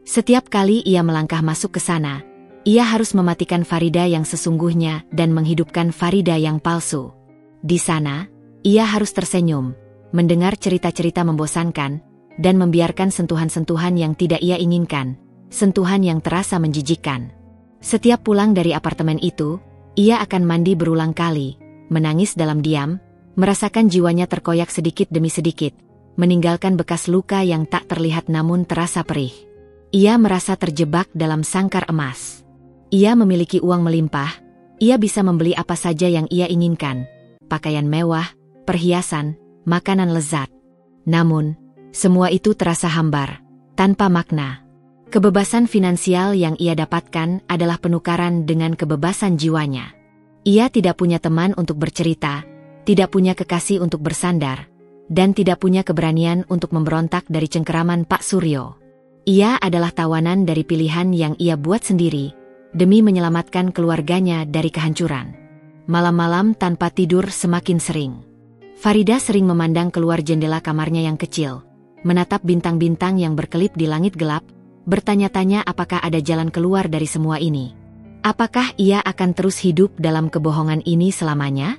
S1: Setiap kali ia melangkah masuk ke sana, ia harus mematikan Farida yang sesungguhnya dan menghidupkan Farida yang palsu. Di sana, ia harus tersenyum, mendengar cerita-cerita membosankan, dan membiarkan sentuhan-sentuhan yang tidak ia inginkan, sentuhan yang terasa menjijikkan. Setiap pulang dari apartemen itu, ia akan mandi berulang kali, menangis dalam diam, merasakan jiwanya terkoyak sedikit demi sedikit, meninggalkan bekas luka yang tak terlihat namun terasa perih. Ia merasa terjebak dalam sangkar emas. Ia memiliki uang melimpah, ia bisa membeli apa saja yang ia inginkan, pakaian mewah, perhiasan, makanan lezat. Namun, semua itu terasa hambar, tanpa makna. Kebebasan finansial yang ia dapatkan adalah penukaran dengan kebebasan jiwanya. Ia tidak punya teman untuk bercerita, tidak punya kekasih untuk bersandar, dan tidak punya keberanian untuk memberontak dari cengkeraman Pak Suryo. Ia adalah tawanan dari pilihan yang ia buat sendiri, demi menyelamatkan keluarganya dari kehancuran. Malam-malam tanpa tidur semakin sering. Farida sering memandang keluar jendela kamarnya yang kecil, menatap bintang-bintang yang berkelip di langit gelap, bertanya-tanya apakah ada jalan keluar dari semua ini. Apakah ia akan terus hidup dalam kebohongan ini selamanya?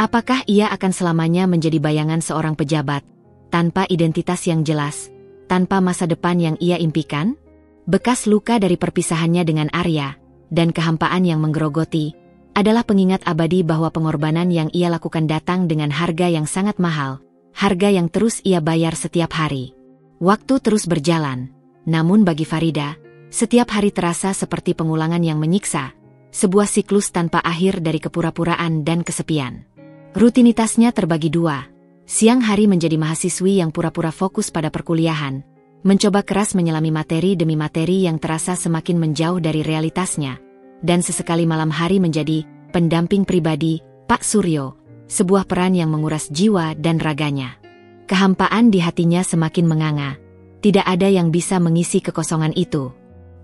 S1: Apakah ia akan selamanya menjadi bayangan seorang pejabat, tanpa identitas yang jelas, tanpa masa depan yang ia impikan? Bekas luka dari perpisahannya dengan Arya, dan kehampaan yang menggerogoti, adalah pengingat abadi bahwa pengorbanan yang ia lakukan datang dengan harga yang sangat mahal, harga yang terus ia bayar setiap hari. Waktu terus berjalan. Namun bagi Farida, setiap hari terasa seperti pengulangan yang menyiksa, sebuah siklus tanpa akhir dari kepura-puraan dan kesepian. Rutinitasnya terbagi dua. Siang hari menjadi mahasiswi yang pura-pura fokus pada perkuliahan, mencoba keras menyelami materi demi materi yang terasa semakin menjauh dari realitasnya, dan sesekali malam hari menjadi pendamping pribadi Pak Suryo, sebuah peran yang menguras jiwa dan raganya. Kehampaan di hatinya semakin menganga. Tidak ada yang bisa mengisi kekosongan itu.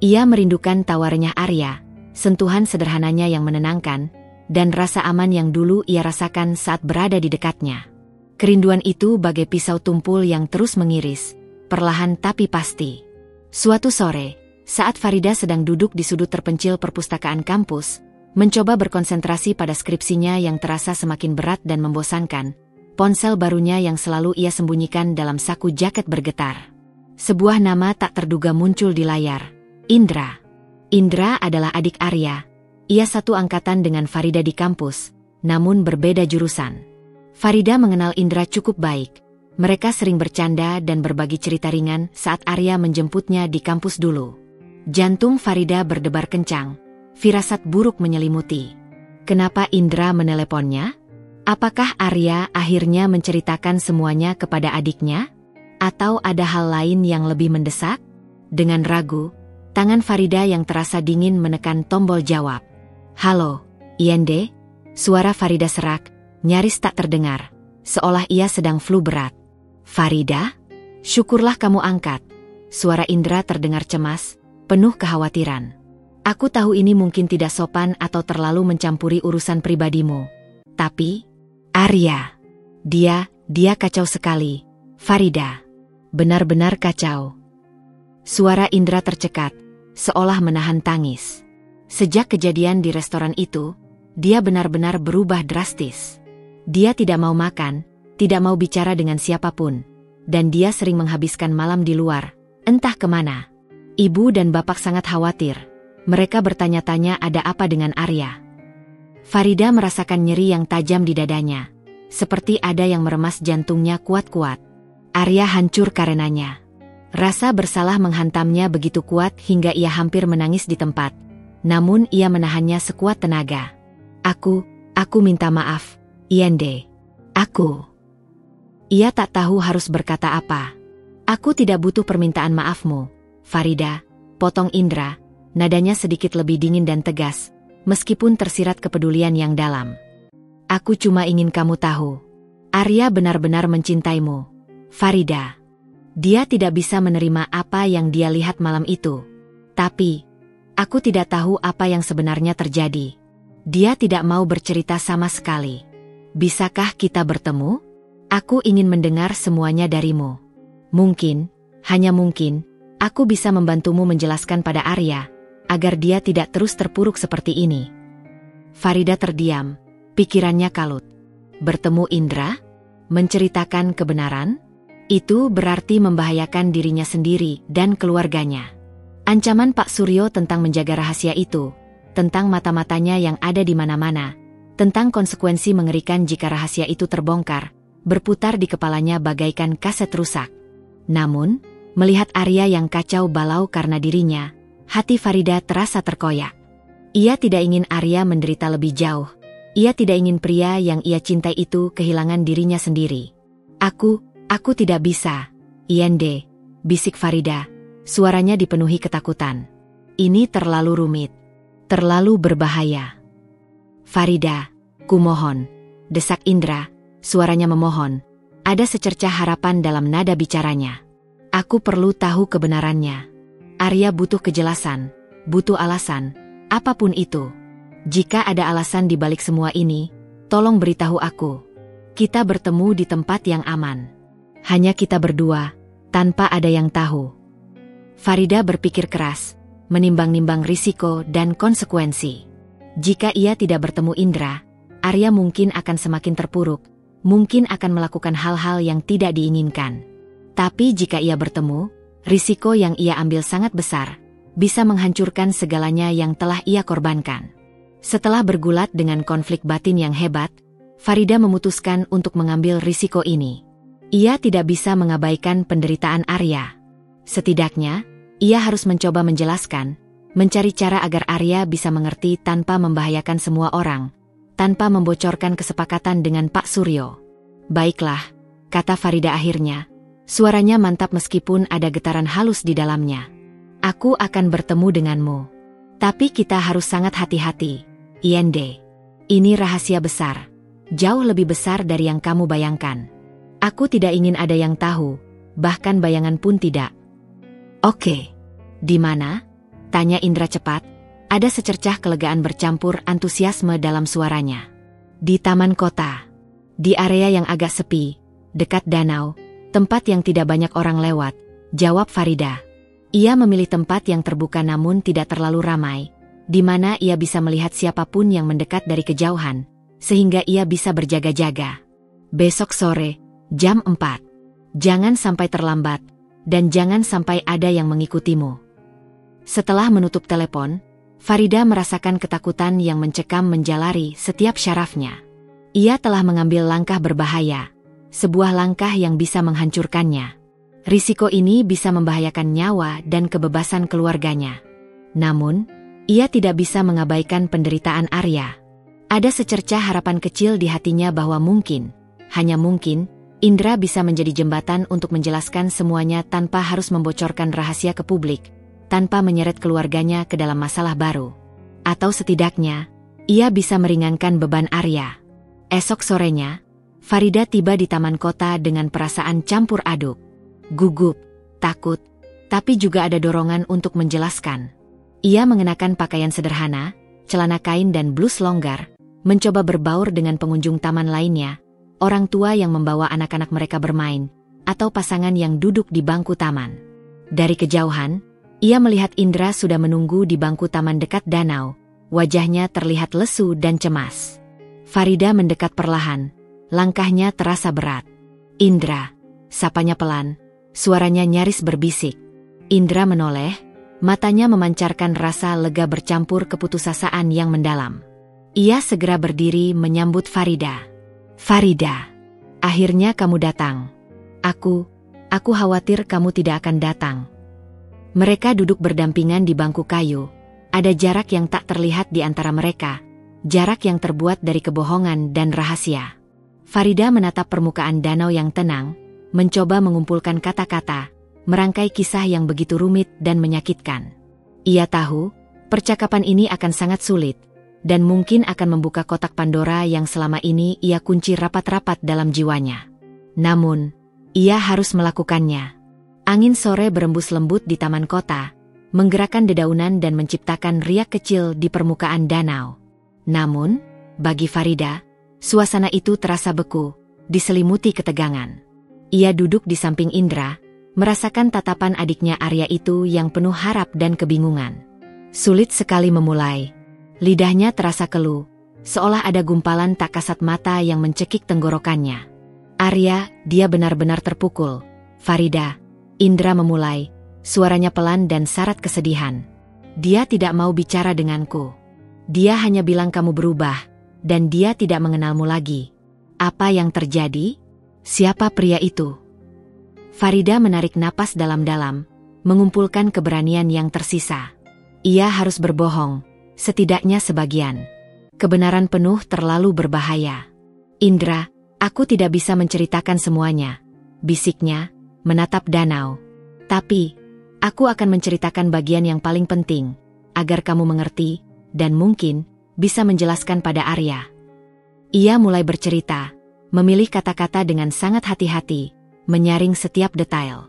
S1: Ia merindukan tawarnya Arya, sentuhan sederhananya yang menenangkan, dan rasa aman yang dulu ia rasakan saat berada di dekatnya. Kerinduan itu bagai pisau tumpul yang terus mengiris, perlahan tapi pasti. Suatu sore, saat Farida sedang duduk di sudut terpencil perpustakaan kampus, mencoba berkonsentrasi pada skripsinya yang terasa semakin berat dan membosankan, ponsel barunya yang selalu ia sembunyikan dalam saku jaket bergetar. Sebuah nama tak terduga muncul di layar. Indra. Indra adalah adik Arya. Ia satu angkatan dengan Farida di kampus, namun berbeda jurusan. Farida mengenal Indra cukup baik. Mereka sering bercanda dan berbagi cerita ringan saat Arya menjemputnya di kampus dulu. Jantung Farida berdebar kencang. Firasat buruk menyelimuti. Kenapa Indra meneleponnya? Apakah Arya akhirnya menceritakan semuanya kepada adiknya? Atau ada hal lain yang lebih mendesak? Dengan ragu, tangan Farida yang terasa dingin menekan tombol jawab. Halo, Iyende? Suara Farida serak, nyaris tak terdengar, seolah ia sedang flu berat. Farida? Syukurlah kamu angkat. Suara Indra terdengar cemas, penuh kekhawatiran. Aku tahu ini mungkin tidak sopan atau terlalu mencampuri urusan pribadimu. Tapi, Arya, dia kacau sekali. Farida. Benar-benar kacau. Suara Indra tercekat, seolah menahan tangis. Sejak kejadian di restoran itu, dia benar-benar berubah drastis. Dia tidak mau makan, tidak mau bicara dengan siapapun, dan dia sering menghabiskan malam di luar, entah kemana. Ibu dan bapak sangat khawatir. Mereka bertanya-tanya ada apa dengan Arya. Farida merasakan nyeri yang tajam di dadanya, seperti ada yang meremas jantungnya kuat-kuat. Arya hancur karenanya. Rasa bersalah menghantamnya begitu kuat hingga ia hampir menangis di tempat. Namun ia menahannya sekuat tenaga. Aku minta maaf, Iyende. Aku. Ia tak tahu harus berkata apa. Aku tidak butuh permintaan maafmu, Farida, potong Indra, nadanya sedikit lebih dingin dan tegas, meskipun tersirat kepedulian yang dalam. Aku cuma ingin kamu tahu. Arya benar-benar mencintaimu. Farida. Dia tidak bisa menerima apa yang dia lihat malam itu. Tapi, Aku tidak tahu apa yang sebenarnya terjadi. Dia tidak mau bercerita sama sekali. Bisakah kita bertemu? Aku ingin mendengar semuanya darimu. Mungkin, hanya mungkin, aku bisa membantumu menjelaskan pada Arya, agar dia tidak terus terpuruk seperti ini. Farida terdiam, pikirannya kalut. Bertemu Indra? Menceritakan kebenaran? Itu berarti membahayakan dirinya sendiri dan keluarganya. Ancaman Pak Suryo tentang menjaga rahasia itu, tentang mata-matanya yang ada di mana-mana, tentang konsekuensi mengerikan jika rahasia itu terbongkar, berputar di kepalanya bagaikan kaset rusak. Namun, melihat Arya yang kacau balau karena dirinya, hati Farida terasa terkoyak. Ia tidak ingin Arya menderita lebih jauh. Ia tidak ingin pria yang ia cintai itu kehilangan dirinya sendiri. Aku tidak bisa. Iyende, bisik Farida. Suaranya dipenuhi ketakutan. Ini terlalu rumit. Terlalu berbahaya. Farida, kumohon. Desak Indra, suaranya memohon. Ada secercah harapan dalam nada bicaranya. Aku perlu tahu kebenarannya. Arya butuh kejelasan, butuh alasan, apapun itu. Jika ada alasan di balik semua ini, tolong beritahu aku. Kita bertemu di tempat yang aman. Hanya kita berdua, tanpa ada yang tahu. Farida berpikir keras, menimbang-nimbang risiko dan konsekuensi. Jika ia tidak bertemu Indra, Arya mungkin akan semakin terpuruk, mungkin akan melakukan hal-hal yang tidak diinginkan. Tapi jika ia bertemu, risiko yang ia ambil sangat besar, bisa menghancurkan segalanya yang telah ia korbankan. Setelah bergulat dengan konflik batin yang hebat, Farida memutuskan untuk mengambil risiko ini. Ia tidak bisa mengabaikan penderitaan Arya. Setidaknya, ia harus mencoba menjelaskan, mencari cara agar Arya bisa mengerti tanpa membahayakan semua orang, tanpa membocorkan kesepakatan dengan Pak Suryo. Baiklah, kata Farida akhirnya. Suaranya mantap meskipun ada getaran halus di dalamnya. Aku akan bertemu denganmu. Tapi kita harus sangat hati-hati, Iyende. Ini rahasia besar. Jauh lebih besar dari yang kamu bayangkan. Aku tidak ingin ada yang tahu, bahkan bayangan pun tidak. Oke. Di mana? Tanya Indra cepat. Ada secercah kelegaan bercampur antusiasme dalam suaranya. Di taman kota. Di area yang agak sepi, dekat danau, tempat yang tidak banyak orang lewat, jawab Farida. Ia memilih tempat yang terbuka namun tidak terlalu ramai, di mana ia bisa melihat siapapun yang mendekat dari kejauhan, sehingga ia bisa berjaga-jaga. Besok sore, jam 4. Jangan sampai terlambat, dan jangan sampai ada yang mengikutimu. Setelah menutup telepon, Farida merasakan ketakutan yang mencekam menjalari setiap syarafnya. Ia telah mengambil langkah berbahaya, sebuah langkah yang bisa menghancurkannya. Risiko ini bisa membahayakan nyawa dan kebebasan keluarganya. Namun, ia tidak bisa mengabaikan penderitaan Arya. Ada secercah harapan kecil di hatinya bahwa mungkin, hanya mungkin, Indra bisa menjadi jembatan untuk menjelaskan semuanya tanpa harus membocorkan rahasia ke publik, tanpa menyeret keluarganya ke dalam masalah baru. Atau setidaknya, ia bisa meringankan beban Arya. Esok sorenya, Farida tiba di taman kota dengan perasaan campur aduk. Gugup, takut, tapi juga ada dorongan untuk menjelaskan. Ia mengenakan pakaian sederhana, celana kain dan blus longgar, mencoba berbaur dengan pengunjung taman lainnya, orang tua yang membawa anak-anak mereka bermain, atau pasangan yang duduk di bangku taman. Dari kejauhan, ia melihat Indra sudah menunggu di bangku taman dekat danau, wajahnya terlihat lesu dan cemas. Farida mendekat perlahan, langkahnya terasa berat. Indra, sapanya pelan, suaranya nyaris berbisik. Indra menoleh, matanya memancarkan rasa lega bercampur keputusasaan yang mendalam. Ia segera berdiri menyambut Farida. Farida, akhirnya kamu datang. Aku khawatir kamu tidak akan datang. Mereka duduk berdampingan di bangku kayu. Ada jarak yang tak terlihat di antara mereka, jarak yang terbuat dari kebohongan dan rahasia. Farida menatap permukaan danau yang tenang, mencoba mengumpulkan kata-kata, merangkai kisah yang begitu rumit dan menyakitkan. Ia tahu, percakapan ini akan sangat sulit, dan mungkin akan membuka kotak Pandora yang selama ini ia kunci rapat-rapat dalam jiwanya. Namun, ia harus melakukannya. Angin sore berembus lembut di taman kota, menggerakkan dedaunan dan menciptakan riak kecil di permukaan danau. Namun, bagi Farida, suasana itu terasa beku, diselimuti ketegangan. Ia duduk di samping Indra, merasakan tatapan adiknya Arya itu yang penuh harap dan kebingungan. Sulit sekali memulai. Lidahnya terasa keluh, seolah ada gumpalan tak kasat mata yang mencekik tenggorokannya. Arya, dia benar-benar terpukul. Farida, Indra memulai, suaranya pelan dan syarat kesedihan. Dia tidak mau bicara denganku. Dia hanya bilang kamu berubah, dan dia tidak mengenalmu lagi. Apa yang terjadi? Siapa pria itu? Farida menarik napas dalam-dalam, mengumpulkan keberanian yang tersisa. Ia harus berbohong, setidaknya sebagian. Kebenaran penuh terlalu berbahaya. Indra, aku tidak bisa menceritakan semuanya, bisiknya, menatap danau. Tapi, aku akan menceritakan bagian yang paling penting, agar kamu mengerti, dan mungkin, bisa menjelaskan pada Arya. Ia mulai bercerita, memilih kata-kata dengan sangat hati-hati, menyaring setiap detail.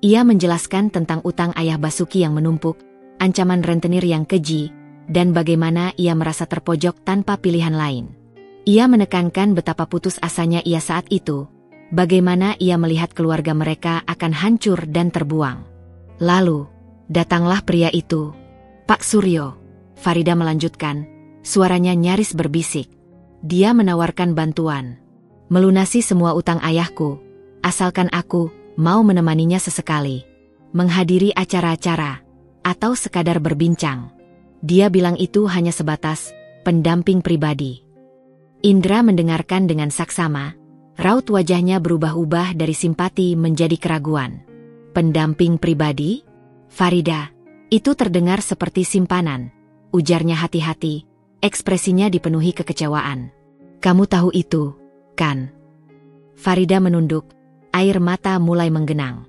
S1: Ia menjelaskan tentang utang ayah Basuki yang menumpuk, ancaman rentenir yang keji, dan bagaimana ia merasa terpojok tanpa pilihan lain. Ia menekankan betapa putus asanya ia saat itu, bagaimana ia melihat keluarga mereka akan hancur dan terbuang. Lalu, datanglah pria itu. Pak Suryo, Farida melanjutkan, suaranya nyaris berbisik. Dia menawarkan bantuan. Melunasi semua utang ayahku, asalkan aku mau menemaninya sesekali. Menghadiri acara-acara, atau sekadar berbincang. Dia bilang itu hanya sebatas pendamping pribadi. Indra mendengarkan dengan saksama, raut wajahnya berubah-ubah dari simpati menjadi keraguan. Pendamping pribadi? Farida, itu terdengar seperti simpanan, ujarnya hati-hati, ekspresinya dipenuhi kekecewaan. Kamu tahu itu, kan? Farida menunduk, air mata mulai menggenang.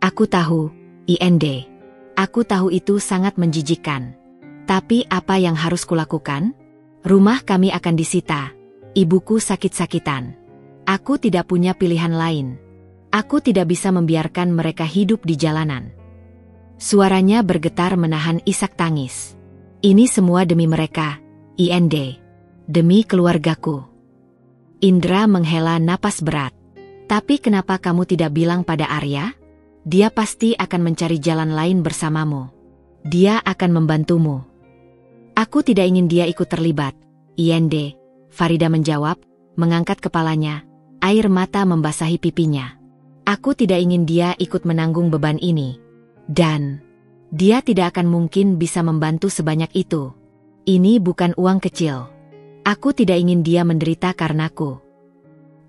S1: Aku tahu, IND. Aku tahu itu sangat menjijikkan. Tapi apa yang harus kulakukan? Rumah kami akan disita. Ibuku sakit-sakitan. Aku tidak punya pilihan lain. Aku tidak bisa membiarkan mereka hidup di jalanan. Suaranya bergetar menahan isak tangis. Ini semua demi mereka, IND. Demi keluargaku. Indra menghela napas berat. Tapi kenapa kamu tidak bilang pada Arya? Dia pasti akan mencari jalan lain bersamamu. Dia akan membantumu. Aku tidak ingin dia ikut terlibat, IND. Farida menjawab, mengangkat kepalanya, air mata membasahi pipinya. Aku tidak ingin dia ikut menanggung beban ini. Dan, dia tidak akan mungkin bisa membantu sebanyak itu. Ini bukan uang kecil. Aku tidak ingin dia menderita karenaku.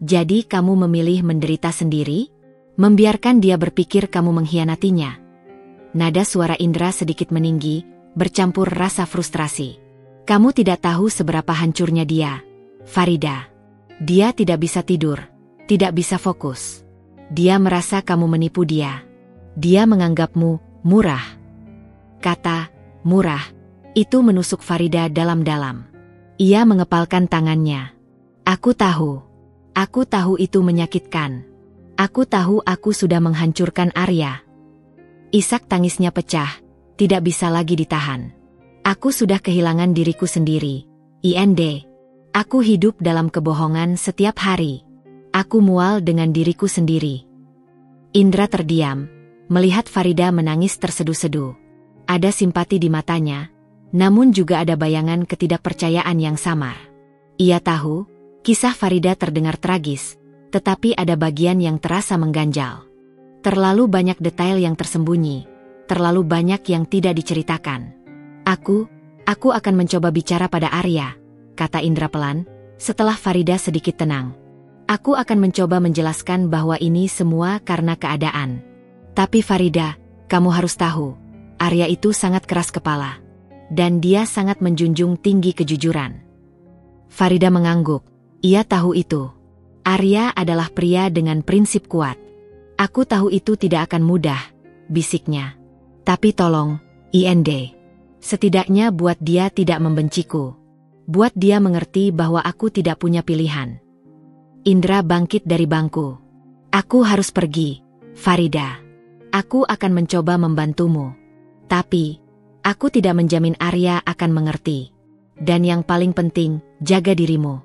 S1: Jadi kamu memilih menderita sendiri? Membiarkan dia berpikir kamu mengkhianatinya. Nada suara Indra sedikit meninggi, bercampur rasa frustrasi. Kamu tidak tahu seberapa hancurnya dia. Farida. Dia tidak bisa tidur, tidak bisa fokus. Dia merasa kamu menipu dia. Dia menganggapmu murah. Kata murah itu menusuk Farida dalam-dalam. Ia mengepalkan tangannya. Aku tahu itu menyakitkan. Aku tahu aku sudah menghancurkan Arya. Isak tangisnya pecah, tidak bisa lagi ditahan. Aku sudah kehilangan diriku sendiri, IND. Aku hidup dalam kebohongan setiap hari. Aku mual dengan diriku sendiri. Indra terdiam, melihat Farida menangis terseduh-seduh. Ada simpati di matanya, namun juga ada bayangan ketidakpercayaan yang samar. Ia tahu, kisah Farida terdengar tragis, tetapi ada bagian yang terasa mengganjal. Terlalu banyak detail yang tersembunyi, terlalu banyak yang tidak diceritakan. Aku akan mencoba bicara pada Arya, kata Indra pelan, setelah Farida sedikit tenang. Aku akan mencoba menjelaskan bahwa ini semua karena keadaan. Tapi Farida, kamu harus tahu, Arya itu sangat keras kepala. Dan dia sangat menjunjung tinggi kejujuran. Farida mengangguk, ia tahu itu. Arya adalah pria dengan prinsip kuat. Aku tahu itu tidak akan mudah, bisiknya. Tapi tolong, IND. Setidaknya buat dia tidak membenciku. Buat dia mengerti bahwa aku tidak punya pilihan. Indra bangkit dari bangku. Aku harus pergi, Farida. Aku akan mencoba membantumu. Tapi, Aku tidak menjamin Arya akan mengerti. Dan yang paling penting, jaga dirimu.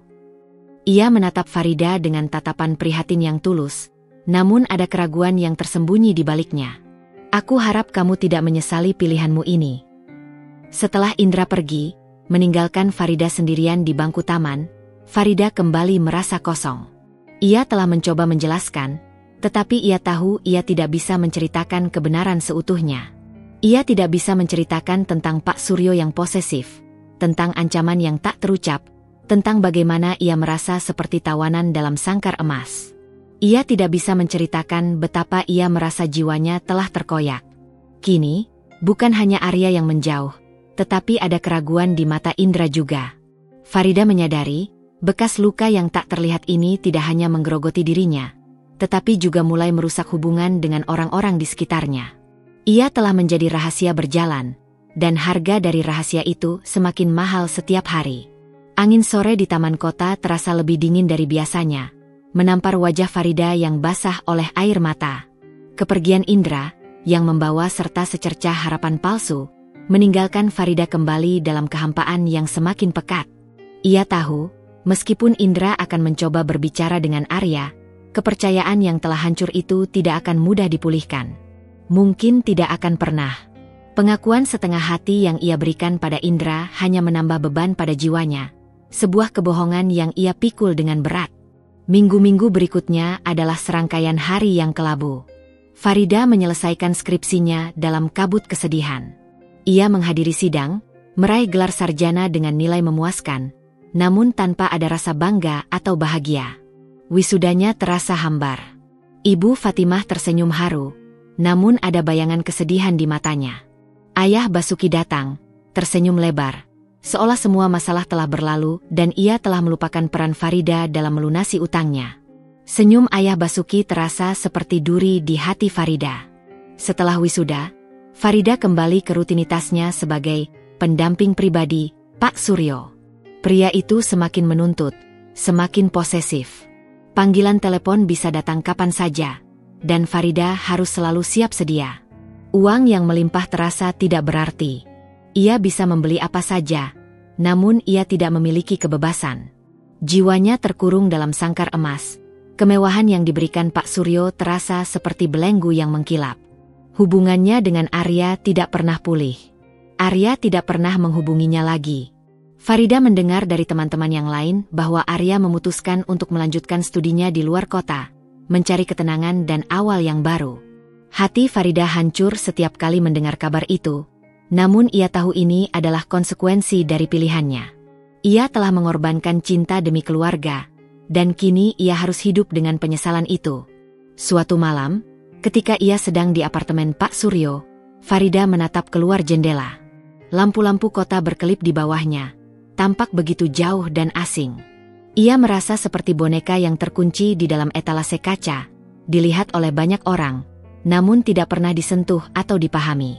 S1: Ia menatap Farida dengan tatapan prihatin yang tulus, namun ada keraguan yang tersembunyi di baliknya. Aku harap kamu tidak menyesali pilihanmu ini. Setelah Indra pergi, meninggalkan Farida sendirian di bangku taman, Farida kembali merasa kosong. Ia telah mencoba menjelaskan, tetapi ia tahu ia tidak bisa menceritakan kebenaran seutuhnya. Ia tidak bisa menceritakan tentang Pak Suryo yang posesif, tentang ancaman yang tak terucap, tentang bagaimana ia merasa seperti tawanan dalam sangkar emas. Ia tidak bisa menceritakan betapa ia merasa jiwanya telah terkoyak. Kini, bukan hanya Arya yang menjauh, tetapi ada keraguan di mata Indra juga. Farida menyadari, bekas luka yang tak terlihat ini tidak hanya menggerogoti dirinya, tetapi juga mulai merusak hubungan dengan orang-orang di sekitarnya. Ia telah menjadi rahasia berjalan, dan harga dari rahasia itu semakin mahal setiap hari. Angin sore di taman kota terasa lebih dingin dari biasanya, menampar wajah Farida yang basah oleh air mata. Kepergian Indra, yang membawa serta secercah harapan palsu, meninggalkan Farida kembali dalam kehampaan yang semakin pekat. Ia tahu, meskipun Indra akan mencoba berbicara dengan Arya, kepercayaan yang telah hancur itu tidak akan mudah dipulihkan. Mungkin tidak akan pernah. Pengakuan setengah hati yang ia berikan pada Indra hanya menambah beban pada jiwanya. Sebuah kebohongan yang ia pikul dengan berat. Minggu-minggu berikutnya adalah serangkaian hari yang kelabu. Farida menyelesaikan skripsinya dalam kabut kesedihan. Ia menghadiri sidang, meraih gelar sarjana dengan nilai memuaskan, namun tanpa ada rasa bangga atau bahagia. Wisudanya terasa hambar. Ibu Fatimah tersenyum haru, namun ada bayangan kesedihan di matanya. Ayah Basuki datang, tersenyum lebar, seolah semua masalah telah berlalu dan ia telah melupakan peran Farida dalam melunasi utangnya. Senyum Ayah Basuki terasa seperti duri di hati Farida. Setelah wisuda, Farida kembali ke rutinitasnya sebagai pendamping pribadi Pak Suryo. Pria itu semakin menuntut, semakin posesif. Panggilan telepon bisa datang kapan saja, dan Farida harus selalu siap sedia. Uang yang melimpah terasa tidak berarti. Ia bisa membeli apa saja, namun ia tidak memiliki kebebasan. Jiwanya terkurung dalam sangkar emas. Kemewahan yang diberikan Pak Suryo terasa seperti belenggu yang mengkilap. Hubungannya dengan Arya tidak pernah pulih. Arya tidak pernah menghubunginya lagi. Farida mendengar dari teman-teman yang lain bahwa Arya memutuskan untuk melanjutkan studinya di luar kota, mencari ketenangan dan awal yang baru. Hati Farida hancur setiap kali mendengar kabar itu, namun ia tahu ini adalah konsekuensi dari pilihannya. Ia telah mengorbankan cinta demi keluarga, dan kini ia harus hidup dengan penyesalan itu. Suatu malam, ketika ia sedang di apartemen Pak Suryo, Farida menatap keluar jendela. Lampu-lampu kota berkelip di bawahnya, tampak begitu jauh dan asing. Ia merasa seperti boneka yang terkunci di dalam etalase kaca, dilihat oleh banyak orang, namun tidak pernah disentuh atau dipahami.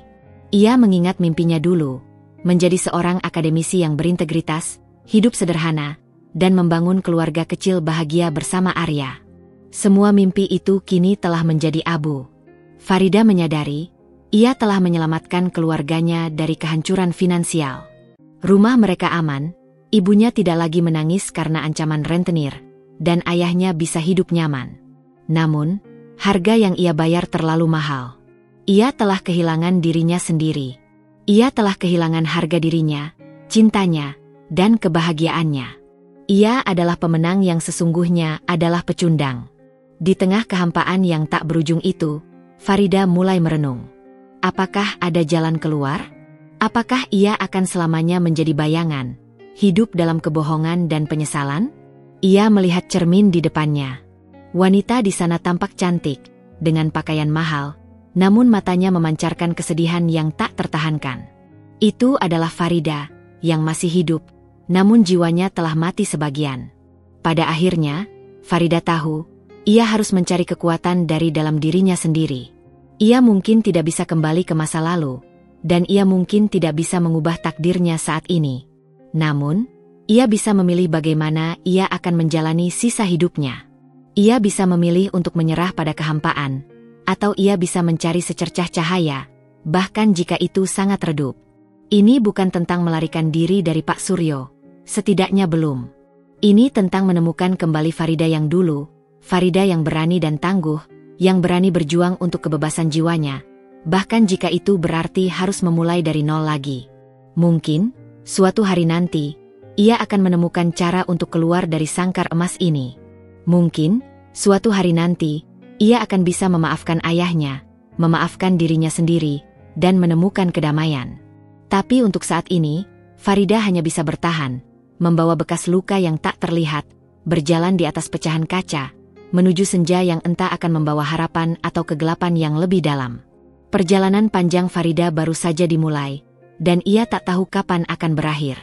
S1: Ia mengingat mimpinya dulu, menjadi seorang akademisi yang berintegritas, hidup sederhana, dan membangun keluarga kecil bahagia bersama Arya. Semua mimpi itu kini telah menjadi abu. Farida menyadari, ia telah menyelamatkan keluarganya dari kehancuran finansial. Rumah mereka aman, ibunya tidak lagi menangis karena ancaman rentenir, dan ayahnya bisa hidup nyaman. Namun, harga yang ia bayar terlalu mahal. Ia telah kehilangan dirinya sendiri. Ia telah kehilangan harga dirinya, cintanya, dan kebahagiaannya. Ia adalah pemenang yang sesungguhnya adalah pecundang. Di tengah kehampaan yang tak berujung itu, Farida mulai merenung. Apakah ada jalan keluar? Apakah ia akan selamanya menjadi bayangan, hidup dalam kebohongan dan penyesalan? Ia melihat cermin di depannya. Wanita di sana tampak cantik, dengan pakaian mahal, namun matanya memancarkan kesedihan yang tak tertahankan. Itu adalah Farida, yang masih hidup, namun jiwanya telah mati sebagian. Pada akhirnya, Farida tahu, ia harus mencari kekuatan dari dalam dirinya sendiri. Ia mungkin tidak bisa kembali ke masa lalu, dan ia mungkin tidak bisa mengubah takdirnya saat ini. Namun, ia bisa memilih bagaimana ia akan menjalani sisa hidupnya. Ia bisa memilih untuk menyerah pada kehampaan, atau ia bisa mencari secercah cahaya, bahkan jika itu sangat redup. Ini bukan tentang melarikan diri dari Pak Suryo. Setidaknya belum. Ini tentang menemukan kembali Farida yang dulu, Farida yang berani dan tangguh, yang berani berjuang untuk kebebasan jiwanya, bahkan jika itu berarti harus memulai dari nol lagi. Mungkin, suatu hari nanti, ia akan menemukan cara untuk keluar dari sangkar emas ini. Mungkin, suatu hari nanti, ia akan bisa memaafkan ayahnya, memaafkan dirinya sendiri, dan menemukan kedamaian. Tapi untuk saat ini, Farida hanya bisa bertahan, membawa bekas luka yang tak terlihat, berjalan di atas pecahan kaca, menuju senja yang entah akan membawa harapan atau kegelapan yang lebih dalam. Perjalanan panjang Farida baru saja dimulai, dan ia tak tahu kapan akan berakhir.